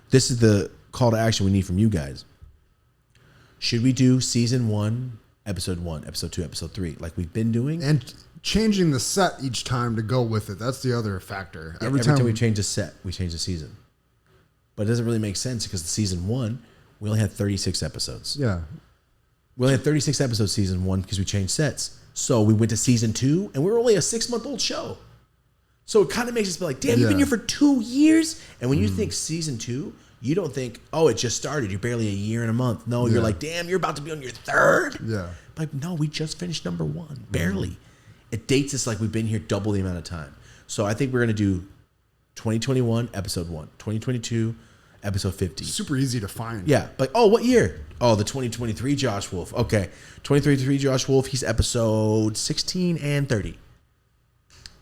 this is the call to action we need from you guys. Should we do season 1, episode 1, episode 2, episode 3, like we've been doing? And changing the set each time to go with it. That's the other factor. Yeah, every time we change a set, we change the season. But it doesn't really make sense because the season 1, we only had 36 episodes. Yeah. We only had 36 episodes season 1 because we changed sets. So we went to season 2 and we're only a 6-month-old show. So it kind of makes us feel like, damn, you've been here for 2 years. And when you think season 2, you don't think, oh, it just started. You're barely a year and a month. No, you're like, damn, you're about to be on your 3rd. Yeah. Like, no, we just finished number 1. Barely. It dates us like we've been here double the amount of time. So I think we're going to do 2021, episode 1. 2022, episode 50. Super easy to find. Yeah. Like, oh, what year? Oh, the 2023 Josh Wolf. Okay. 2023 Josh Wolf, he's episode 16 and 30.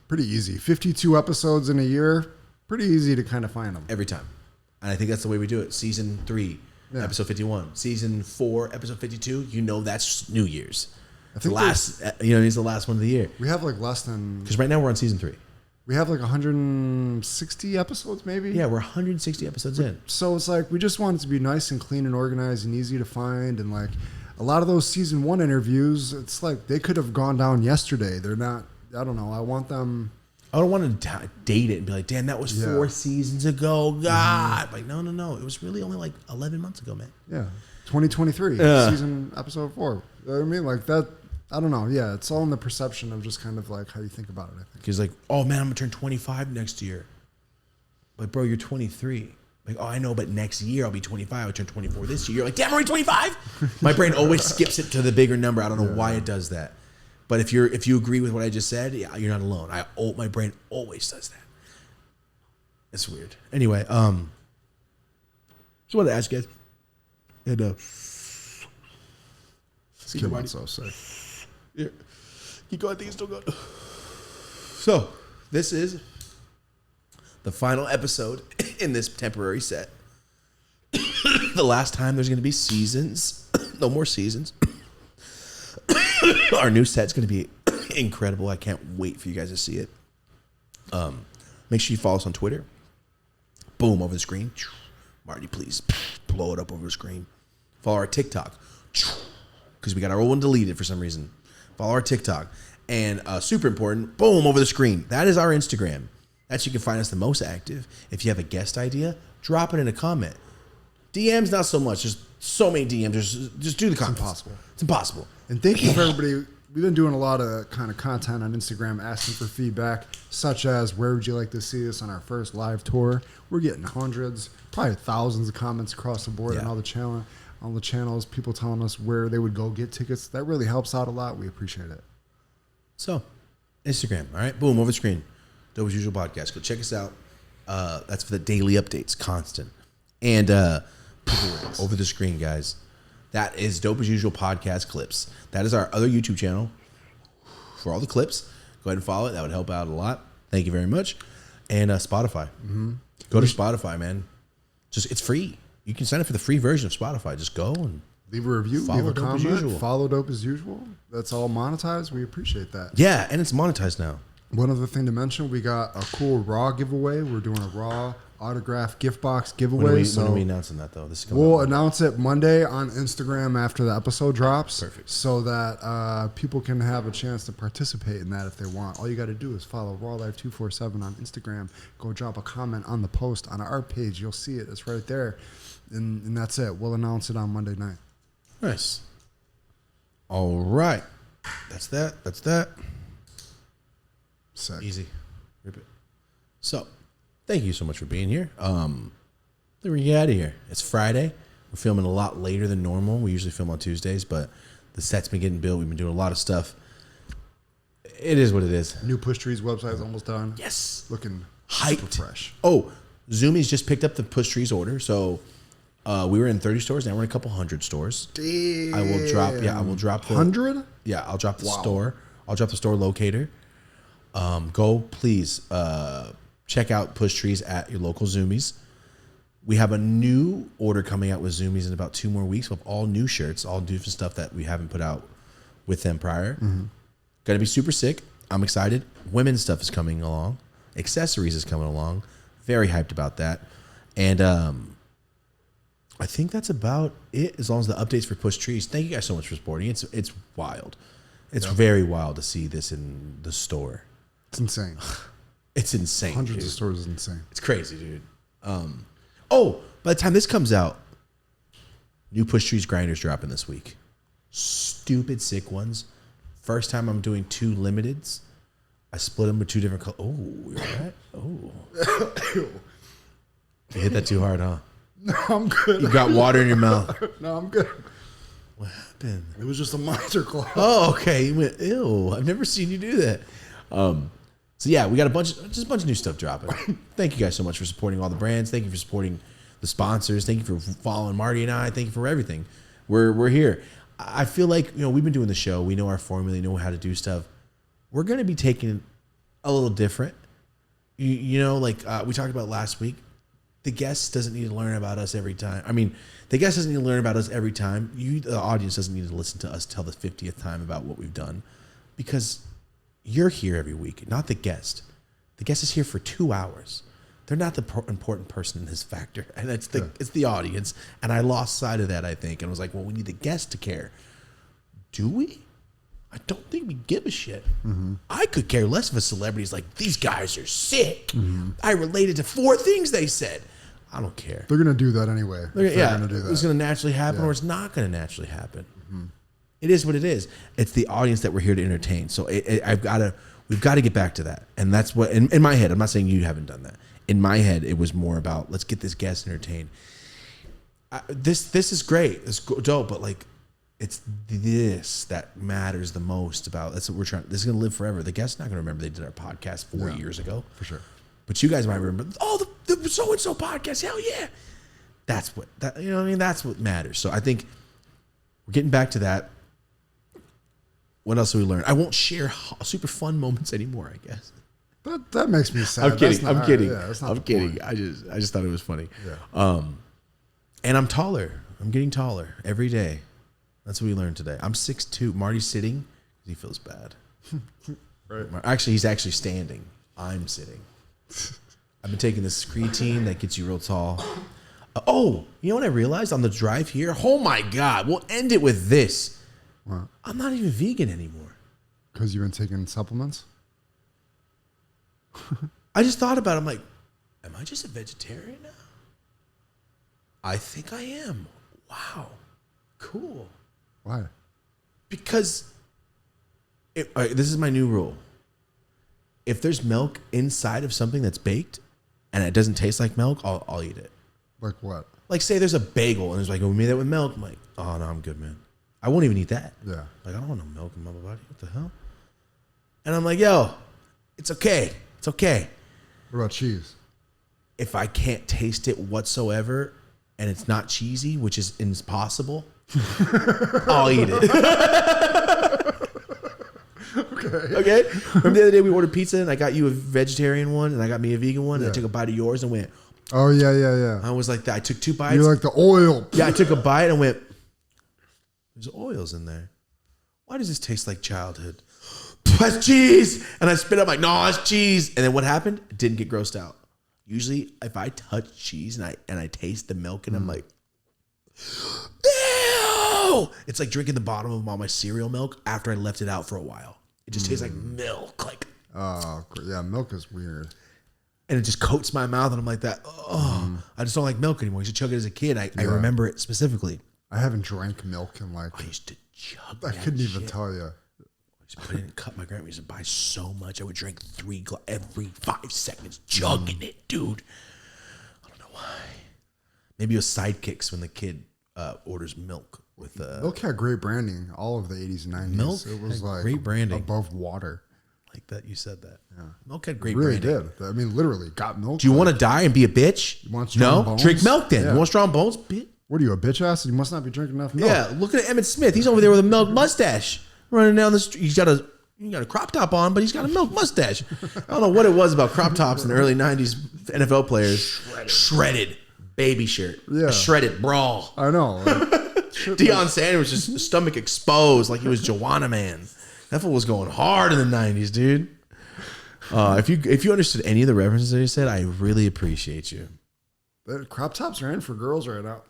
Pretty easy. 52 episodes in a year. Pretty easy to kind of find them. Every time. And I think that's the way we do it. Season 3, episode 51. Season 4, episode 52. You know that's New Year's. I think he's the last one of the year. We have like less than... Because right now we're on season 3. We have like 160 episodes maybe? Yeah, we're 160 episodes in. So it's like we just want it to be nice and clean and organized and easy to find. And like a lot of those season 1 interviews, it's like they could have gone down yesterday. They're not... I don't know. I want them... I don't want to date it and be like, damn, that was 4 seasons ago. God. Like, no. It was really only like 11 months ago, man. Yeah. 2023, season episode 4. You know what I mean? Like that, I don't know. Yeah, it's all in the perception of just kind of like how you think about it, I think. Because like, oh man, I'm gonna turn 25 next year. Like, bro, you're 23. Like, oh, I know, but next year I'll be 25. I'll turn 24 this year. You're like, damn, I'm already 25. My brain always skips it to the bigger number. I don't know why it does that. But if you agree with what I just said, yeah, you're not alone. My brain always does that. It's weird. Anyway, just wanted to ask you guys. And Kid went so sick. yeah, keep going. I think it's still going. So this is the final episode in this temporary set. The last time there's going to be seasons. No more seasons. Our new set's going to be incredible. I can't wait for you guys to see it. Make sure you follow us on Twitter. Boom, over the screen. Marty, please blow it up over the screen. Follow our TikTok. Because we got our old one deleted for some reason. Follow our TikTok. And super important, boom, over the screen. That is our Instagram. That's you can find us the most active. If you have a guest idea, drop it in a comment. DMs, not so much. There's so many DMs. Just do the comments. Impossible. It's impossible. And thank you for everybody. We've been doing a lot of kind of content on Instagram asking for feedback, such as where would you like to see us on our first live tour? We're getting hundreds, probably thousands of comments across the board on all the channels, people telling us where they would go get tickets. That really helps out a lot. We appreciate it. So, Instagram, all right? Boom, over the screen. Dope as Usual Podcast. Go check us out. That's for the daily updates, constant. And over the screen, guys. That is Dope as Usual Podcast Clips. That is our other YouTube channel for all the clips. Go ahead and follow it. That would help out a lot. Thank you very much. And Spotify. Mm-hmm. Go to Spotify, man. It's free. You can sign up for the free version of Spotify. Just go and leave a review, leave a comment, follow Dope as Usual. That's all monetized. We appreciate that. Yeah, and it's monetized now. One other thing to mention, we got a cool Raw giveaway. We're doing a Raw autograph gift box giveaway. When are we announcing that, though? We'll announce it Monday on Instagram after the episode drops. Perfect. So that people can have a chance to participate in that if they want. All you got to do is follow RawLife247 on Instagram. Go drop a comment on the post on our page. You'll see it. It's right there. And that's it. We'll announce it on Monday night. Nice. All right. That's that. Sick. Easy. Rip it. So, thank you so much for being here. Then we get out of here. It's Friday. We're filming a lot later than normal. We usually film on Tuesdays, but the set's been getting built. We've been doing a lot of stuff. It is what it is. New Push Trees website is almost done. Yes. Looking hyped. super fresh. Oh, Zoomies just picked up the Push Trees order. So we were in 30 stores. Now we're in a couple hundred stores. Damn. I will drop the 100? Yeah, I'll drop the store. I'll drop the store locator. Go, please, check out Push Trees at your local Zoomies. We have a new order coming out with Zoomies in about 2 more weeks with all new shirts, all different stuff that we haven't put out with them prior. Mm-hmm. Gonna be super sick. I'm excited. Women's stuff is coming along. Accessories is coming along. Very hyped about that. And I think that's about it as long as the updates for Push Trees. Thank you guys so much for supporting. It's wild. It's very wild to see this in the store. It's insane. It's insane. Hundreds dude. of stores is insane. It's crazy, dude. By the time this comes out, new Push Trees grinders dropping this week. Stupid sick ones. First time I'm doing 2 limiteds. I split them with 2 different colors. Oh, you're right. Oh. You hit that too hard, huh? No, I'm good. You got water in your mouth. No, I'm good. What happened? It was just a monster claw. Oh, okay. You went, ew. I've never seen you do that. So yeah, we got a bunch of new stuff dropping. Thank you guys so much for supporting all the brands. Thank you for supporting the sponsors. Thank you for following Marty and I. Thank you for everything. We're here. I feel like, we've been doing the show. We know our formula. We know how to do stuff. We're going to be taking it a little different. We talked about last week. The guest doesn't need to learn about us every time. I mean, the guest doesn't need to learn about us every time. The audience doesn't need to listen to us tell the 50th time about what we've done, because you're here every week, not the guest. The guest is here for 2 hours. They're not the important person in this factor, and it's the audience. And I lost sight of that, I think, and I was like, well, we need the guest to care. Do we? I don't think we give a shit. Mm-hmm. I could care less if a celebrity's like, these guys are sick. Mm-hmm. I related to 4 things they said. I don't care. They're going to do that anyway. They're gonna do that. It's going to naturally happen, or it's not going to naturally happen. Mm-hmm. It is what it is. It's the audience that we're here to entertain. So we've got to get back to that. And that's what, in my head, I'm not saying you haven't done that. In my head, it was more about, let's get this guest entertained. This is great. It's dope, but like, it's this that matters the most about. That's what we're trying. This is going to live forever. The guest's not going to remember they did our podcast 4 years ago. For sure. But you guys might remember, the so-and-so podcast. Hell yeah. That's what, you know what I mean? That's what matters. So I think we're getting back to that. What else have we learned? I won't share super fun moments anymore, I guess. That makes me sad. I'm kidding. Not, I'm kidding. Yeah, I'm kidding. I just thought it was funny. Yeah. And I'm taller. I'm getting taller every day. That's what we learned today. I'm 6'2". Marty's sitting because he feels bad. Right. Actually, he's actually standing. I'm sitting. I've been taking this creatine that gets you real tall. You know what I realized on the drive here? Oh my God. We'll end it with this. What? I'm not even vegan anymore. Because you've been taking supplements? I just thought about it. I'm like, am I just a vegetarian now? I think I am. Wow. Cool. Why? Because this is my new rule. If there's milk inside of something that's baked and it doesn't taste like milk, I'll eat it. Like what? Like say there's a bagel and it's like, oh, we made that with milk. I'm like, oh no, I'm good, man. I won't even eat that. Yeah. Like I don't want no milk in my body. What the hell? And I'm like, yo, it's okay. It's okay. What about cheese? If I can't taste it whatsoever and it's not cheesy, which is impossible, I'll eat it. Okay. Remember the other day we ordered pizza and I got you a vegetarian one and I got me a vegan one and I took a bite of yours and went, oh, yeah. I was like that. I took 2 bites. You like the oil. Yeah, I took a bite and went, there's oils in there. Why does this taste like childhood? That's cheese. And I spit up like, no, it's cheese. And then what happened? Didn't get grossed out. Usually if I touch cheese and I taste the milk and I'm like, ew! It's like drinking the bottom of all my cereal milk after I left it out for a while. It just tastes like milk. Like, oh, yeah, milk is weird. And it just coats my mouth and I'm like that. Oh, I just don't like milk anymore. I used to chug it as a kid. I remember it specifically. I haven't drank milk in like... I used to chug I couldn't even tell you. I used to put it in a cup. My grandma used to buy so much. I would drink 3 every 5 seconds, chugging it, dude. I don't know why. Maybe it was Sidekicks when the kid orders milk with milk had great branding all of the 80s and 90s. Milk it was like great branding above water. Like that, you said that. Yeah. Milk had great It really branding. did. I mean, literally, got milk. Do you want to die and be a bitch? You want strong bones? Drink milk then. Yeah. You want strong bones? Bitch. What are you, a bitch ass? You must not be drinking enough milk. Yeah, look at Emmett Smith. He's over there with a milk mustache running down the street. He's got a crop top on, but he's got a milk mustache. I don't know what it was about crop tops in the early 90s NFL players. Shredded baby shirt. Yeah. A shredded bra. I know. Like, Deion Sanders was just stomach exposed like he was Joanna Man. That fool was going hard in the 90s, dude. If you understood any of the references that you said, I really appreciate you. crop tops are in for girls right now.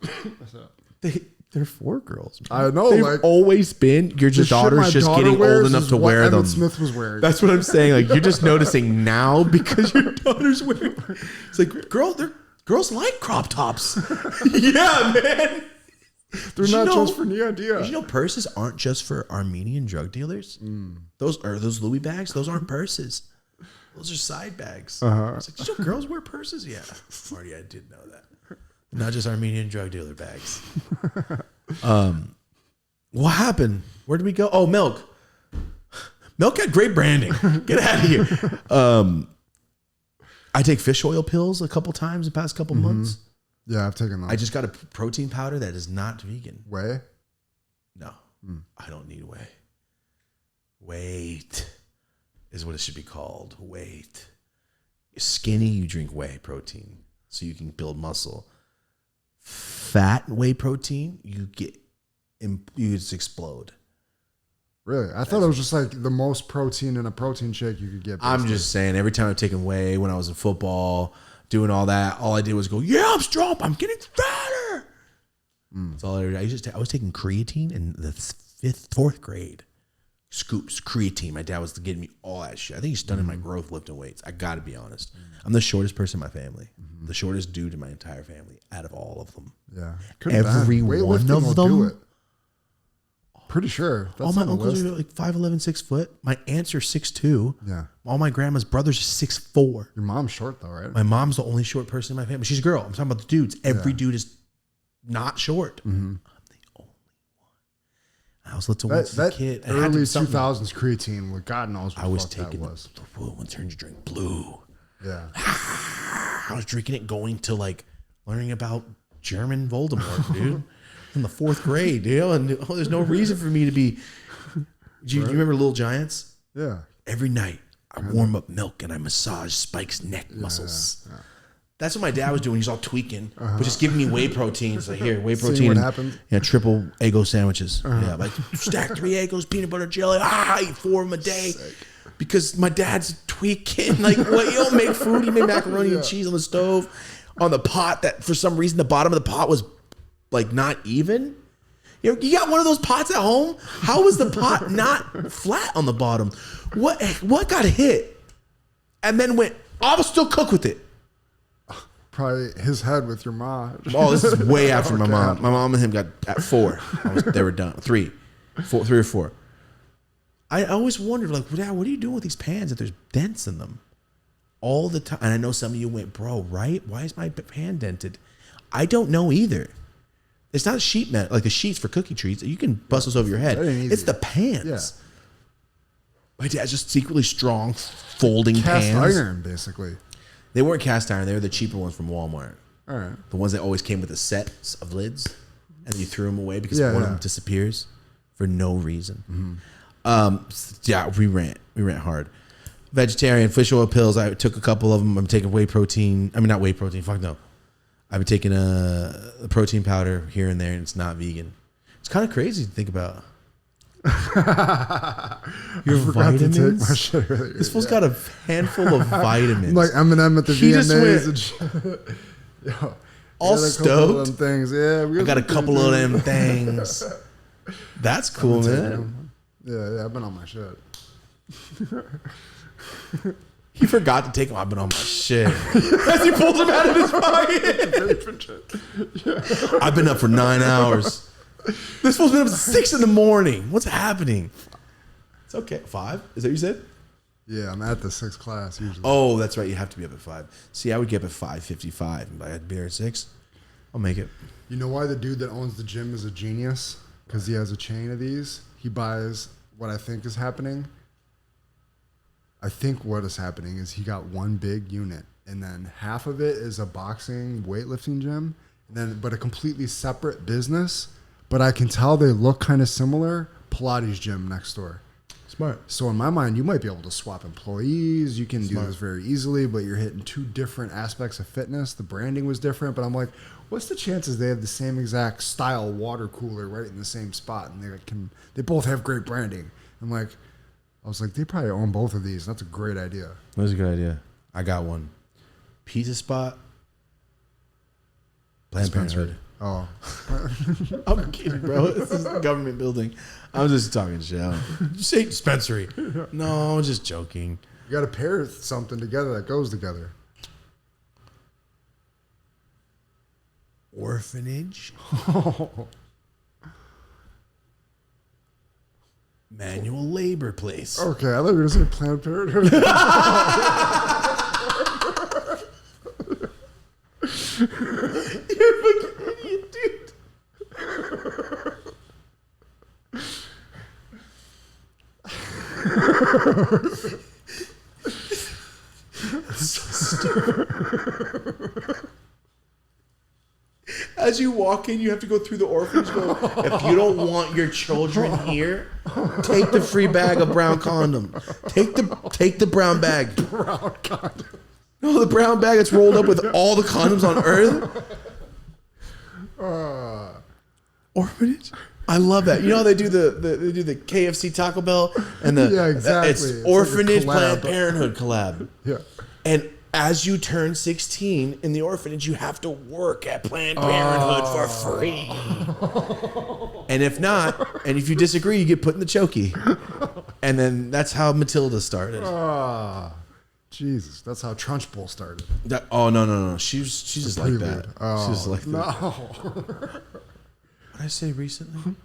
They're for girls. Man. I know. They've like always been. Your daughter's just getting old enough to wear them. Smith was wearing. That's what I'm saying. Like you're just noticing now because your daughter's wearing. It's like girls like crop tops. Yeah, man. They're not just for Neon Diaz. Did you know purses aren't just for Armenian drug dealers? Those Louis bags. Those aren't purses. Those are side bags. It's like, did you know girls wear purses? Yeah, Marty, I did know that. Not just Armenian drug dealer bags. What happened? Where did we go? Oh, milk. Milk had great branding. Get out of here. I take fish oil pills a couple times the past couple months. Yeah, I've taken them. I just got a protein powder that is not vegan. Whey? No, I don't need whey. Weight is what it should be called. Weight. You're skinny, you drink whey protein so you can build muscle. Fat whey protein, you just explode. Really? I thought it was just like the most protein in a protein shake you could get. I'm just saying, every time I've taken whey when I was in football, doing all that, all I did was go, yeah, I'm strong. I'm getting fatter. That's all I did. I was taking creatine in the 4th grade. Scoops, creatine. My dad was getting me all that shit. I think he's stunning my growth lifting weights. I got to be honest. I'm the shortest person in my family. The shortest dude in my entire family out of all of them. Yeah. Every one of them. pretty sure. All my uncles are like 5'11", 6 foot. My aunts are 6'2". Yeah. All my grandma's brothers are 6'4". Your mom's short though, right? My mom's the only short person in my family. She's a girl. I'm talking about the dudes. Every dude is not short. Mm-hmm. I'm the only one. I was little once as a kid. Early 2000s creatine, what God knows what I was taking the blue one turns you drink blue. Yeah. I was drinking it going to like learning about German Voldemort, dude. In the 4th grade, dude. And there's no reason for me to be. Do you remember Little Giants? Yeah. Every night I warm up milk and I massage Spike's neck muscles. Yeah. That's what my dad was doing. He's all tweaking, but just giving me whey protein. So here, whey protein. See what happened? Yeah, triple Eggo sandwiches. Yeah, like stack 3 Eggos, peanut butter jelly. I eat 4 of them a day. Sick. Because my dad's tweaking. Like, what? You don't make food. You make macaroni and cheese on the stove, on the pot that for some reason the bottom of the pot was like not even. You got one of those pots at home? How was the pot not flat on the bottom? What got hit? And then went, I will still cook with it. Probably his head with your mom. Oh, this is way after my mom. My mom and him got at 4. They were done. 3 or 4. I always wondered, like, Dad, what are you doing with these pans if there's dents in them? All the time. And I know some of you went, bro, right? Why is my pan dented? I don't know either. It's not a sheet metal, like the sheets for cookie treats. You can bust those over your head. It's the pans. Yeah. My dad's just secretly strong, folding cast pans. Iron, basically. They weren't cast iron. They were the cheaper ones from Walmart. All right. The ones that always came with a set of lids, and you threw them away because one of them disappears for no reason. Mm-hmm. We rant hard. Vegetarian, fish oil pills. I took a couple of them. I'm taking whey protein. I mean, not whey protein. Fuck no. I've been taking a protein powder here and there, and it's not vegan. It's kind of crazy to think about. Your vitamins. To take my shit earlier. This fool's got a handful of vitamins. Like Eminem at the VMAs and shit. Yo, all stoked. Them things. Yeah, I got a couple of them things. That's cool, man. Yeah, I've been on my shit. He forgot to take them. I've been on my shit. As he pulls them out of his pocket. I've been up for 9 hours. This fool's been up at 6 in the morning. What's happening? It's okay. 5? Is that what you said? Yeah, I'm at the 6th class usually. Oh, that's right. You have to be up at 5. See, I would get up at 5:55. If I had beer at 6, I'll make it. You know why the dude that owns the gym is a genius? Because he has a chain of these. He buys what I think is happening. I think what is happening is he got one big unit, and then half of it is a boxing, weightlifting gym, and then but a completely separate business. But I can tell they look kind of similar. Pilates gym next door. Smart. So in my mind, you might be able to swap employees. You can do this very easily, but you're hitting 2 different aspects of fitness. The branding was different, but I'm like, what's the chances they have the same exact style water cooler right in the same spot, and they both have great branding? I was like, they probably own both of these. That's a great idea. That's a good idea. I got one. Pizza spot. Planned Parenthood. Oh. I'm kidding, bro. This is a government building. I'm just talking shit. You say dispensary. No, I'm just joking. You got to pair something together that goes together. Orphanage. Manual labor place. Okay, I thought you were going to say Planned Parenthood. You're a fucking idiot, dude. That's so stupid. As you walk in, you have to go through the orphanage. If you don't want your children here, take the free bag of brown condom. Take the brown bag. Brown condom. No, the brown bag that's rolled up with all the condoms on earth. Orphanage. I love that. You know how they do the KFC Taco Bell and the exactly. It's orphanage like Planned Parenthood collab. Yeah. And as you turn 16 in the orphanage, you have to work at Planned Parenthood for free. And if not, and if you disagree, you get put in the chokey. And then that's how Matilda started. Jesus, that's how Trunchbull started. No. She's just like that. Oh, She's like no. that. What did I say recently?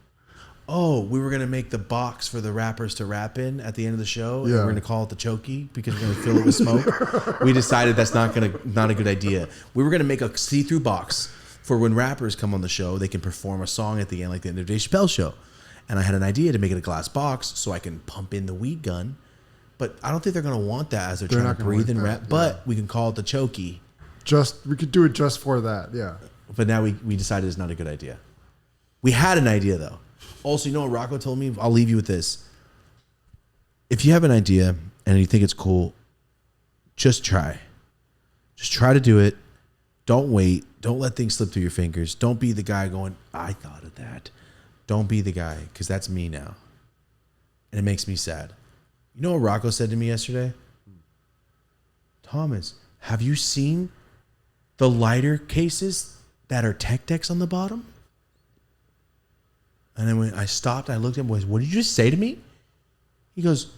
oh, we were gonna make the box for the rappers to rap in at the end of the show, and we're gonna call it the chokey because we're gonna fill it with smoke. We decided that's not a good idea. We were gonna make a see-through box for when rappers come on the show, they can perform a song at the end, like the end of Dave Chappelle show. And I had an idea to make it a glass box so I can pump in the weed gun, but I don't think they're gonna want that as they're trying to breathe and rap. But we can call it the chokey. We could do it just for that, yeah. But now we decided it's not a good idea. We had an idea though. Also, you know what Rocco told me? I'll leave you with this. If you have an idea and you think it's cool, just try. Just try to do it. Don't wait. Don't let things slip through your fingers. Don't be the guy going, I thought of that. Don't be the guy, because that's me now. And it makes me sad. You know what Rocco said to me yesterday? Thomas, have you seen the lighter cases that are tech decks on the bottom? And then when I stopped, I looked at him and what did you just say to me? He goes,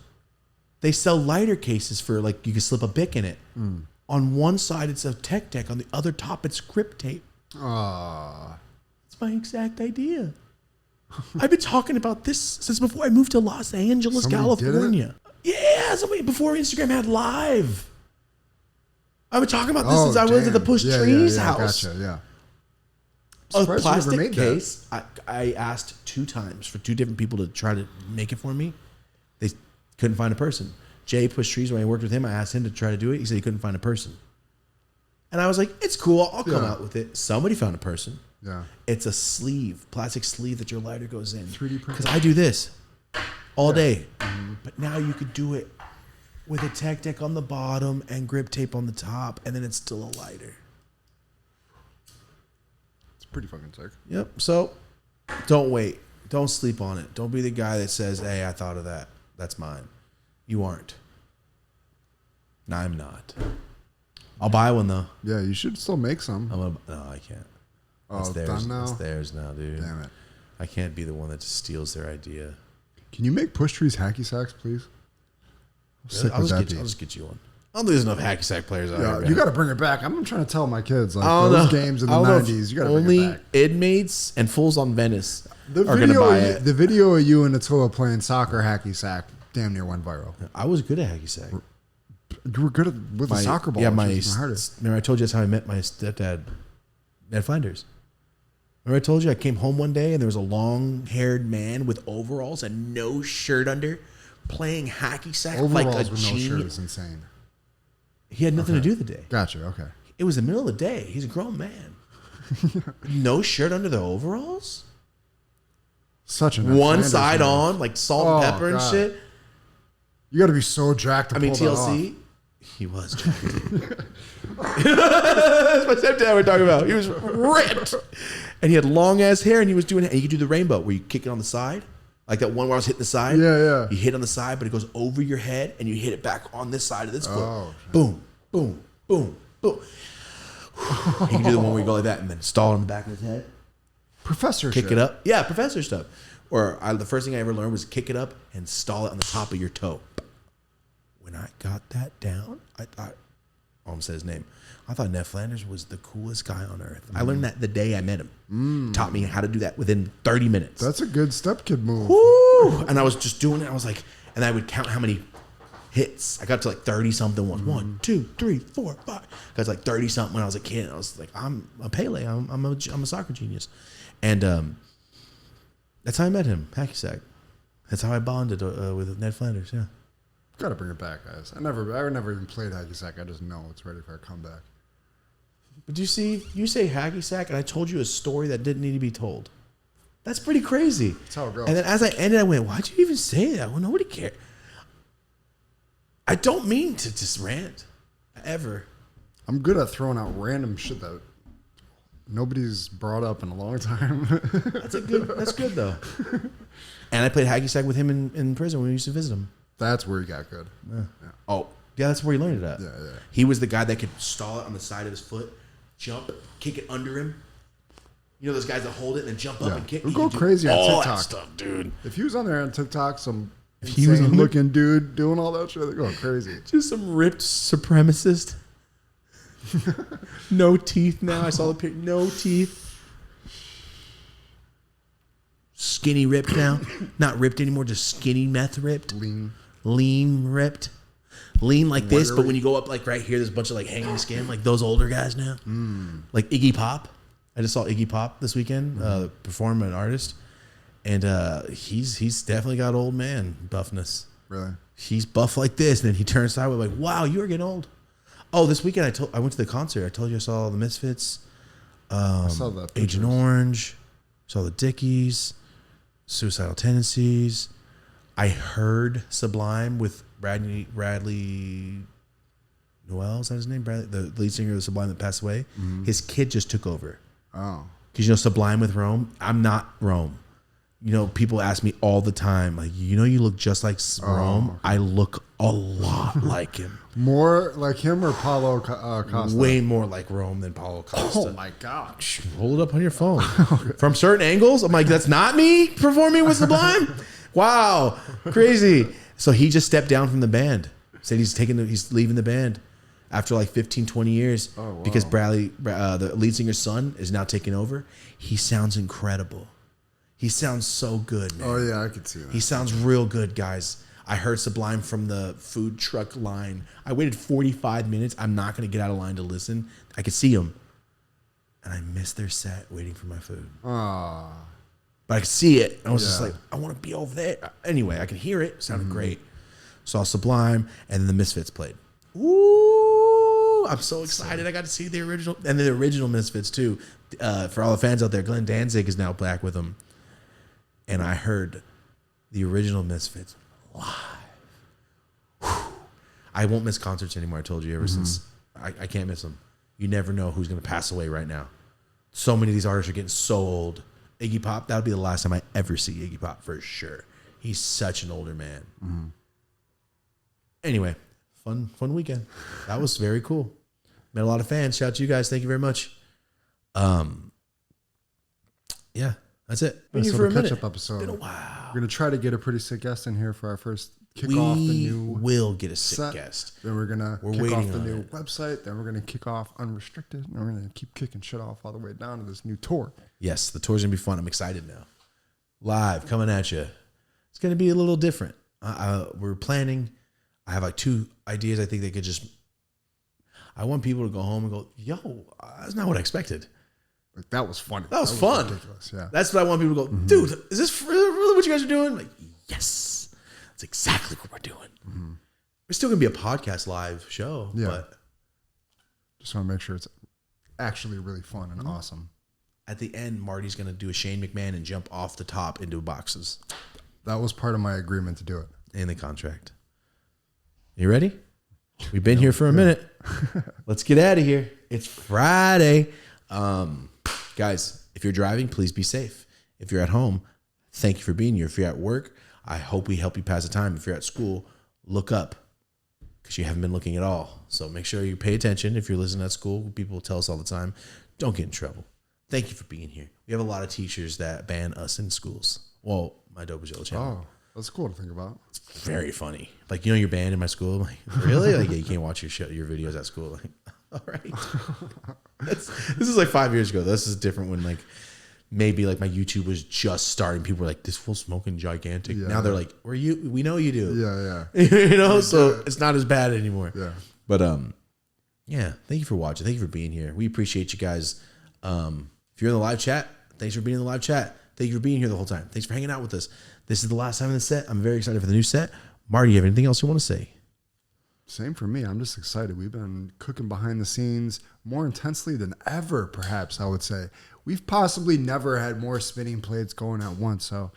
they sell lighter cases for like you can slip a Bic in it. On one side, it's a tech deck. On the other top, it's grip tape. It's my exact idea. I've been talking about this since before I moved to Los Angeles, California. Yeah, before Instagram had live. I've been talking about this since I was at the Push Trees house. Gotcha, yeah. A plastic case. I asked 2 times for 2 different people to try to make it for me. They couldn't find a person. Jay Push Trees, when I worked with him, I asked him to try to do it. He said he couldn't find a person. And I was like, it's cool. I'll come out with it. Somebody found a person. Yeah. It's a sleeve, plastic sleeve that your lighter goes in. 3D print. Because I do this all day. But now you could do it with a tech deck on the bottom and grip tape on the top, and then it's still a lighter. It's pretty fucking sick. Yep. So don't wait. Don't sleep on it. Don't be the guy that says, hey, I thought of that. That's mine. You aren't. No, I'm not. I'll buy one though. Yeah, you should still make some. No, I can't. It's theirs. done now? It's theirs now, dude. Damn it. I can't be the one that just steals their idea. Can you make Push Trees hacky sacks, please? I'll just get you one. I don't think there's enough hacky sack players out here. You got to bring it back. I'm trying to tell my kids like those games in the 90s. You got to bring it back. Only inmates and fools on Venice are going to buy it. The video of you and Attila playing soccer hacky sack damn near went viral. I was good at hacky sack. You were good with the soccer ball. Yeah, remember I told you that's how I met my stepdad, Ned Flanders. Remember I told you I came home one day and there was a long-haired man with overalls and no shirt under playing hacky sack like a with no shirt is insane. He had nothing to do the day. Gotcha, okay. It was the middle of the day. He's a grown man. No shirt under the overalls? Such a one side on, like salt and pepper and shit. You got to be so jacked to pull that TLC, off. He was jacked. That's my stepdad we're talking about. He was ripped. And he had long ass hair and he was doing it. And you could do the rainbow where you kick it on the side. Like that one where I was hitting the side. Yeah. You hit on the side, but it goes over your head and you hit it back on this side of this foot. Boom, boom, boom, boom. You can do the one where you go like that and then stall on the back of his head. Professor Kick it up. Yeah, professor stuff. Or the first thing I ever learned was kick it up and stall it on the top of your toe. When I got that down, I thought, I almost said his name. I thought Ned Flanders was the coolest guy on earth. I learned that the day I met him. Taught me how to do that within 30 minutes. That's a good step kid move. Woo! And I was just doing it. I was like, and I would count how many hits. I got to like 30 something once. 1, 2, 3, 4, 5. Got to like 30 something when I was a kid. I was like, I'm a Pele. I'm a soccer genius. And that's how I met him, hacky sack. That's how I bonded with Ned Flanders. Yeah. Got to bring it back, guys. I never even played hacky sack. I just know it's ready for a comeback. But you see, you say hacky sack, and I told you a story that didn't need to be told. That's pretty crazy. That's how it goes. And then as I ended, I went, why'd you even say that? Well, nobody cared. I don't mean to just rant. Ever. I'm good at throwing out random shit that nobody's brought up in a long time. That's good though. And I played hacky sack with him in prison when we used to visit him. That's where he got good. Yeah. Oh, yeah, that's where he learned it at. Yeah. He was the guy that could stall it on the side of his foot, jump, kick it under him. You know those guys that hold it and then jump up and kick? He'll go crazy on TikTok. That stuff, dude. If he was on there on TikTok, some insane looking dude doing all that shit, they're going crazy. Just some ripped supremacist. No teeth now. I saw the picture. No teeth. skinny ripped now. Not ripped anymore, just skinny meth ripped. Lean ripped. Lean like this, but when you go up like right here, there's a bunch of like hanging skin, like those older guys now. Like Iggy Pop. I just saw Iggy Pop this weekend perform, an artist. And he's definitely got old man buffness. Really? He's buff like this, and then he turns sideways like, wow, you are getting old. Oh, this weekend I went to the concert. I told you I saw the Misfits. I saw the Agent Orange. Saw the Dickies. Suicidal Tendencies. I heard Sublime with Bradley Noel. Is that his name? Bradley, the lead singer of Sublime that passed away. His kid just took over. Oh. Because you know Sublime with Rome? I'm not Rome. You know, people ask me all the time, like, you know, you look just like Rome. Okay. I look a lot like him. More like him or Paulo Costa? Way more like Rome than Paulo Costa. Oh my gosh. Hold it up on your phone. Okay. From certain angles, I'm like, that's not me performing with Sublime? Wow. Crazy. So he just stepped down from the band. Said he's leaving the band after like 15, 20 years. Oh, wow. Because Bradley, the lead singer's son, is now taking over. He sounds incredible. He sounds so good, man. Oh, yeah, I could see that. He sounds real good, guys. I heard Sublime from the food truck line. I waited 45 minutes. I'm not going to get out of line to listen. I could see him. And I missed their set waiting for my food. Aww. But I could see it. I was just like, I want to be over there. Anyway, I could hear it. It sounded great. Saw Sublime, and then the Misfits played. Ooh, I'm so excited. I got to see the original, and the original Misfits, too. For all the fans out there, Glenn Danzig is now back with them. And I heard the original Misfits live. Whew. I won't miss concerts anymore. I told you ever since. I can't miss them. You never know who's going to pass away right now. So many of these artists are getting so old. Iggy Pop, that would be the last time I ever see Iggy Pop for sure. He's such an older man. Anyway, fun weekend. That was very cool. Met a lot of fans. Shout out to you guys. Thank you very much. Yeah. That's it. Been here for a catch-up episode. Been a while. We're going to try to get a pretty sick guest in here for our first kick off the new will get a sick guest. Then we're going to kick off the new website. Then we're going to kick off Unrestricted. And we're going to keep kicking shit off all the way down to this new tour. Yes, the tour's going to be fun. I'm excited now. Live, coming at you. It's going to be a little different. We're planning. I have like 2 ideas. I think they could just... I want people to go home and go, yo, that's not what I expected. Like, that was funny. That was fun. Ridiculous. Yeah. That's what I want people to go, dude, is this really what you guys are doing? Like, yes. That's exactly what we're doing. We're still going to be a podcast live show. Yeah. But just want to make sure it's actually really fun and awesome. At the end, Marty's going to do a Shane McMahon and jump off the top into boxes. That was part of my agreement to do it. In the contract. You ready? We've been here for a minute. Let's get out of here. It's Friday. Guys, if you're driving, please be safe. If you're at home, thank you for being here. If you're at work, I hope we help you pass the time. If you're at school, look up because you haven't been looking at all. So make sure you pay attention. If you're listening at school, people tell us all the time, don't get in trouble. Thank you for being here. We have a lot of teachers that ban us in schools. Well, my Dope is Yellow channel. Oh, that's cool to think about. It's very funny. Like, you know, you're banned in my school. I'm like, really? Like, yeah, you can't watch your videos at school. Like, all right. This is like 5 years ago. This is different when like maybe like my YouTube was just starting. People were like, this fool's smoking gigantic. Yeah. Now they're like, we know you do. Yeah. You know, so it's not as bad anymore. Yeah. But yeah, thank you for watching. Thank you for being here. We appreciate you guys. If you're in the live chat, thanks for being in the live chat. Thank you for being here the whole time. Thanks for hanging out with us. This is the last time in the set. I'm very excited for the new set. Marty, you have anything else you want to say? Same for me. I'm just excited. We've been cooking behind the scenes more intensely than ever, perhaps, I would say. We've possibly never had more spinning plates going at once. So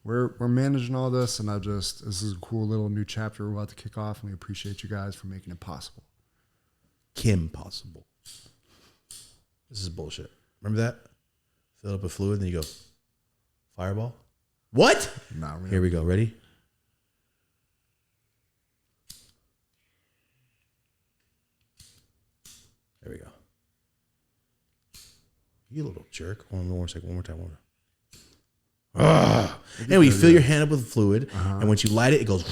we're managing all this, and this is a cool little new chapter we're about to kick off, and we appreciate you guys for making it possible. Kim possible. This is bullshit. Remember that? Fill up with fluid, then you go, fireball? What? Nah, Here we go. Ready? There we go. You little jerk. One more second. One more time. Anyway, you fill your hand up with fluid, and once you light it, it goes.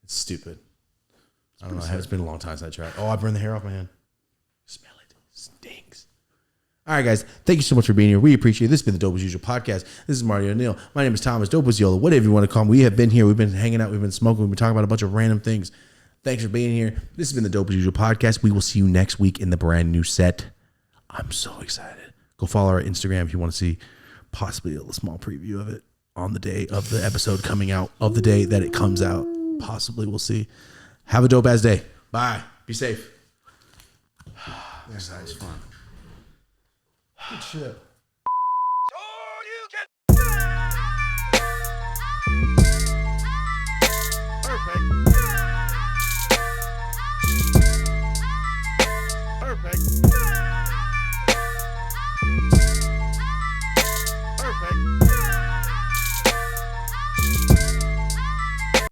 It's stupid. I don't know. It's been a long time since I tried. Oh, I burned the hair off my hand. Smell it. Stinks. All right, guys. Thank you so much for being here. We appreciate it. This has been the Dope as Usual podcast. This is Marty O'Neill. My name is Thomas Dope as Yola. Whatever you want to call me. We have been here. We've been hanging out. We've been smoking. We've been talking about a bunch of random things. Thanks for being here. This has been the Dope as Usual podcast. We will see you next week in the brand new set. I'm so excited. Go follow our Instagram if you want to see possibly a small preview of it on the day of the episode coming out, of the day that it comes out. Possibly. We'll see. Have a dope ass day. Bye. Be safe. That was fun. Good shit.